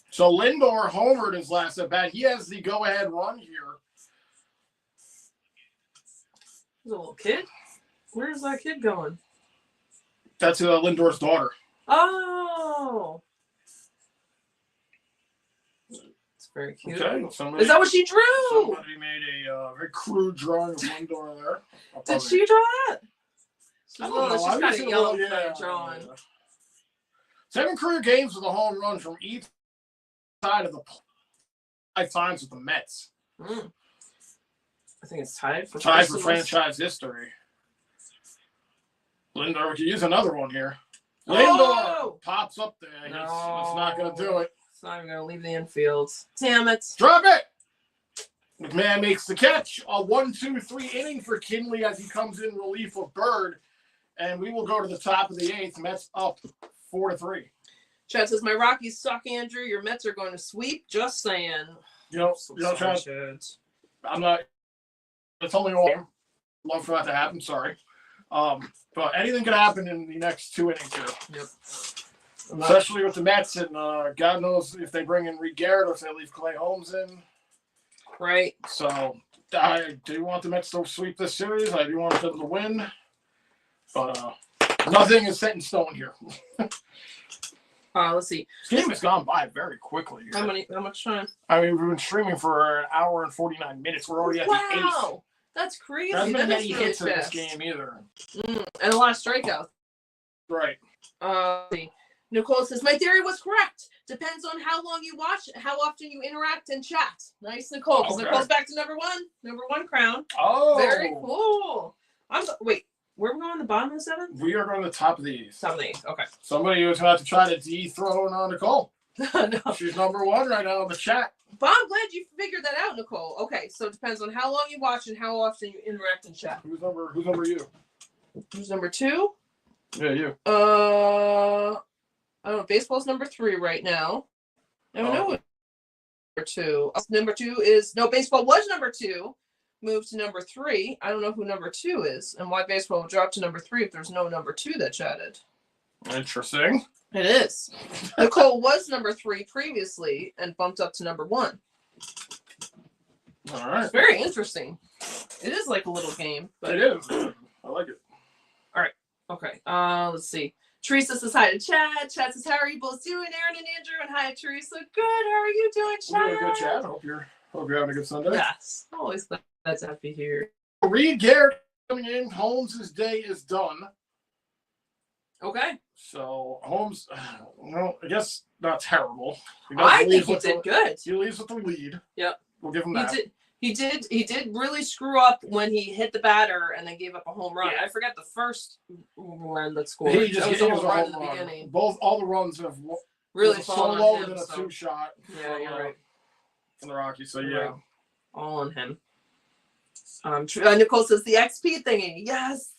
So Lindor homered his last at bat. He has the go-ahead run here. There's a little kid. Where's that kid going? That's Lindor's daughter. Oh. It's very cute. Okay. Is that what she drew? Somebody made a very crude drawing of Lindor there. Did she draw that? I don't know. She's got a yellow drawing. 7 career games with a home run from each side of the 5 times with the Mets. I think it's tied for franchise history. Lindor, we could use another one here. Lindor pops up there. No. It's not going to do it. It's not even going to leave the infield. Damn it. Drop it. McMahon makes the catch. A 1-2-3 inning for Kinley as he comes in relief of Bird. And we will go to the top of the 8th. Mets up 4-3. Chad says, my Rockies suck, Andrew. Your Mets are going to sweep. Just saying. Chad, I'm not. It's only one game. Love for that to happen. Sorry. But anything could happen in the next 2 innings here. Yep. Especially with the Mets, and God knows if they bring in Reed Garrett or if they leave Clay Holmes in. Right. So I do want the Mets to sweep this series. I do want them to win. But nothing is set in stone here. Let's see. This game has gone by very quickly here. How much time? I mean, we've been streaming for 1 hour and 49 minutes. We're already at the 8th. Wow. That's crazy. There hasn't been many really hits in this fast. game either. And a lot of strikeouts. Right. Let's see. Nicole says, my theory was correct. Depends on how long you watch, how often you interact and chat. Nice, Nicole. Because Nicole's back to number one crown. Oh. Very cool. Wait, where are we going? The bottom of the 7th? We are going to the top of the 8th. Top of the 8th, okay. Somebody was going to have to try to dethrone on Nicole. No. She's number 1 right now in the chat. But I'm glad you figured that out, Nicole. Okay, so it depends on how long you watch and how often you interact and chat. Who's number you? Who's number 2? Yeah, you. I don't know. Baseball's number 3 right now. I don't know what number 2. Number 2 is baseball was number 2, moved to number 3. I don't know who number 2 is and why baseball would drop to number 3 if there's no number 2 that chatted. Interesting. It is. Nicole was number 3 previously and bumped up to number 1. All right. It's very interesting. It is like a little game. But it is. I like it. All right. Okay. Let's see. Teresa says hi to Chad. Chad says, how are you both doing, Aaron and Andrew? And hi, Teresa. Good. How are you doing, Chad? I'm doing good, Chad. Hope you're having a good Sunday. Yes. Always glad to have you here. Reed Garrett coming in. Holmes' day is done. Okay. So Holmes, well, I guess not terrible. I think he did good. He leaves with the lead. Yep. We'll give him that. He did really screw up when he hit the batter and then gave up a home run. Yeah. I forgot the first run that scored. He just was gave a us home a run home in the run. beginning. All the runs have Really so fallen lower on him. than a two-shot. Yeah, you're right. From the Rockies. So You're yeah. right. All on him. Nicole says the XP thingy. Yes,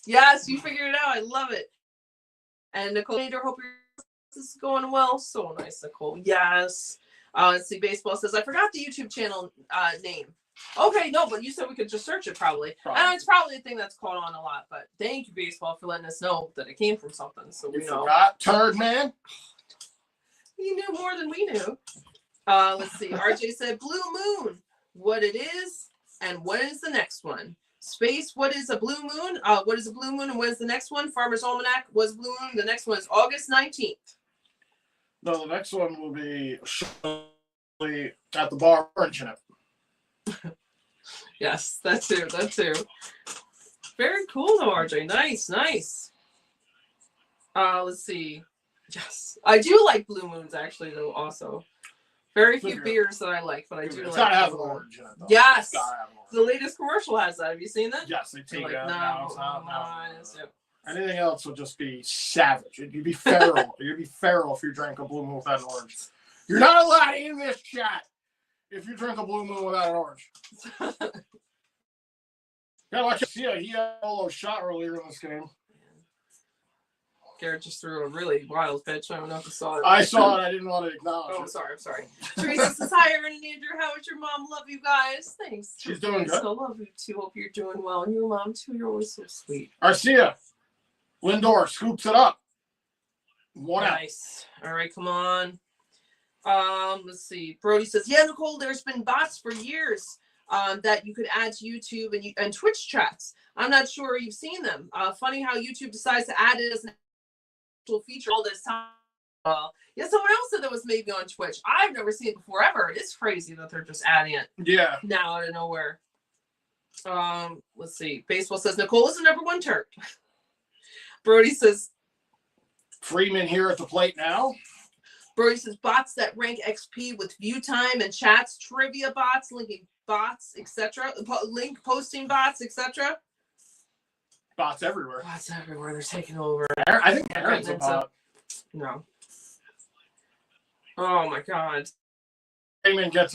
you figured it out. I love it. And Nicole, I hope this is going well. So nice, Nicole. Yes. Let's see. Baseball says I forgot the YouTube channel name. Okay, no, but you said we could just search it probably. It's probably a thing that's caught on a lot. But thank you, Baseball, for letting us know that it came from something. So we know. Forgot Turd Man. He knew more than we knew. Let's see. RJ said Blue Moon. What it is and when is the next one? Space, what is a blue moon? What is a blue moon and when is the next one? Farmer's Almanac was blue moon. The next one is August 19th. No, the next one will be at the bar orange in it. Yes, that too. Very cool though, RJ. Nice. Let's see. Yes. I do like blue moons actually though also. Very few beers that I like, but I do like. It's gotta have an orange in it though. Yes. The latest commercial has that. Have you seen that? Yes, they take like, it out now. Yep. Anything else would just be savage. You'd be feral. You'd be feral if you drank a blue moon without an orange. You're not allowed in this chat if you drink a blue moon without an orange. Yeah, like he had a solo shot earlier in this game. Garrett just threw a really wild pitch. I don't know if you saw it. I saw it. I didn't want to acknowledge it. I'm sorry. Teresa says, hi, Aaron and Andrew. How is your mom? Love you guys. Thanks. She's doing good. I love you, too. Hope you're doing well. And your mom, too. You're always so sweet. Arcia. Lindor scoops it up. 1 out. Nice. All right, come on. Let's see. Brody says, yeah, Nicole, there's been bots for years that you could add to YouTube and Twitch chats. I'm not sure you've seen them. Funny how YouTube decides to add it as an feature all this time. Yeah, someone else said that was maybe on Twitch. I've never seen it before ever. It is crazy that they're just adding it. Yeah. Now out of nowhere. Let's see. Baseball says Nicole is the number one turd. Brody says Freeman here at the plate now. Brody says bots that rank XP with view time and chats, trivia bots, linking bots, etc. Link posting bots, etc. Bots everywhere. Bots everywhere. They're taking over. I think Aaron's a bot. No. Oh my God. Freeman gets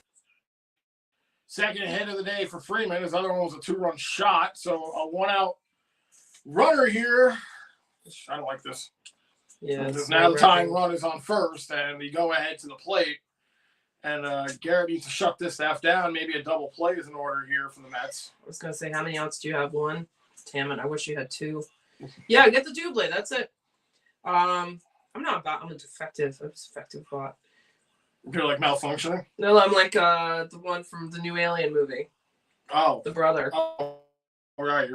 second hit of the day for Freeman. His other one was a 2-run shot. So a 1-out runner here. I don't like this. Yeah. Now the tying run is on first, and we go ahead to the plate. And Garrett needs to shut this F down. Maybe a double play is in order here for the Mets. I was gonna say, how many outs do you have? 1. Damn it! I wish you had 2. Yeah, get the double. That's it. I'm not a bot. I'm a defective. I'm a defective bot. You're like malfunctioning? No, I'm like the one from the new Alien movie. Oh. The brother. Oh, right.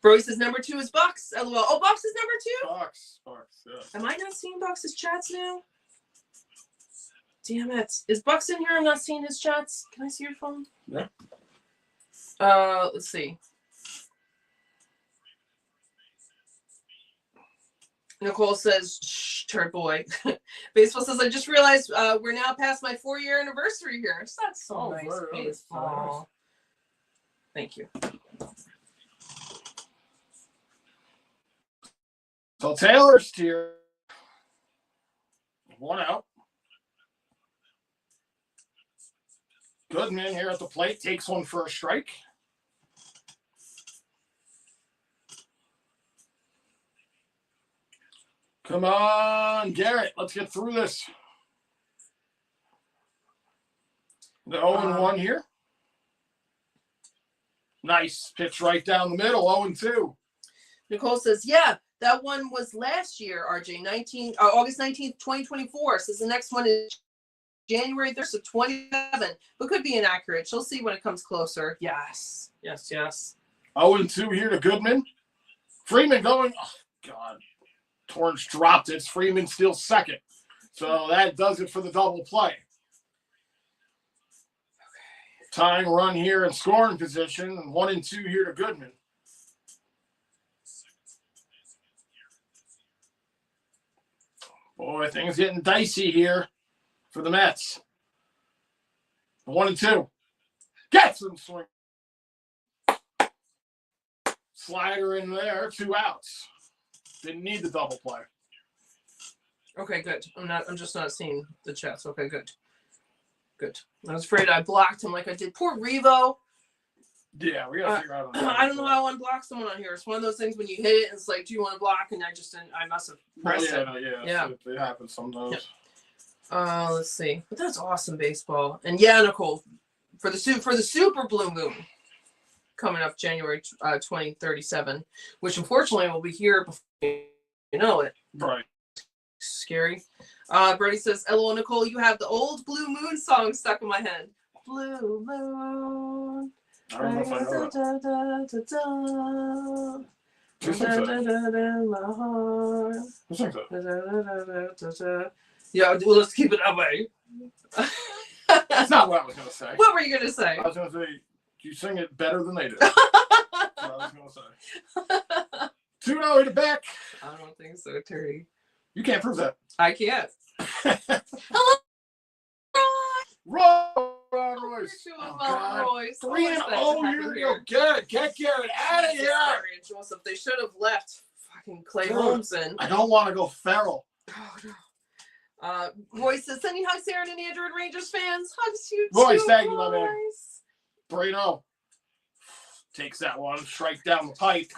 Brody says number 2 is Bucks. LOL. Oh, Bucks is number 2? Bucks, yeah. Am I not seeing Bucks' chats now? Damn it. Is Bucks in here? I'm not seeing his chats. Can I see your phone? Yeah. Let's see. Nicole says, shh, turd boy. Baseball says, I just realized we're now past my 4-year anniversary here. So that's so nice. Baseball. Thank you. So Taylor's here. 1 out. Goodman here at the plate takes one for a strike. Come on, Garrett. Let's get through this. The 0-1 here. Nice pitch right down the middle. 0-2. Nicole says, yeah, that one was last year, RJ, August 19th, 2024. Says the next one is January 3rd, so 27, but could be inaccurate. She'll see when it comes closer. Yes. 0-2 here to Goodman. Freeman going. Oh, God. Torrance dropped it. Freeman still second. So that does it for the double play. Tying run here in scoring position. And 1-2 here to Goodman. Boy, things getting dicey here for the Mets. 1-2. Gets him swing. Slider in there, 2 outs. Didn't need the double play. Okay, good. I'm just not seeing the chats. Okay, good. Good. I was afraid I blocked him like I did. Poor Revo. Yeah, we gotta figure out. I don't know how I unblock someone on here. It's one of those things when you hit it, it's like, do you want to block? And I just didn't. I must have pressed it. Yeah. It happens sometimes. Yeah. Let's see. But that's awesome baseball. And yeah, Nicole, for the Super Blue Moon coming up January 2037, which unfortunately will be here before you know it. Right. Scary. Brody says, "LOL, Nicole, you have the old Blue Moon song stuck in my head. Blue Moon." I don't know if I know that. Yeah, well, let's keep it that way. That's not what I was going to say. What were you going to say? I was going to say, you sing it better than they do. That's what I was going to say. 2-0 to Beck. I don't think so, Terry. You can't prove that. I can't. Hello, Royce. Oh, God. Royce. 3-0 here to go. Get Garrett out of here. Joseph, they should have left fucking Clay Holmes in. I don't want to go feral. Oh, no. Royce says, sending hugs, Aaron and Andrew and Rangers fans. Hugs you too. Royce, thank you, my man. Brano takes that one. Strike down the pipe.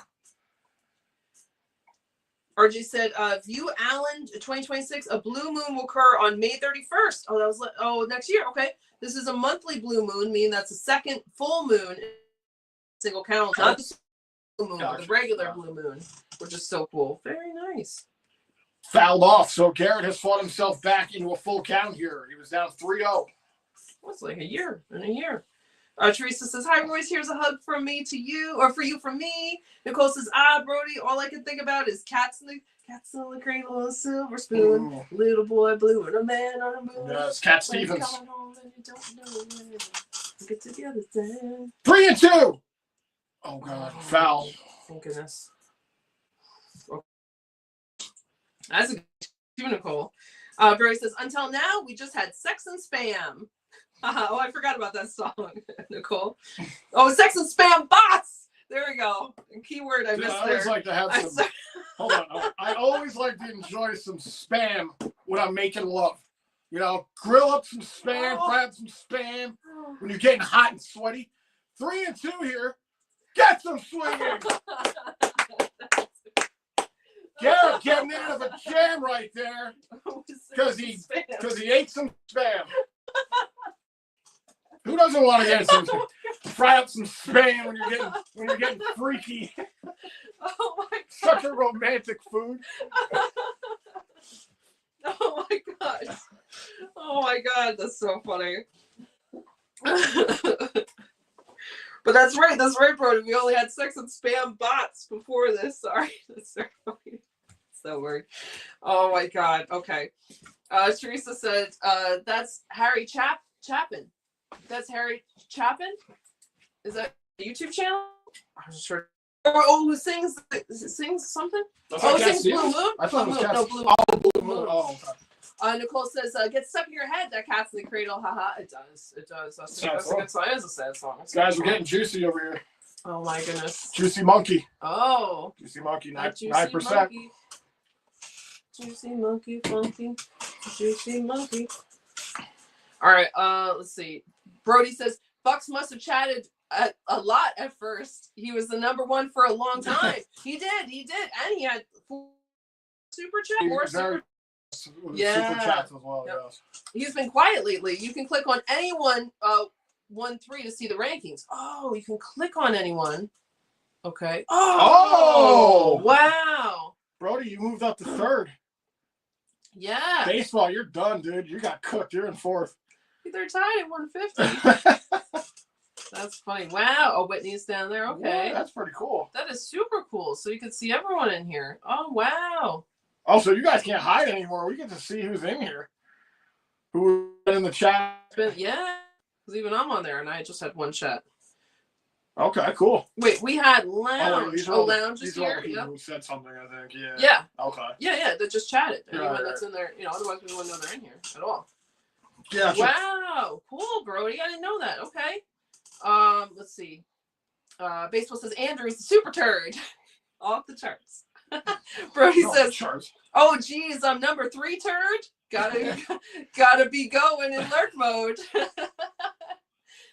RJ said, view Allen 2026. A blue moon will occur on May 31st. Oh, that was next year. Okay. This is a monthly blue moon, meaning that's the second full moon in single calendar. Not the blue moon, but the regular blue moon, which is so cool. Very nice. Fouled off, so Garrett has fought himself back into a full count here. He was down 3-0. What's like a year in a year? Teresa says, hi, Royce. Here's a hug from me to you, or for you from me. Nicole says, Brody, all I can think about is cats in the cradle and a silver spoon. Ooh. Little boy blue and a man on a moon. Yes, Cat Stevens. Home and you don't know get together then. 3-2. Oh, God. Foul. Thank goodness. That's a good too, Nicole. Barry says, until now, we just had sex and spam. Oh, I forgot about that song, Nicole. Oh, sex and spam bots. There we go. Keyword I missed there. I always like to have some. Hold on. I always like to enjoy some spam when I'm making love. You know, grill up some spam, fry up some spam when you're getting hot and sweaty. 3-2 here. Get some swinging. Garrett getting out of a jam right there because he ate some spam. Who doesn't want to get some fry up some spam when you're getting freaky? Oh my God. Such a romantic food. Oh my God. Oh my God, that's so funny. But that's right, Brody. We only had sex and spam bots before this. Sorry. That's so funny. So weird. Oh my God. Okay. Teresa said, that's Harry Chapin. That's Harry Chapin? Is that a YouTube channel? I'm sure. Who sings something? Oh, he sings Blue Moon? I thought it was Blue Moon. No, Blue Moon. Blue Moon. Oh, okay. Nicole says, get stuck in your head, that cat's in the cradle. Haha. It does. That's a good song. It is a sad song. Guys, we're getting juicy over here. Oh my goodness. Juicy Monkey. Oh. Juicy Monkey, 9%. Monkey. Juicy monkey, funky. Juicy monkey. All right, let's see. Brody says, Bucks must have chatted a lot at first. He was the number one for a long time. He did. And he had 4 super chats. Super chats as well, yep. Yes. He's been quiet lately. You can click on anyone 1-3 to see the rankings. Oh, you can click on anyone. Okay. Oh! Wow. Brody, you moved up to 3rd. Yeah. Baseball, you're done, dude. You got cooked. You're in 4th. They're tied at 150. That's funny. Wow. Oh, Whitney's down there. Okay. Yeah, that's pretty cool. That is super cool. So you can see everyone in here. Oh, wow. Oh, so you guys can't hide anymore. We get to see who's in here. Who's in the chat. Yeah. Because even I'm on there, and I just had one chat. Okay, cool. Wait, we had lounge. Lounge is here. People Yep. who said something, I think. Yeah. Yeah. Okay. Yeah. They just chatted. Anyone Right. that's in there, otherwise we wouldn't know they're in here at all. Yeah. Wow. Cool, Brody. I didn't know that. Okay. Let's see. Baseball says Andrew's the super turd. Off the charts. Brody says, charts. "Oh, geez, I'm number 3 turd. Gotta be going in lurk mode."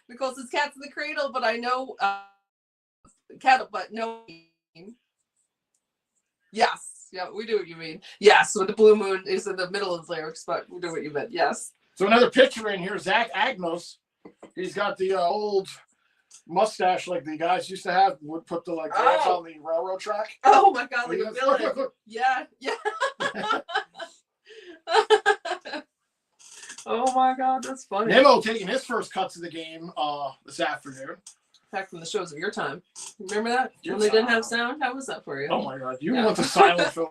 Because it's Cats in the Cradle, but I know cattle, but no. Yes, yeah, we do what you mean. Yes, when the blue moon is in the middle of the lyrics, but we do what you meant. Yes. So another picture in here, Zach Agnos. He's got the old mustache like the guys used to have. Would put the grass on the railroad track. Oh my God, like a villain. Look. Yeah. Oh my God, that's funny. Nemo taking his first cuts of the game this afternoon. Back from the shows of your time. Remember that? When they didn't have sound? How was that for you? Oh my God, you went to silent film.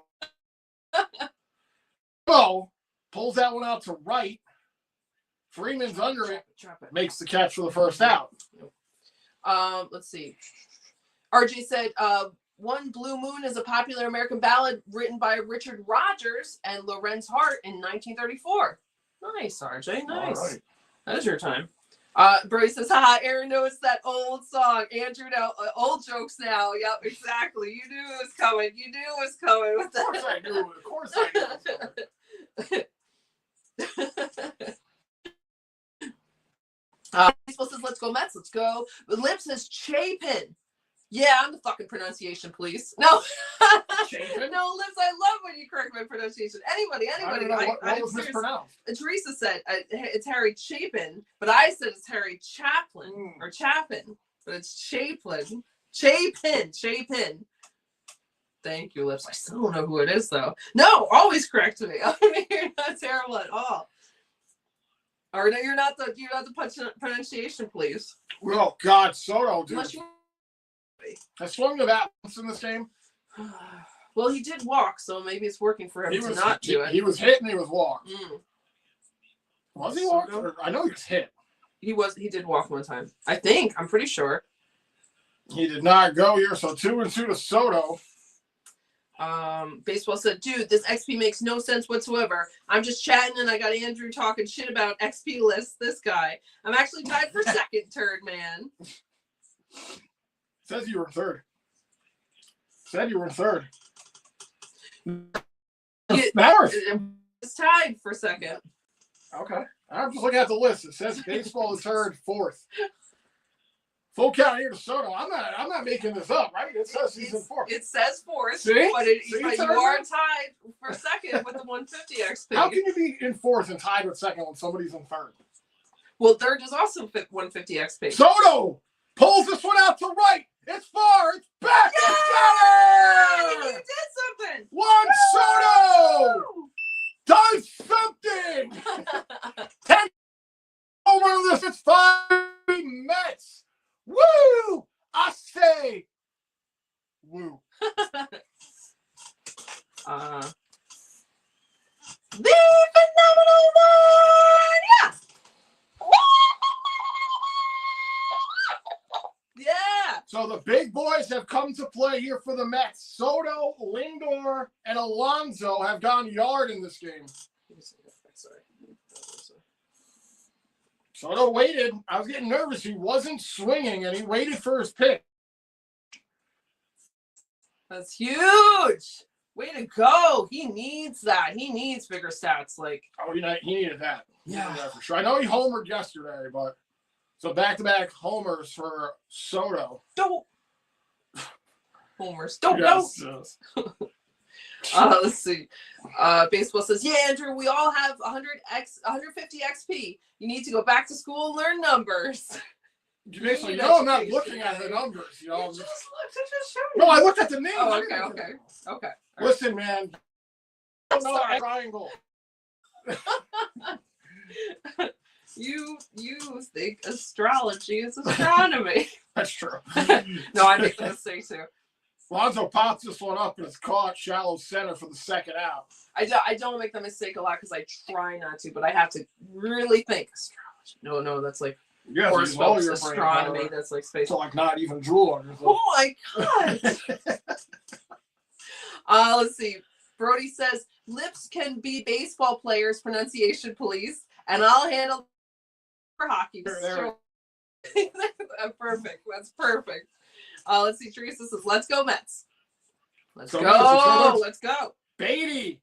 So, pulls that one out to right. Freeman's under it. Makes the catch for the first out. Let's see. RJ said, One Blue Moon is a popular American ballad written by Richard Rodgers and Lorenz Hart in 1934. Nice, RJ. Nice. Right. That is your time. Brody says, haha, Aaron knows that old song. Andrew, now, old jokes now. Yep, exactly. You knew it was coming. With that. Of course I knew. Baseball says, let's go Mets. Let's go. The Lip says, Chapin. Yeah, I'm the fucking pronunciation, please. No. Chapin? No, Lips, I love when you correct my pronunciation. Anybody. What was mispronounced? Teresa said it's Harry Chapin, but I said it's Harry Chaplin or Chapin, but it's Chapin. Chapin. Thank you, Lips. I still don't know who it is, though. No, always correct me. I mean, you're not terrible at all. Or no, you're not the pronunciation, please. Oh God, Soto, dude. Unless you... I swung the bat once in this game. Well, he did walk, so maybe it's working for him to not do it. He was hit and he was walked. Was he walked? I know he was hit. He did walk one time. I think. I'm pretty sure. He did not go here, so 2-2 to Soto. Baseball said, dude, this XP makes no sense whatsoever. I'm just chatting and I got Andrew talking shit about XP lists. This guy. I'm actually tied for second, turd man. Says you were third. Said you were third. It's tied for second. Okay. I'm just looking at the list. It says baseball is third, fourth. Full count here to Soto. I'm not making this up, right? It says he's in fourth. It says fourth, See? but you are tied for second with the 150 XP. How can you be in fourth and tied with second when somebody's in third? Well, third is also 150 XP. Soto pulls this one out to right. It's far. It's back. Yay! He did something. Juan Soto does something. 10 over this. It's 5 Mets. Woo! I say, woo. The phenomenal one. Yeah. Yeah. So the big boys have come to play here for the Mets. Soto, Lindor, and Alonso have gone yard in this game. Sorry. Soto waited. I was getting nervous. He wasn't swinging, and he waited for his pick. That's huge. Way to go. He needs that. He needs bigger stats. Oh, he needed that. Yeah. Needed that for sure. I know he homered yesterday, but so back-to-back homers for Soto. Don't. Homers. Don't. Yes. Let's see. Baseball says, yeah, Andrew, we all have 150 XP. You need to go back to school and learn numbers. Basically, I'm not looking at the numbers. No, I looked at the names. Oh, okay. Listen, man. I'm sorry. Triangle. You think astrology is astronomy. That's true. No, I make the mistake too. Lonzo pops this one up and it's caught shallow center for the second out. I don't make the mistake a lot because I try not to, but I have to really think astrology. No, that's like horoscopes, astronomy. That's like space. So like not even drool on yourself. Oh my god. Let's see. Brody says lips can be baseball players. Pronunciation, please, and I'll handle for hockey. Sure. Perfect. That's perfect. Let's see. Teresa says, "Let's go Mets. Let's go. Let's go." Beatty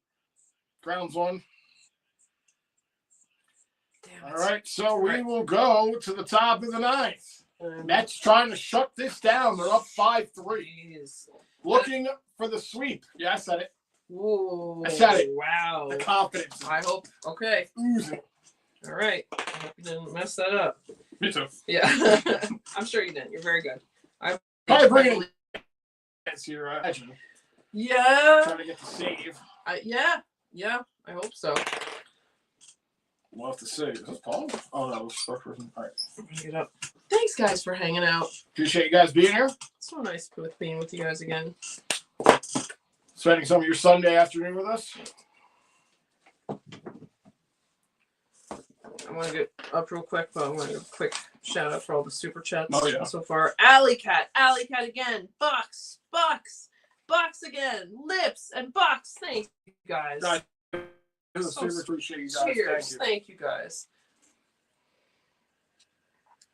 grounds one. Damn it. All right, so we will go to the top of the ninth. Mets trying to shut this down. They're up 5-3. Looking for the sweep. Yeah, I said it. Ooh, I said it. Wow. The confidence. I hope. Okay. Oozing. All right. I hope you didn't mess that up. Me too. Yeah. I'm sure you didn't. You're very good. Probably bringing here, I imagine. Yeah. Trying to get the save. Yeah. I hope so. We'll have to see. Is this Paul? Oh, no, it's stuck for him. All right. Bring it up. Thanks, guys, for hanging out. Appreciate you guys being here. So nice being with you guys again. Spending some of your Sunday afternoon with us. I want to get up real quick, but I want to give a quick shout out for all the super chats so far. Alley Cat again. Bucks again. Lips and Bucks. Thank you guys. Super appreciate you guys. Cheers. Thank you guys.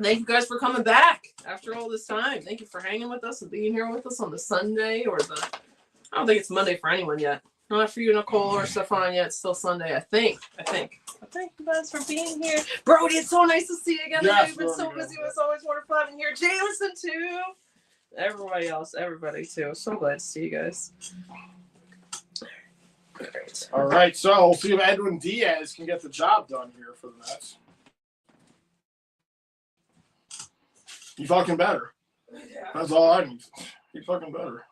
Thank you guys for coming back after all this time. Thank you for hanging with us and being here with us on the Sunday or the. I don't think it's Monday for anyone yet. Not for you, Nicole or Stefan yet. It's still Sunday, I think. Thank you guys for being here. Brody, it's so nice to see you again. Yes, You've been so busy. It's always wonderful having you here. Jameson, too. Everybody, too. So glad to see you guys. Great. All right, so we'll see if Edwin Diaz can get the job done here for the Mets. He fucking better. Yeah. That's all I need. He fucking better.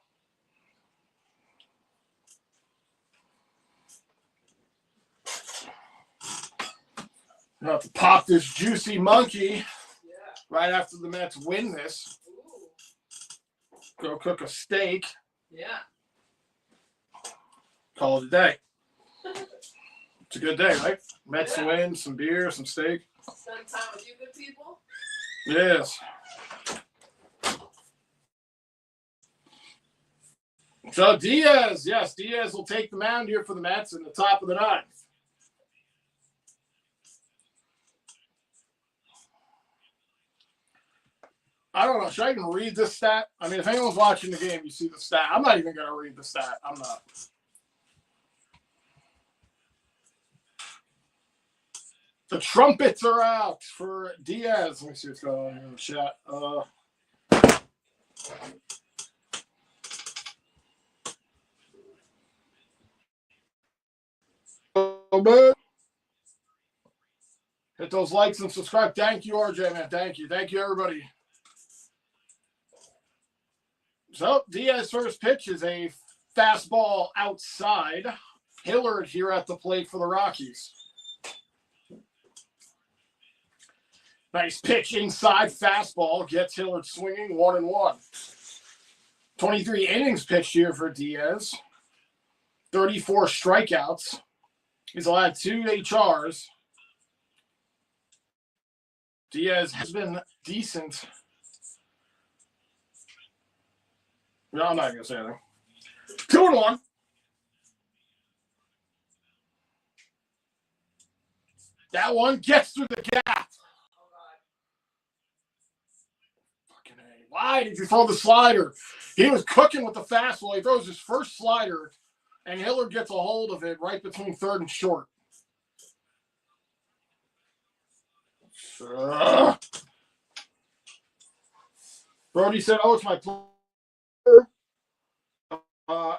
I'm gonna have to pop this juicy monkey right after the Mets win this. Ooh. Go cook a steak. Yeah. Call it a day. It's a good day, right? Mets win, some beer, some steak. Spend time with you good people. Yes. So Diaz will take the mound here for the Mets in the top of the ninth. I don't know. Should I even read this stat? I mean, if anyone's watching the game, you see the stat. I'm not even going to read the stat. I'm not. The trumpets are out for Diaz. Let me see what's going on here in the chat. Hit those likes and subscribe. Thank you, RJ, man. Thank you, everybody. So Diaz's first pitch is a fastball outside. Hillard here at the plate for the Rockies. Nice pitch inside fastball. Gets Hillard swinging 1-1. 23 innings pitched here for Diaz. 34 strikeouts. He's allowed 2 HRs. Diaz has been decent. No, I'm not going to say anything. 2-1. That one gets through the gap. Fucking A. Why did you throw the slider? He was cooking with the fastball. He throws his first slider, and Hillard gets a hold of it right between third and short. Brody said, "Oh, it's my pleasure.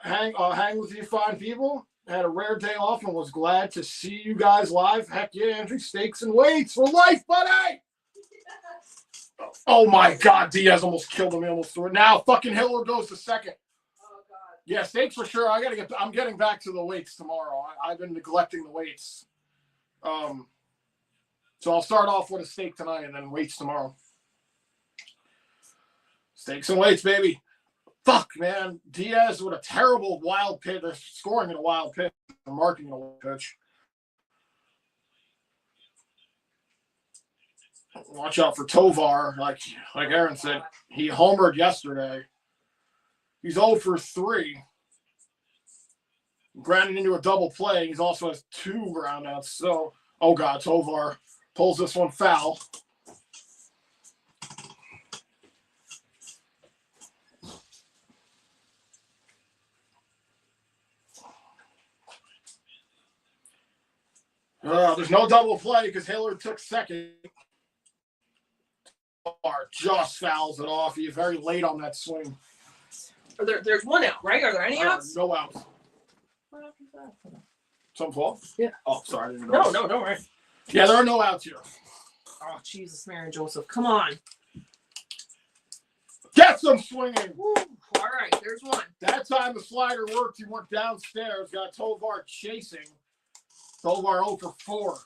Hang with you fine people. Had a rare day off and was glad to see you guys live. Heck yeah, Andrew. Steaks and weights for life, buddy." Oh my God, Diaz almost killed him. He almost threw it. Now fucking Hillard goes to second. Oh God. Yeah, steaks for sure. I'm getting back to the weights tomorrow. I've been neglecting the weights. So I'll start off with a steak tonight and then weights tomorrow. Steaks and weights, baby. Fuck, man. Diaz with a terrible wild pitch. They're scoring in a wild pitch. They're marking in a wild pitch. Watch out for Tovar. Like Aaron said, he homered yesterday. He's 0 for 3. Grounded into a double play. He's also has 2 groundouts. So, oh God, Tovar pulls this one foul. There's no double play because Hillard took second. Just fouls it off. He's very late on that swing. There's one out, right? Are there any outs? No outs. What happened to that? Some fault? Yeah. Oh, sorry. No, don't worry. Yeah, there are no outs here. Oh, Jesus, Mary and Joseph. Come on. Get some swinging. Woo. All right, there's one. That time the slider worked. He went downstairs. Got Tovar chasing. Tovar 0 for 4.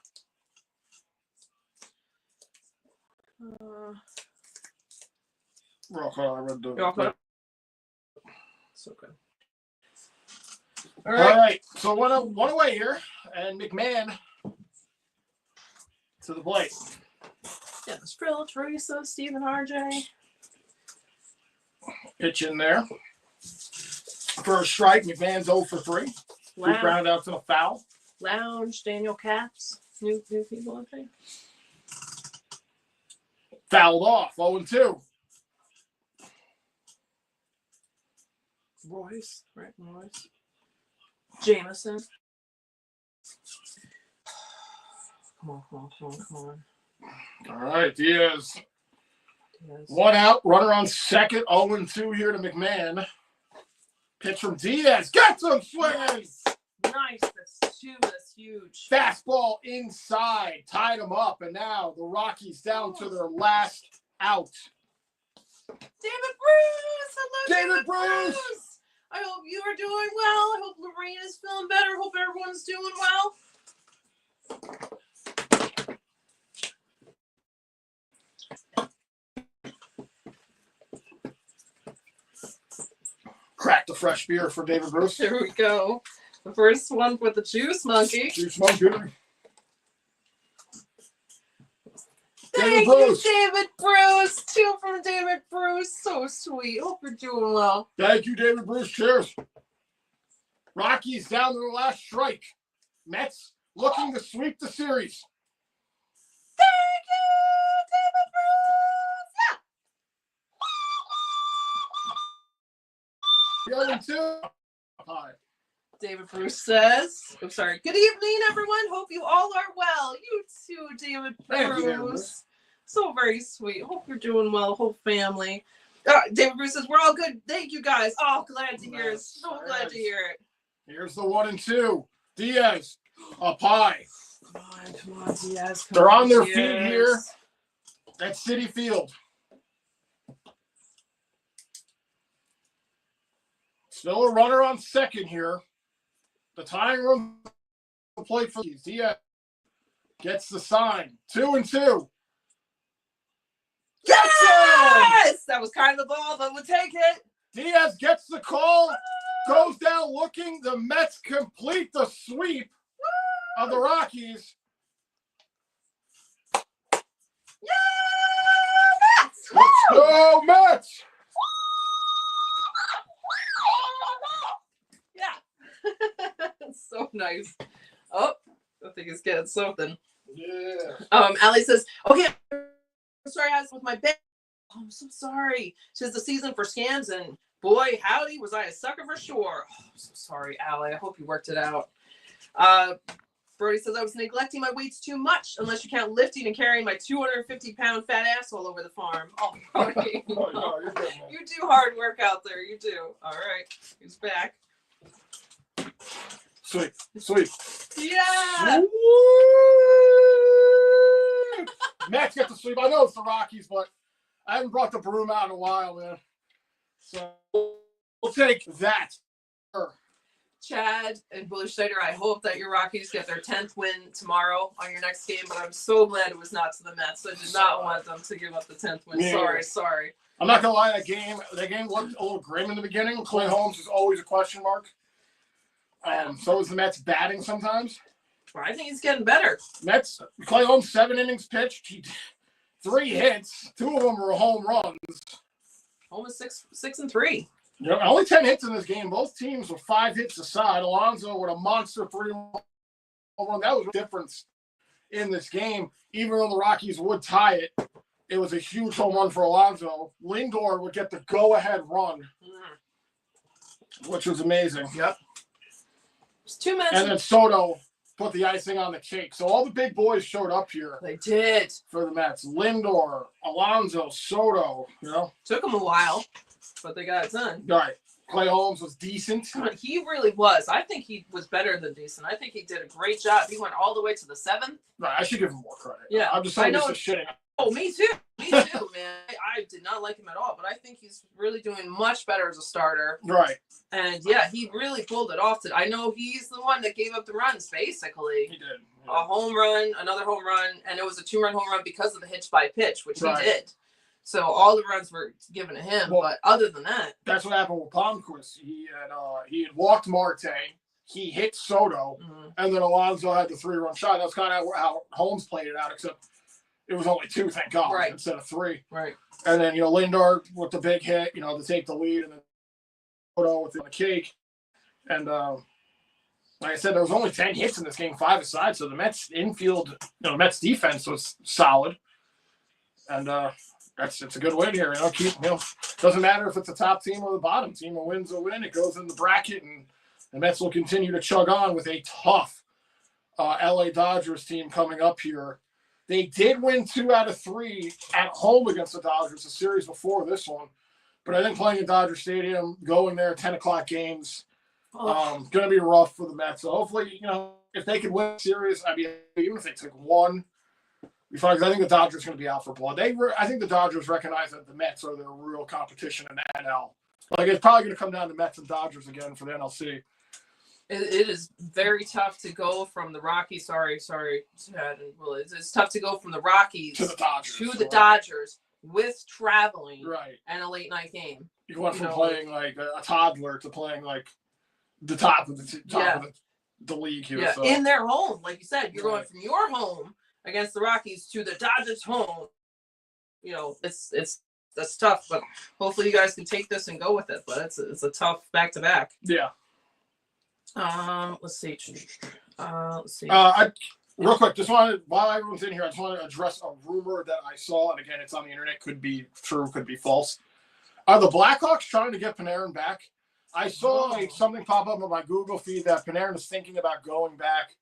Rock on, I read the. So good. All right. So one away here, and McMahon to the plate. Yeah, there's Phil, Teresa, Stephen, RJ. Pitch in there for a strike. McMahon's 0 for 3. 2 groundouts and a foul. Lounge, Daniel Katz, new people, I think. Fouled off, 0-2. Royce, right? Royce. Jameson. Come on. All right, Diaz. 1 out, runner on second, 0-2 here to McMahon. Pitch from Diaz. Get some swinging! Nice. That's 2. That's huge. Fastball inside. Tied them up. And now the Rockies down to their last out. David Bruce! Hello, David Bruce! I hope you are doing well. I hope Lorraine is feeling better. I hope everyone's doing well. Cracked a fresh beer for David Bruce. Here we go. The first one with the Juice Monkey. Juice Monkey. Thank you, David Bruce. 2 from David Bruce. So sweet. Hope you're doing well. Thank you, David Bruce. Cheers. Rockies down to the last strike. Mets looking to sweep the series. Thank you, David Bruce. Yeah. 0-2. Hi. David Bruce says, I'm sorry. Good evening, everyone. Hope you all are well. You too, David Bruce. So very sweet. Hope you're doing well, whole family. David Bruce says, we're all good. Thank you, guys. Oh, glad to hear it. So glad to hear it. Here's the 1-2. Diaz, up high. Come on, Diaz. They're on their feet here at Citi Field. Still a runner on second here. The tying run plate for these. Diaz gets the sign. 2-2. Yes! That was kind of the ball, but we'll take it. Diaz gets the call, goes down looking. The Mets complete the sweep of the Rockies. Yeah! Let's go, Mets! Yeah. So nice. Oh, I think he's getting something. Yeah. Allie says, okay, I'm sorry I was with my bed. Oh, I'm so sorry. She says the season for scams, and boy, howdy, was I a sucker for sure. Oh, I'm so sorry, Allie. I hope you worked it out. Brody says I was neglecting my weights too much, unless you count lifting and carrying my 250-pound fat ass all over the farm. Oh, Brody. Oh, no, you're good, man. You do hard work out there. You do. All right. He's back. Sweet. Sweet. Yeah. Sweet. Mets get to sweep. I know it's the Rockies, but I haven't brought the broom out in a while, man. So we'll take that. Chad and Bully Schneider, I hope that your Rockies get their 10th win tomorrow on your next game, but I'm so glad it was not to the Mets. I did not want them to give up the 10th win. Yeah. Sorry. I'm not gonna lie, that game looked a little grim in the beginning. Clay Holmes is always a question mark. So is the Mets batting sometimes. Well, I think he's getting better. Clay Holmes, 7 innings pitched, 3 hits, 2 of them were home runs. Almost 6-3. You know, only 10 hits in this game. Both teams were 5 hits aside. Alonso with a monster 3-run. That was the difference in this game. Even though the Rockies would tie it, it was a huge home run for Alonso. Lindor would get the go-ahead run, which was amazing. Yep. It's 2 minutes. And then Soto put the icing on the cake. So all the big boys showed up here. They did. For the Mets. Lindor, Alonso, Soto, you know. Took them a while, but they got it done. Right. Clay Holmes was decent. He really was. I think he was better than decent. I think he did a great job. He went all the way to the 7th. Right, I should give him more credit. Yeah. I'm just saying this is shitting. Oh, me too. Me too, man. I did not like him at all, but I think he's really doing much better as a starter. Right. And yeah, he really pulled it off. I know he's the one that gave up the runs, basically. He did. Yeah. A home run, another home run, and it was a 2-run home run because of the hitch by pitch, which he did. So all the runs were given to him. Well, but other than that, that's what happened with Palmquist. He had walked Marte. He hit Soto, and then Alonso had the 3-run shot. That's kind of how Holmes played it out, except it was only 2, thank God, instead of 3. Right. And then, Lindor with the big hit, to take the lead, and then Soto with the cake. And like I said, there was only 10 hits in this game, 5 aside. So the Mets infield, Mets defense was solid. And it's a good win here. Doesn't matter if it's the top team or the bottom team. A win's a win. It goes in the bracket, and the Mets will continue to chug on with a tough LA Dodgers team coming up here. They did win 2 out of 3 at home against the Dodgers, the series before this one. But I think playing at Dodger Stadium, going there, 10 o'clock games, going to be rough for the Mets. So hopefully, if they can win the series, even if they took 1, because I think the Dodgers are going to be out for blood. I think the Dodgers recognize that the Mets are their real competition in the NL. It's probably going to come down to Mets and Dodgers again for the NLC. It is very tough to go from the Rockies. Sorry, Chad. Well, it's tough to go from the Rockies to the Dodgers with traveling and a late night game. You went from playing like a toddler to playing like the top of the league here. Yeah, in their home, like you said, you're going from your home against the Rockies to the Dodgers' home. That's tough, but hopefully you guys can take this and go with it. But it's a tough back-to-back. Yeah. Let's see. Real quick, while everyone's in here, I just want to address a rumor that I saw, and again, it's on the internet. Could be true, could be false. Are the Blackhawks trying to get Panarin back? I saw something pop up on my Google feed that Panarin is thinking about going back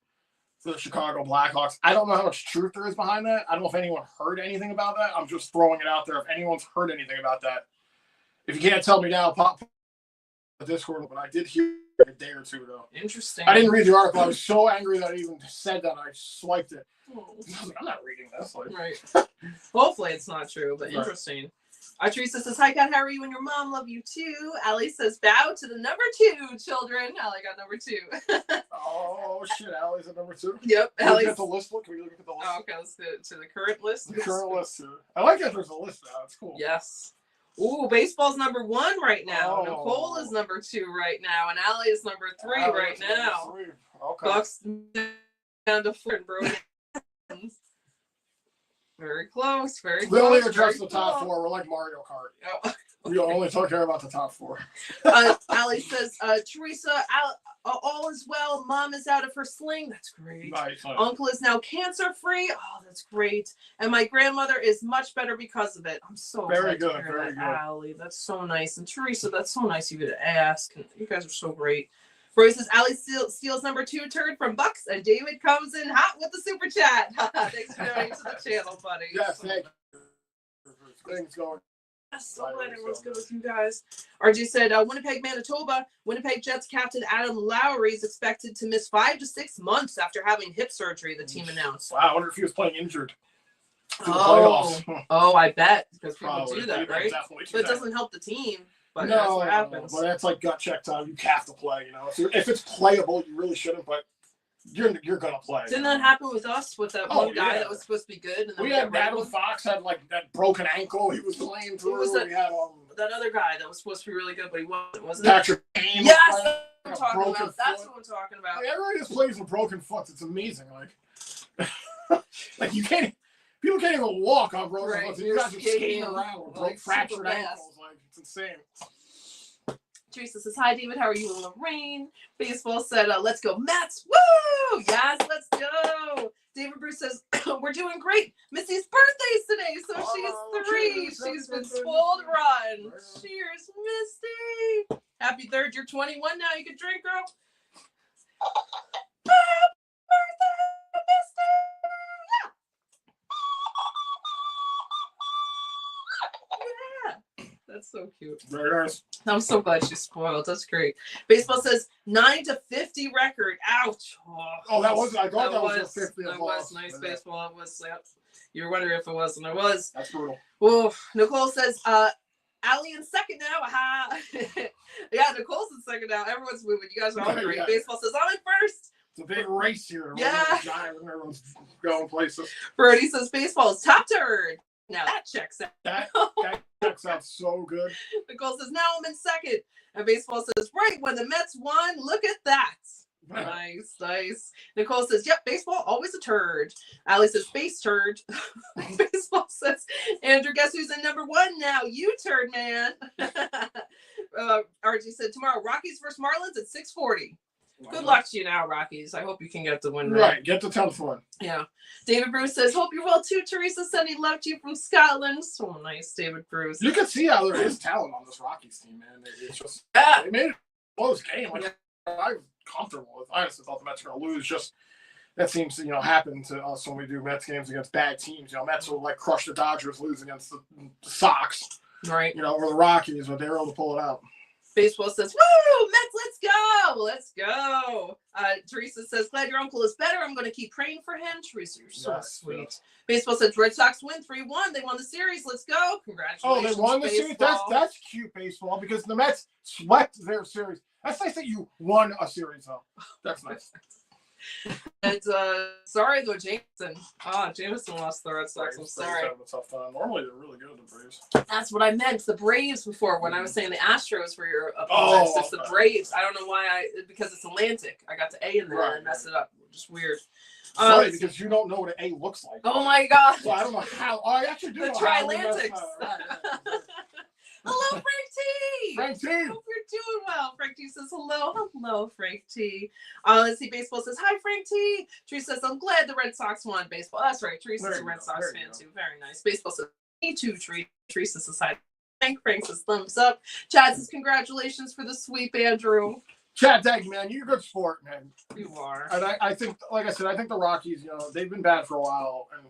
to the Chicago Blackhawks. I don't know how much truth there is behind that. I don't know if anyone heard anything about that. I'm just throwing it out there. If anyone's heard anything about that, if you can't tell me now, pop the Discord. But I did hear a day or two ago. Interesting. I didn't read the article. I was so angry that I even said that. I swiped it. I was like, I'm not reading this. Right. Hopefully it's not true, but interesting. Teresa says, "Hi, Kat. How are you and your mom? Love you too." Allie says, "Bow to the number 2 children." Allie got number 2. Oh shit, Allie's at number 2. Yep. Can we look at the list? Can we look at the list? Oh, okay, let's go to the current list. The current list here. I like that there's a list now. It's cool. Yes. Ooh, baseball's number 1 right now. Oh. Nicole is number 2 right now, and Allie is number 3 right now. Okay. Bucks down to 4 and Brogan. Very close. Very close. We only address the top 4. We're like Mario Kart. Oh. We only talk care about the top 4. Allie says, Teresa, all is well. Mom is out of her sling. That's great. Nice. Uncle is now cancer-free. Oh, that's great. And my grandmother is much better because of it. I'm so very glad good. to hear Very that, good. Allie. That's so nice. And Teresa, that's so nice of you to ask. And you guys are so great. Roy says, Allie steals number 2 turd from Bucks, and David comes in hot with the super chat. Thanks for doing to the channel, buddy. Yes, thank you. Things going. I'm so glad everyone's good with you guys. RG said, Winnipeg, Manitoba. Winnipeg Jets captain Adam Lowry is expected to miss 5 to 6 months after having hip surgery, the team announced. Wow, I wonder if he was playing injured. I bet. Because people do that, right? But it doesn't help the team. but that's what No, happens. but that's like gut check time. You have to play. If it's playable, you really shouldn't. But you're gonna play. Didn't that happen with us with that one guy that was supposed to be good? And then we had Adam Fox had like that broken ankle. He was playing through. Was we had that other guy that was supposed to be really good, but he wasn't. Patrick Kane. Yes, that's what I'm talking about. That's what I'm talking about. Like, everybody just plays with broken foot. It's amazing. Like you can't. People can't even walk on broken foot. You guys are skating around with fractured ankles. Like it's insane. Teresa says, hi, David. How are you in the rain? Baseball said, let's go Mets. Woo! Yes, let's go. David Bruce says, we're doing great. Missy's birthday's today, so she's 3. She's been spoiled rotten. Cheers, Misty. Happy 3rd. You're 21 now. You can drink, girl. Happy birthday, Misty. Yeah. That's so cute. Very nice. I'm so glad she's spoiled. That's great. Baseball says 9-50 record. Ouch. Oh, that was. I thought that was a 50. That was nice baseball. It was. Yep. You were wondering if it was, and it was. That's brutal. Oh, Nicole says, Allie in second now. Ha. Yeah, Nicole's in second now. Everyone's moving. You guys are all great. Yeah. Baseball says, I'm in first. It's a big race here. Yeah. Everyone's going places. Brody says, baseball is top turd. Now that checks out. That checks out so good. Nicole says, now I'm in second. And baseball says, right when the Mets won, look at that. Nice, nice. Nicole says, yep, baseball, always a turd. Allie says, space turd. Baseball says, Andrew, guess who's in number 1 now? You turd, man. RG said, tomorrow, Rockies versus Marlins at 6:40. Good luck to you now, Rockies. I hope you can get the win. Right, get the 10th one. Yeah. David Bruce says, hope you're well too. Teresa said he loved you from Scotland. So nice, David Bruce. You can see how there is talent on this Rockies team, man. It's just, they made it a close game. Like, I'm comfortable with. I honestly thought the Mets were going to lose. Just that seems to, happen to us when we do Mets games against bad teams. Mets will like crush the Dodgers, lose against the Sox. Right. Or the Rockies, but they were able to pull it out. Baseball says, woo, Mets, let's go. Let's go. Teresa says, glad your uncle is better. I'm going to keep praying for him. Teresa, you're so sweet. Yes. Baseball says, Red Sox win 3-1. They won the series. Let's go. Congratulations. Oh, they won the series? That's cute baseball because the Mets swept their series. That's nice that you won a series, though. That's nice. And sorry, though, Jameson. Jameson lost the Red Sox. I'm sorry. Normally, they're really good, the Braves. That's what I meant. The Braves before, when I was saying the Astros were your opponents. It's the Braves. I don't know why. Because it's Atlantic. I got the A in there and messed it up. Just weird. Funny, because you don't know what an A looks like. Oh, my God. So I don't know how. I actually do know how. The Trilantics. Hello, Frank T. Frank T. Hope you're doing well. Frank T says hello. Hello, Frank T. Let's see. Baseball says hi, Frank T. Teresa says I'm glad the Red Sox won baseball. That's right. Teresa's a Red Sox fan too. Very nice. Baseball says me too. Teresa says hi. Frank says thumbs up. Chad says congratulations for the sweep, Andrew. Chad, thank you, man. You're a good sport, man. You are. And I think, like I said, I think the Rockies, they've been bad for a while, and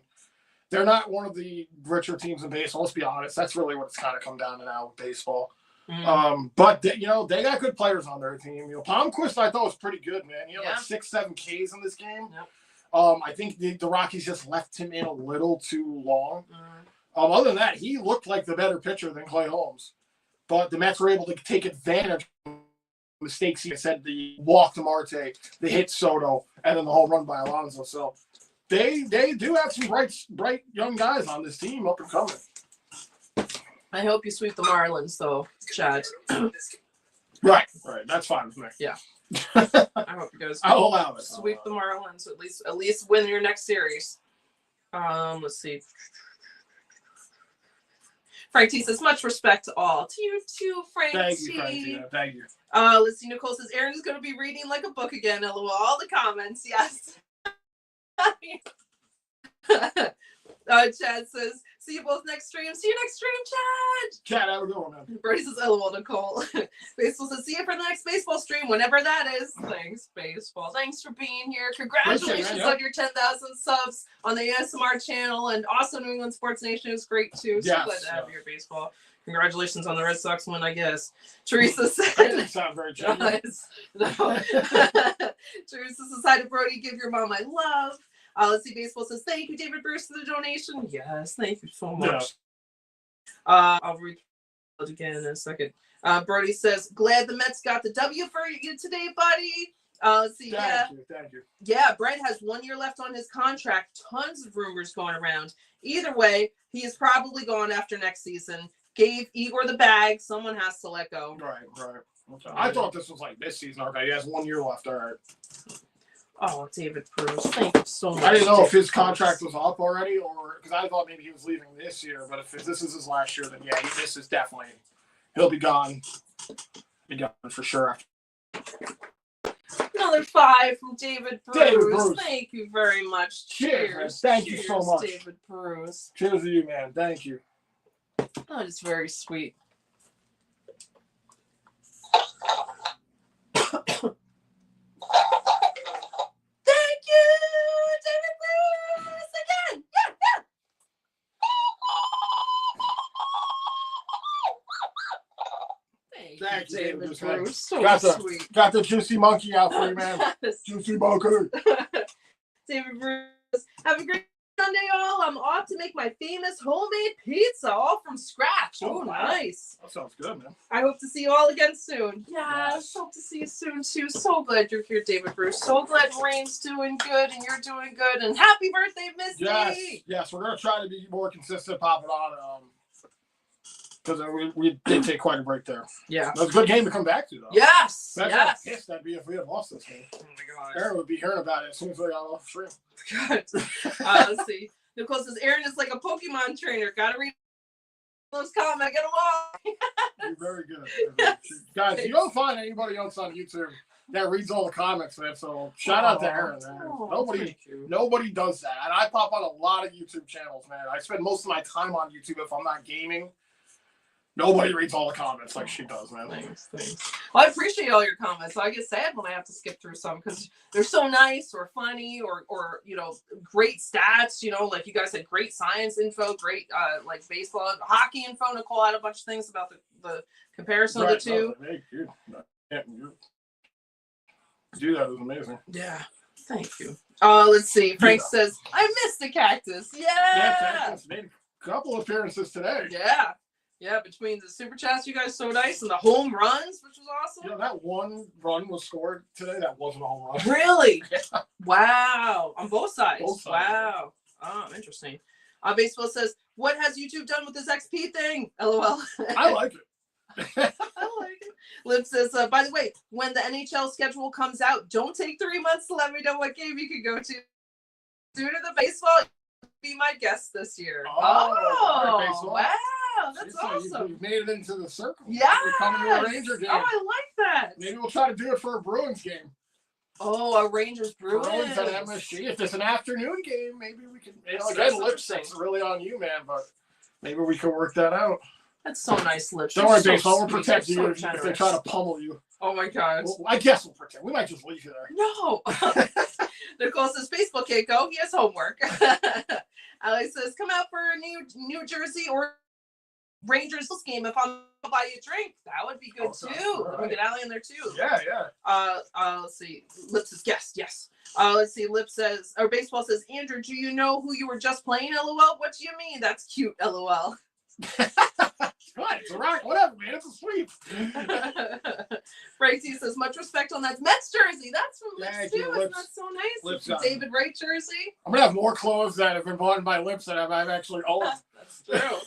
they're not one of the richer teams in baseball. Let's be honest. That's really what it's kind of come down to now with baseball. Mm. But they got good players on their team. Palmquist I thought was pretty good, man. He had like 6-7 Ks in this game. Yep. I think the Rockies just left him in a little too long. Other than that, he looked like the better pitcher than Clay Holmes. But the Mets were able to take advantage of mistakes he said, the walk to Marte, the hit Soto, and then the home run by Alonso. So they do have some bright young guys on this team up and coming. I hope you sweep the Marlins, though, Chad. Right. That's fine with me. Yeah. I hope you guys I'll allow it. Sweep the Marlins. At least win your next series. Let's see. Frank T says, much respect to all. To you too, Frank T. Thank you, Frank T. Thank you. Let's see. Nicole says, Aaron is going to be reading like a book again. LOL. All the comments. Yes. Chad says, see you both next stream. See you next stream, Chad. Chad, how we doing, man? Brady says, LOL, Nicole. Baseball says, see you for the next baseball stream, whenever that is. Thanks, baseball. Thanks for being here. Congratulations on your 10,000 subs on the ASMR channel, and also New England Sports Nation is great too. So glad to have your baseball. Congratulations on the Red Sox win, I guess. Teresa said. That didn't sound very genuine. No. Teresa says, hi to Brody. Give your mom my love. Let's see. Baseball says, thank you, David Bruce, for the donation. Yes, thank you so much. Yeah. I'll read it again in a second. Brody says, glad the Mets got the W for you today, buddy. Let's see. Thank you. Yeah, Brett has 1 year left on his contract. Tons of rumors going around. Either way, he is probably gone after next season. Gave Igor the bag. Someone has to let go. Right. Okay. I thought this was like this season. Okay, he has 1 year left. All right. Oh, David Bruce, thank you so much. I didn't know if his contract was up already, or because I thought maybe he was leaving this year. But if this is his last year, then yeah, this is definitely he'll be gone. Be gone for sure. Another 5 from David Bruce. David Bruce. Thank you very much. Cheers. Thank you so much, David Bruce. Cheers to you, man. Thank you. Oh, it's very sweet. Thank you, David Bruce, again. Yeah. Thank you, David man. Bruce. So sweet. Got the juicy monkey out for you, man. Juicy monkey. David Bruce, have a great Sunday, all. I'm off to make my famous homemade pizza, all from scratch. Oh, wow. Nice. That sounds good, man. I hope to see you all again soon. Yes. Hope to see you soon, too. So glad you're here, David Bruce. So glad Rain's doing good and you're doing good. And happy birthday, Misty. Yes. We're going to try to be more consistent popping on. Because we did take quite a break there. Yeah. That was a good game to come back to, though. Yes. That's pissed I'd be if we had lost this game. Oh, my gosh. Aaron would be hearing about it as soon as we got off stream. Good. Let's see. Nicole says, Aaron is like a Pokemon trainer. Gotta read those comments. Get them all. You're very good. Yes. Guys, you don't find anybody else on YouTube that reads all the comments, man. So shout out to Aaron, man. Nobody does that. And I pop on a lot of YouTube channels, man. I spend most of my time on YouTube if I'm not gaming. Nobody reads all the comments like she does, man. Thanks. Well, I appreciate all your comments. I get sad when I have to skip through some because they're so nice or funny or great stats. Like you guys had great science info, great like baseball, hockey info. Nicole had a bunch of things about the comparison of the two. Thank you. Do that is amazing. Yeah. Thank you. Let's see. Frank says, I missed the cactus. Yeah. Cactus made a couple appearances today. Yeah, between the super chats, you guys so nice, and the home runs, which was awesome. That one run was scored today. That wasn't a home run. Really? Yeah. Wow. On both sides. Wow. Yeah. Oh, interesting. Baseball says, what has YouTube done with this XP thing? LOL. I like it. I like it. Lib says, by the way, when the NHL schedule comes out, don't take 3 months to let me know what game you can go to. Due to the baseball, be my guest this year. Right, wow. That's awesome. You made it into the circle. Yeah. You're coming to a Ranger game. Oh, I like that. Maybe we'll try to do it for a Bruins game. Oh, a Rangers Bruins at MSG. If it's an afternoon game, maybe we can. That's Lipstick's really on you, man. But maybe we can work that out. That's so nice, Lipstick. Don't worry, baseball. We'll protect you if they try to pummel you. Oh my gosh. Well, I guess we'll protect. We might just leave you there. No. Nicole says baseball can't go. He has homework. Alex says come out for a New Jersey or Rangers game if I'm gonna buy you a drink. That would be good too. Right. We get Allie in there too. Yeah. Let's see. Lip says yes. Let's see. Lip says or baseball says Andrew, do you know who you were just playing? LOL. What do you mean? That's cute. LOL. What? It's a rock. Whatever, man. It's a sweep. Frank T says much respect on that Mets jersey. That's from Lips too. Isn't that so nice? Lips David Wright jersey. I'm gonna have more clothes that have been bought by Lips that I've actually owned. That's true.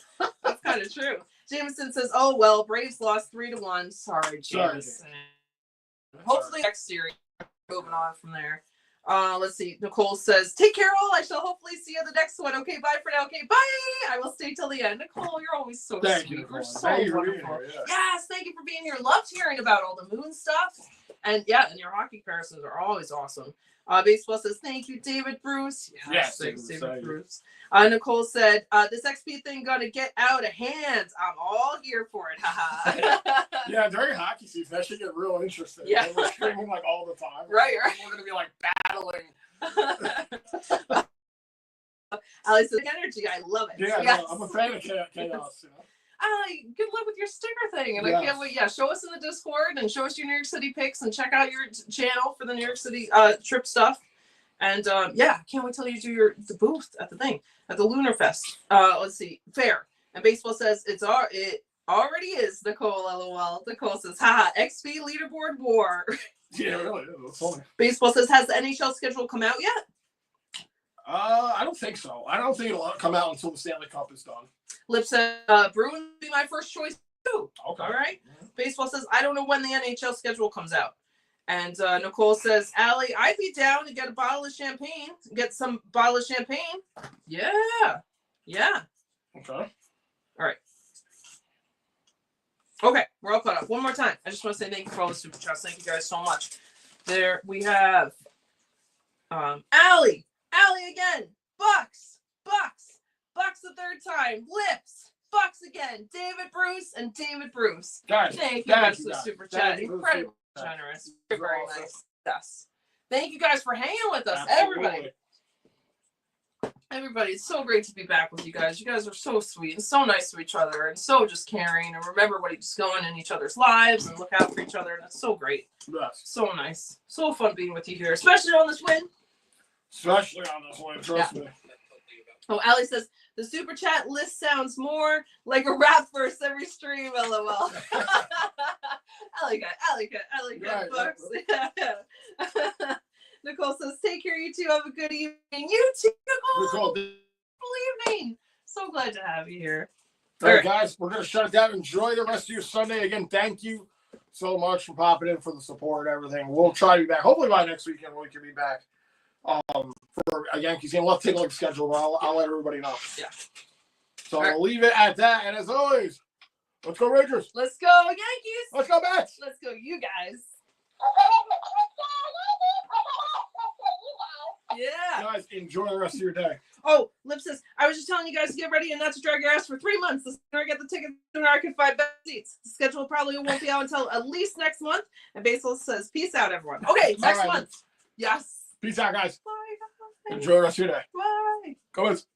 That's kind of true. Jameson says, "Oh well, Braves lost 3-1. Sorry, Jameson. Hopefully next series. Moving on from there. Let's see. Nicole says, take care all. I shall hopefully see you at the next one. Okay, bye for now. Okay, bye. I will stay till the end. Nicole, you're always so thank sweet. You, You're so thank wonderful. You, yeah. Yes, thank you for being here. Loved hearing about all the moon stuff. And yeah, and your hockey comparisons are always awesome. Baseball says, thank you, David Bruce. Yes, thanks, David Bruce. Nicole said, this XP thing gonna get out of hand. I'm all here for it. Yeah, during hockey season, that should get real interesting. Yeah. We're streaming like all the time. Right. We're gonna be like battling. Alex says, energy, I love it. Yeah, yes. no, I'm a fan of chaos. Good luck with your sticker thing, and I can't wait. Yeah, show us in the Discord and show us your New York City pics, and check out your channel for the New York City trip stuff. And can't wait till you do the booth at the thing at the Lunar Fest. Let's see, fair. And baseball says Already is, Nicole, LOL. Nicole says, haha, XP leaderboard war. Yeah, really. That's funny. Baseball says, has the NHL schedule come out yet? I don't think so. I don't think it'll come out until the Stanley Cup is done. Lip says, Bruins would be my first choice too. Okay. All right. Baseball says, I don't know when the NHL schedule comes out. And Nicole says, Allie, I'd be down to get a bottle of champagne. Get some bottle of champagne. Yeah. Yeah. Okay. All right. Okay, we're all caught up. One more time. I just want to say thank you for all the super chats. Thank you guys so much. There we have Allie again. Bucks the third time. Lips. Bucks again. David Bruce and David Bruce. Guys, thank you guys for the super chat. Incredibly generous. Very, very nice. Yes. Thank you guys for hanging with us. Absolutely. Everybody, it's so great to be back with you guys. You guys are so sweet and so nice to each other and so just caring and remember what each going in each other's lives and look out for each other. And that's so great. Yes. So nice. So fun being with you here, especially on this win. Especially on this one, trust me. Oh, Allie says, the super chat list sounds more like a rap verse every stream, LOL. Allie got Bucks. Nicole says, take care, you two. Have a good evening. You too, Nicole. Good evening. So glad to have you here. All right, guys, we're going to shut it down. Enjoy the rest of your Sunday. Again, thank you so much for popping in for the support and everything. We'll try to be back. Hopefully by next weekend we can be back for a Yankees game. We'll have to take a look at the schedule, but I'll let everybody know. Yeah. So I'll leave it at that. And as always, let's go Rangers. Let's go Yankees. Let's go Mets. Let's go you guys. Yeah. Guys, enjoy the rest of your day. Oh, Lip says, I was just telling you guys to get ready and not to drag your ass for 3 months. The sooner I get the tickets, the sooner I can find better seats. The schedule probably won't be out until at least next month. And Basil says, peace out, everyone. Okay, next month. Yes. Peace out, guys. Bye, guys. Enjoy the rest of your day. Bye. Go Mets.